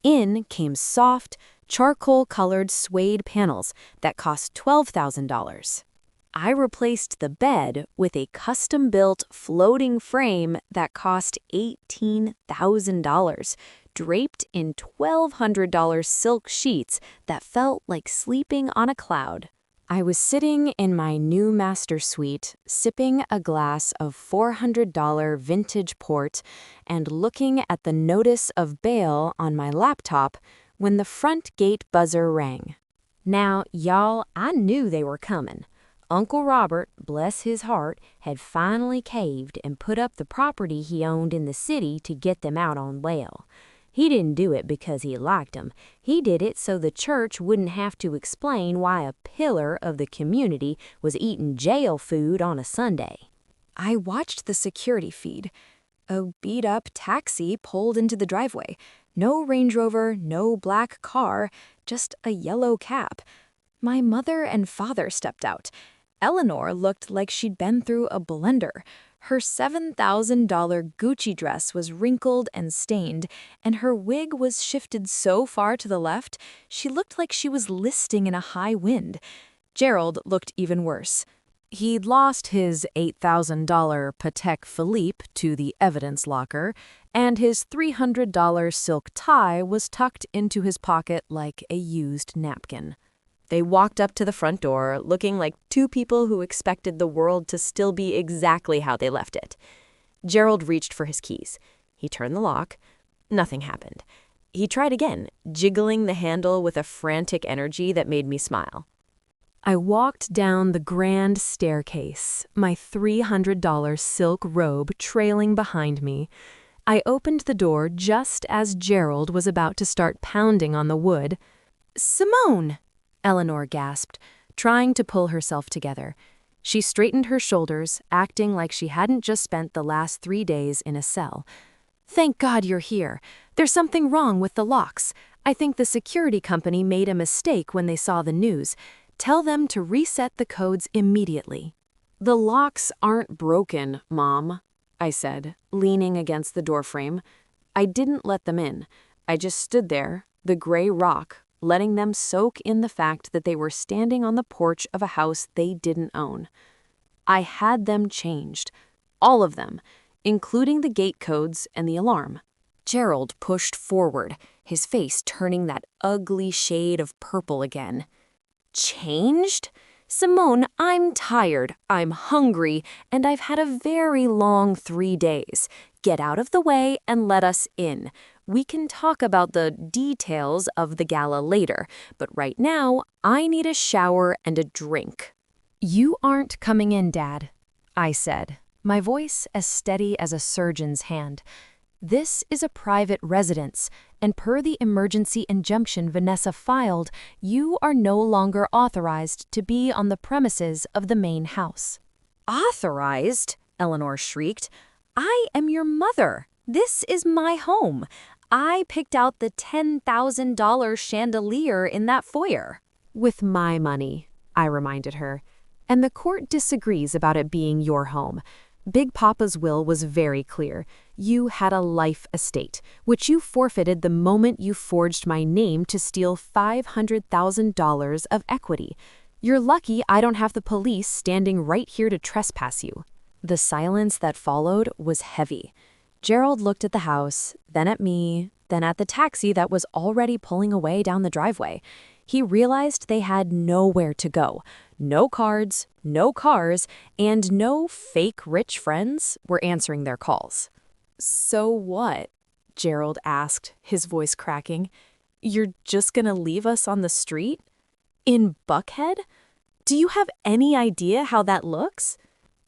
In came soft, charcoal-colored suede panels that cost $12,000. I replaced the bed with a custom-built floating frame that cost $18,000, draped in $1,200 silk sheets that felt like sleeping on a cloud. I was sitting in my new master suite, sipping a glass of $400 vintage port and looking at the notice of bail on my laptop when the front gate buzzer rang. Now, y'all, I knew they were coming. Uncle Robert, bless his heart, had finally caved and put up the property he owned in the city to get them out on bail. He didn't do it because he liked them. He did it so the church wouldn't have to explain why a pillar of the community was eating jail food on a Sunday. I watched the security feed. A beat-up taxi pulled into the driveway. No Range Rover, no black car, just a yellow cab. My mother and father stepped out. Eleanor looked like she'd been through a blender. Her $7,000 Gucci dress was wrinkled and stained, and her wig was shifted so far to the left, she looked like she was listing in a high wind. Gerald looked even worse. He'd lost his $8,000 Patek Philippe to the evidence locker, and his $300 silk tie was tucked into his pocket like a used napkin. They walked up to the front door, looking like two people who expected the world to still be exactly how they left it. Gerald reached for his keys. He turned the lock. Nothing happened. He tried again, jiggling the handle with a frantic energy that made me smile. I walked down the grand staircase, my $300 silk robe trailing behind me. I opened the door just as Gerald was about to start pounding on the wood. "Simone!" Eleanor gasped, trying to pull herself together. She straightened her shoulders, acting like she hadn't just spent the last 3 days in a cell. "Thank God you're here. There's something wrong with the locks. I think the security company made a mistake when they saw the news. Tell them to reset the codes immediately." "The locks aren't broken, Mom," I said, leaning against the doorframe. I didn't let them in. I just stood there, the gray rock, letting them soak in the fact that they were standing on the porch of a house they didn't own. I had them changed. All of them, including the gate codes and the alarm. Gerald pushed forward, his face turning that ugly shade of purple again. "Changed? Simone, I'm tired, I'm hungry, and I've had a very long 3 days. Get out of the way and let us in. We can talk about the details of the gala later, but right now, I need a shower and a drink." "You aren't coming in, Dad," I said, my voice as steady as a surgeon's hand. "This is a private residence, and per the emergency injunction Vanessa filed, you are no longer authorized to be on the premises of the main house." "Authorized?" Eleanor shrieked. "I am your mother. This is my home. I picked out the $10,000 chandelier in that foyer." "With my money," I reminded her. "And the court disagrees about it being your home.
Big Papa's will was very clear. You had a life estate, which you forfeited the moment you forged my name to steal $500,000 of equity. You're lucky I don't have the police standing right here to trespass you." The silence that followed was heavy. Gerald looked at the house, then at me, then at the taxi that was already pulling away down the driveway. He realized they had nowhere to go. No cards, no cars, and no fake rich friends were answering their calls. "So what?" Gerald asked, his voice cracking. "You're just gonna leave us on the street? In Buckhead? Do you have any idea how that looks?"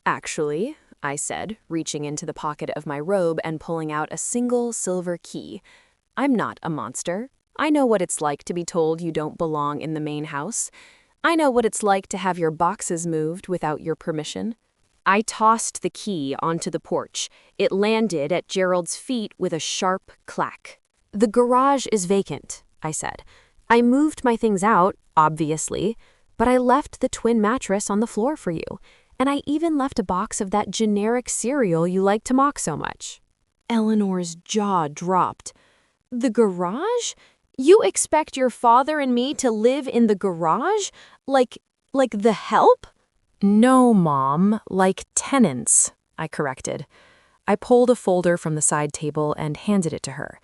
"Actually," I said, reaching into the pocket of my robe and pulling out a single silver key, "I'm not a monster. I know what it's like to be told you don't belong in the main house. I know what it's like to have your boxes moved without your permission." I tossed the key onto the porch. It landed at Gerald's feet with a sharp clack. "The garage is vacant," I said. "I moved my things out, obviously, but I left the twin mattress on the floor for you, and I even left a box of that generic cereal you like to mock so much." Eleanor's jaw dropped. "The garage? You expect your father and me to live in the garage? Like the help?" "No, Mom, like tenants," I corrected. I pulled a folder from the side table and handed it to her.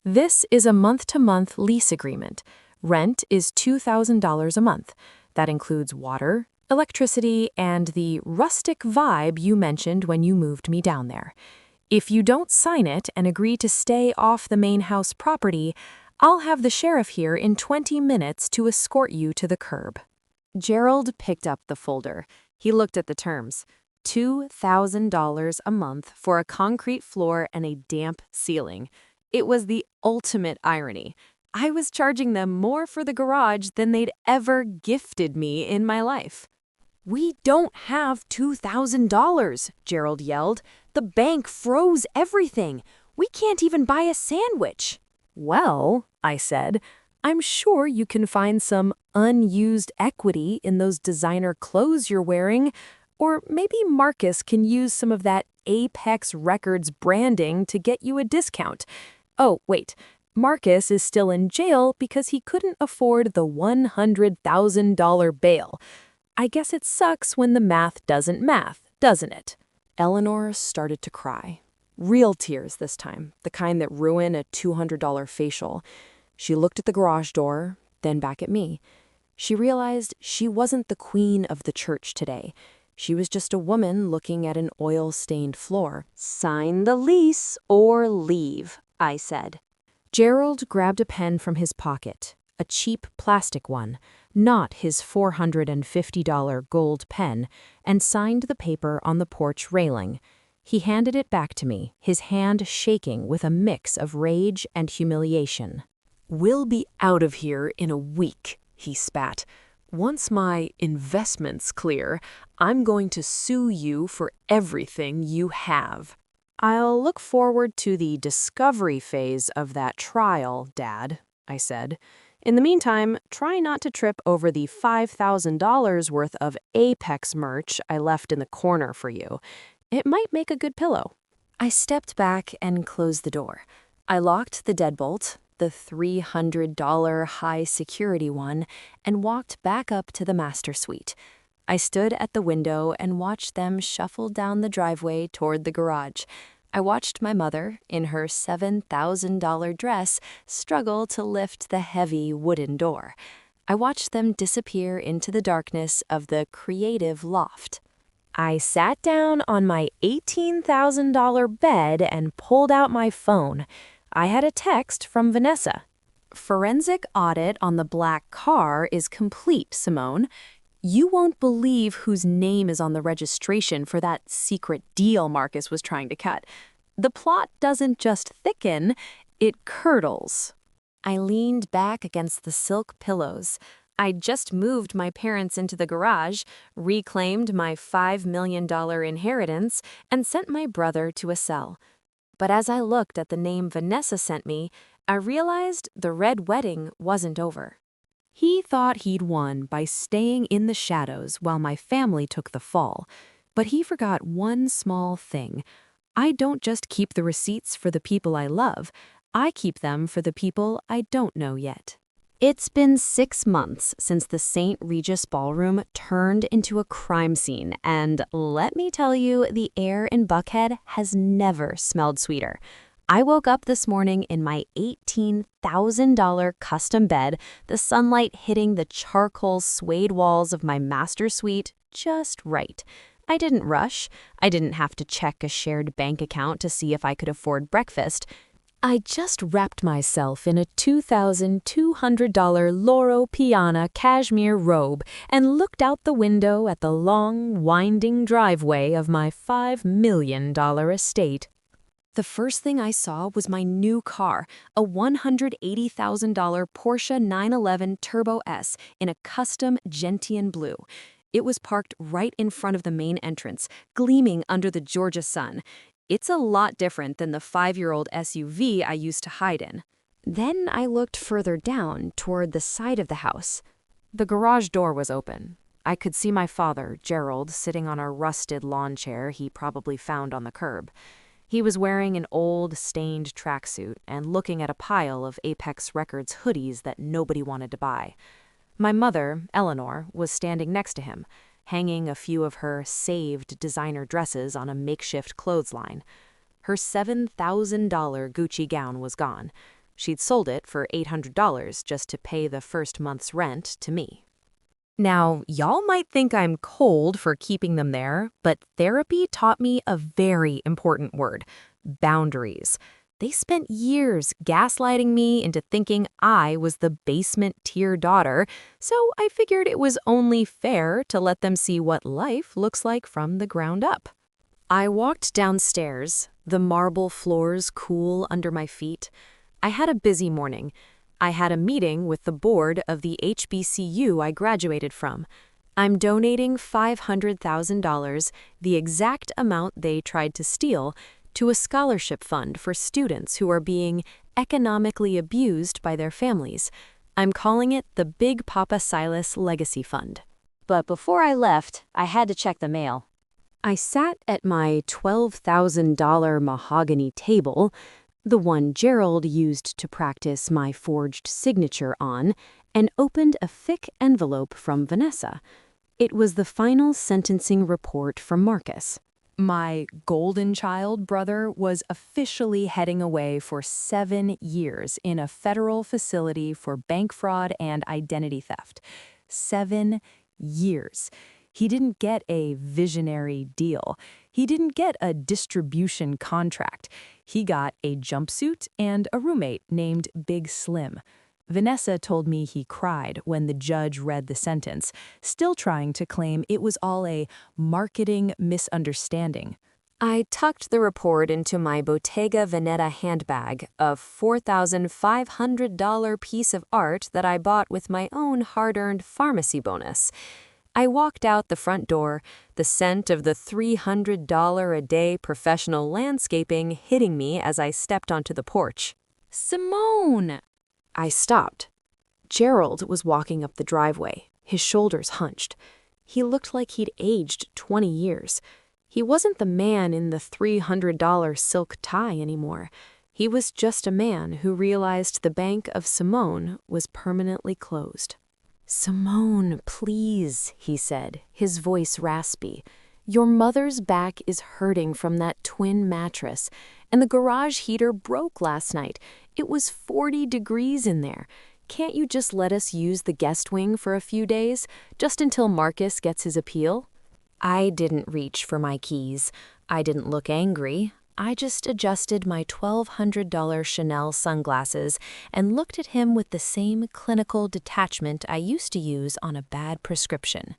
"This is a month-to-month lease agreement. Rent is $2,000 a month. That includes water, electricity, and the rustic vibe you mentioned when you moved me down there. If you don't sign it and agree to stay off the main house property, I'll have the sheriff here in 20 minutes to escort you to the curb." Gerald picked up the folder. He looked at the terms. $2,000 a month for a concrete floor and a damp ceiling. It was the ultimate irony. I was charging them more for the garage than they'd ever gifted me in my life. "We don't have $2,000, Gerald yelled. "The bank froze everything. We can't even buy a sandwich." "Well," I said, "I'm sure you can find some unused equity in those designer clothes you're wearing, or maybe Marcus can use some of that Apex Records branding to get you a discount. Oh, wait, Marcus is still in jail because he couldn't afford the $100,000 bail. I guess it sucks when the math doesn't math, doesn't it?" Eleanor started to cry. Real tears this time, the kind that ruin a $200 facial. She looked at the garage door, then back at me. She realized she wasn't the queen of the church today. She was just a woman looking at an oil-stained floor. "Sign the lease or leave," I said. Gerald grabbed a pen from his pocket, a cheap plastic one, not his $450 gold pen, and signed the paper on the porch railing. He handed it back to me, his hand shaking with a mix of rage and humiliation. "We'll be out of here in a week," he spat. "Once my investment's clear, I'm going to sue you for everything you have." "I'll look forward to the discovery phase of that trial, Dad," I said. "In the meantime, try not to trip over the $5,000 worth of Apex merch I left in the corner for you. It might make a good pillow." I stepped back and closed the door. I locked the deadbolt, the $300 high-security one, and walked back up to the master suite. I stood at the window and watched them shuffle down the driveway toward the garage. I watched my mother, in her $7,000 dress, struggle to lift the heavy wooden door. I watched them disappear into the darkness of the creative loft. I sat down on my $18,000 bed and pulled out my phone. I had a text from Vanessa. "Forensic audit on the black car is complete, Simone. You won't believe whose name is on the registration for that secret deal Marcus was trying to cut. The plot doesn't just thicken, it curdles." I leaned back against the silk pillows. I'd just moved my parents into the garage, reclaimed my $5 million inheritance, and sent my brother to a cell. But as I looked at the name Vanessa sent me, I realized the red wedding wasn't over. He thought he'd won by staying in the shadows while my family took the fall.
But he forgot one small thing. I don't just keep the receipts for the people I love, I keep them for the people I don't know yet.
It's been 6 months since the St. Regis Ballroom turned into a crime scene, and let me tell you, the air in Buckhead has never smelled sweeter. I woke up this morning in my $18,000 custom bed, the sunlight hitting the charcoal suede walls of my master suite just right. I didn't rush. I didn't have to check a shared bank account to see if I could afford breakfast. I just wrapped myself in a $2,200 Loro Piana cashmere robe and looked out the window at the long, winding driveway of my $5 million estate. The first thing I saw was my new car, a $180,000 Porsche 911 Turbo S in a custom gentian blue. It was parked right in front of the main entrance, gleaming under the Georgia sun. It's a lot different than the 5-year-old SUV I used to hide in. Then I looked further down toward the side of the house. The garage door was open. I could see my father, Gerald, sitting on a rusted lawn chair he probably found on the curb. He was wearing an old, stained tracksuit and looking at a pile of Apex Records hoodies that nobody wanted to buy. My mother, Eleanor, was standing next to him, hanging a few of her saved designer dresses on a makeshift clothesline. Her $7,000 Gucci gown was gone. She'd sold it for $800 just to pay the first month's rent to me. Now, y'all might think I'm cold for keeping them there, but therapy taught me a very important word: boundaries. They spent years gaslighting me into thinking I was the basement-tier daughter, so I figured it was only fair to let them see what life looks like from the ground up. I walked downstairs, the marble floors cool under my feet. I had a busy morning. I had a meeting with the board of the HBCU I graduated from. I'm donating $500,000, the exact amount they tried to steal, to a scholarship fund for students who are being economically abused by their families. I'm calling it the Big Papa Silas Legacy Fund. But before I left, I had to check the mail. I sat at my $12,000 mahogany table, the one Gerald used to practice my forged signature on, and opened a thick envelope from Vanessa. It was the final sentencing report from Marcus. My golden child brother was officially heading away for 7 years in a federal facility for bank fraud and identity theft. 7 years. He didn't get a visionary deal. He didn't get a distribution contract. He got a jumpsuit and a roommate named Big Slim. Vanessa told me he cried when the judge read the sentence, still trying to claim it was all a marketing misunderstanding. I tucked the report into my Bottega Veneta handbag, a $4,500 piece of art that I bought with my own hard-earned pharmacy bonus. I walked out the front door, the scent of the $300 a day professional landscaping hitting me as I stepped onto the porch. Simone! I stopped. Gerald was walking up the driveway, his shoulders hunched. He looked like he'd aged 20 years. He wasn't the man in the $300 silk tie anymore. He was just a man who realized the bank of Simone was permanently closed. "Simone, please," he said, his voice raspy. "Your mother's back is hurting from that twin mattress, and the garage heater broke last night. It was 40 degrees in there. Can't you just let us use the guest wing for a few days, just until Marcus gets his appeal?" I didn't reach for my keys. I didn't look angry. I just adjusted my $1,200 Chanel sunglasses and looked at him with the same clinical detachment I used to use on a bad prescription.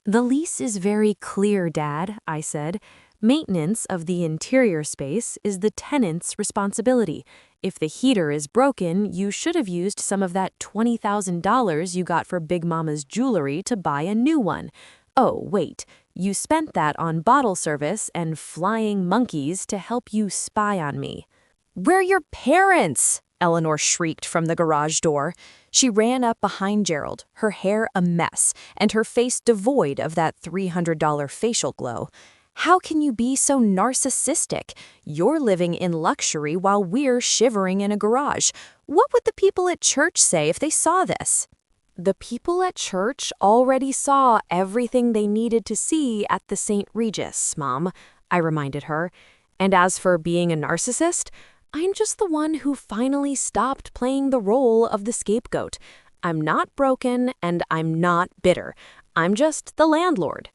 "The lease is very clear, Dad," I said. "Maintenance of the interior space is the tenant's responsibility. If the heater is broken, you should have used some of that $20,000 you got for Big Mama's jewelry to buy a new one. Oh, wait, you spent that on bottle service and flying monkeys to help you spy on me." "We're your parents!" Eleanor shrieked from the garage door. She ran up behind Gerald, her hair a mess, and her face devoid of that $300 facial glow.
How can you be so narcissistic? You're living in luxury while we're shivering in a garage. What would the people at church say if they saw this? The people at church already saw everything they needed to see at the St. Regis, Mom, I reminded her. And as for being a narcissist, I'm just the one who finally stopped playing the role of the scapegoat. I'm not broken and I'm not bitter. I'm just the landlord.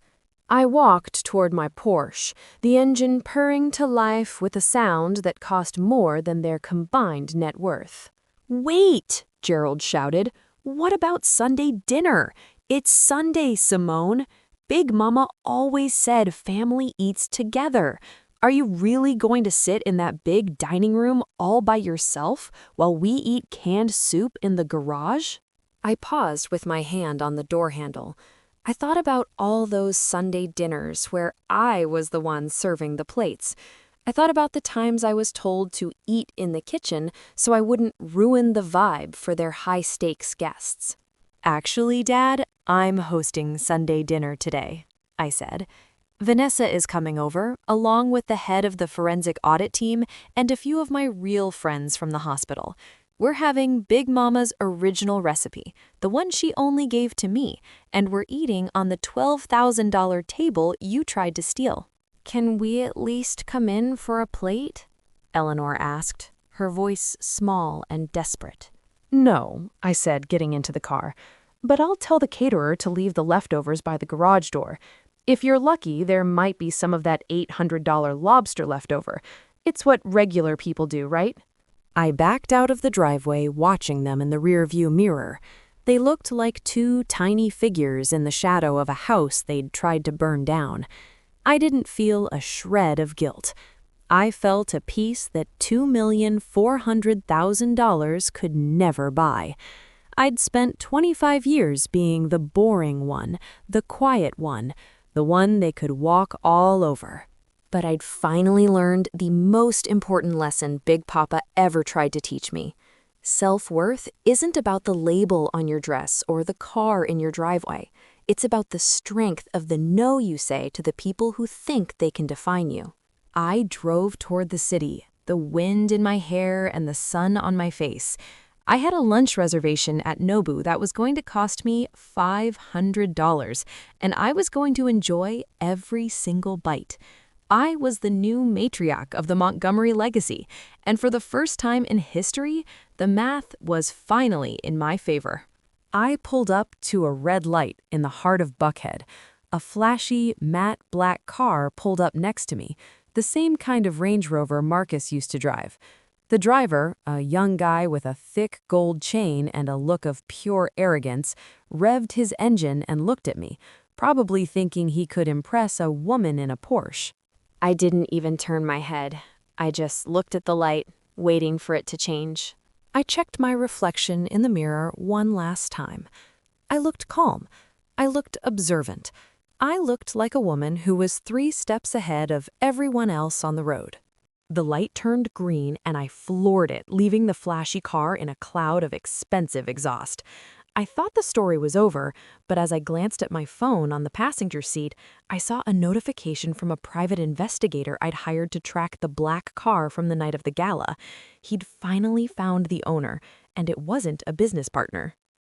I walked toward my Porsche, the engine purring to life with a sound that cost more than their combined net worth. Wait, Gerald shouted. What about Sunday dinner? It's Sunday, Simone. Big Mama always said family eats together. Are you really going to sit in that big dining room all by yourself while we eat canned soup in the garage? I paused with my hand on the door handle. I thought about all those Sunday dinners where I was the one serving the plates. I thought about the times I was told to eat in the kitchen so I wouldn't ruin the vibe for their high-stakes guests. Actually, Dad, I'm hosting Sunday dinner today, I said. Vanessa is coming over, along with the head of the forensic audit team and a few of my real friends from the hospital. We're having Big Mama's original recipe, the one she only gave to me, and we're eating on the $12,000 table you tried to steal. Can we at least come in for a plate? Eleanor asked, her voice small and desperate.
No, I said, getting into the car. But I'll tell the caterer to leave the leftovers by the garage door. If you're lucky, there might be some of that $800 lobster left over. It's what regular people do, right? I backed out of the driveway, watching them in the rearview mirror. They looked like two tiny figures in the shadow of a house they'd tried to burn down. I didn't feel a shred of guilt. I felt a peace that $2,400,000 could never buy. I'd spent 25 years being the boring one, the quiet one, the one they could walk all over. But I'd finally learned the most important lesson Big Papa ever tried to teach me. Self-worth isn't about the label on your dress or the car in your driveway. It's about the strength of the no you say to the people who think they can define you. I drove toward the city, the wind in my hair and the sun on my face. I had a lunch reservation at Nobu that was going to cost me $500, and I was going to enjoy every single bite. I was the new matriarch of the Montgomery legacy, and for the first time in history, the math was finally in my favor. I pulled up to a red light in the heart of Buckhead. A flashy, matte black car pulled up next to me, the same kind of Range Rover Marcus used to drive. The driver, a young guy with a thick gold chain and a look of pure arrogance, revved his engine and looked at me, probably thinking he could impress a woman in a Porsche. I didn't even turn my head. I just looked at the light, waiting for it to change. I checked my reflection in the mirror one last time. I looked calm. I looked observant. I looked like a woman who was 3 steps ahead of everyone else on the road. The light turned green and I floored it, leaving the flashy car in a cloud of expensive exhaust. I thought the story was over, but as I glanced at my phone on the passenger seat, I saw a notification from a private investigator I'd hired to track the black car from the night of the gala. He'd finally found the owner, and it wasn't a business partner.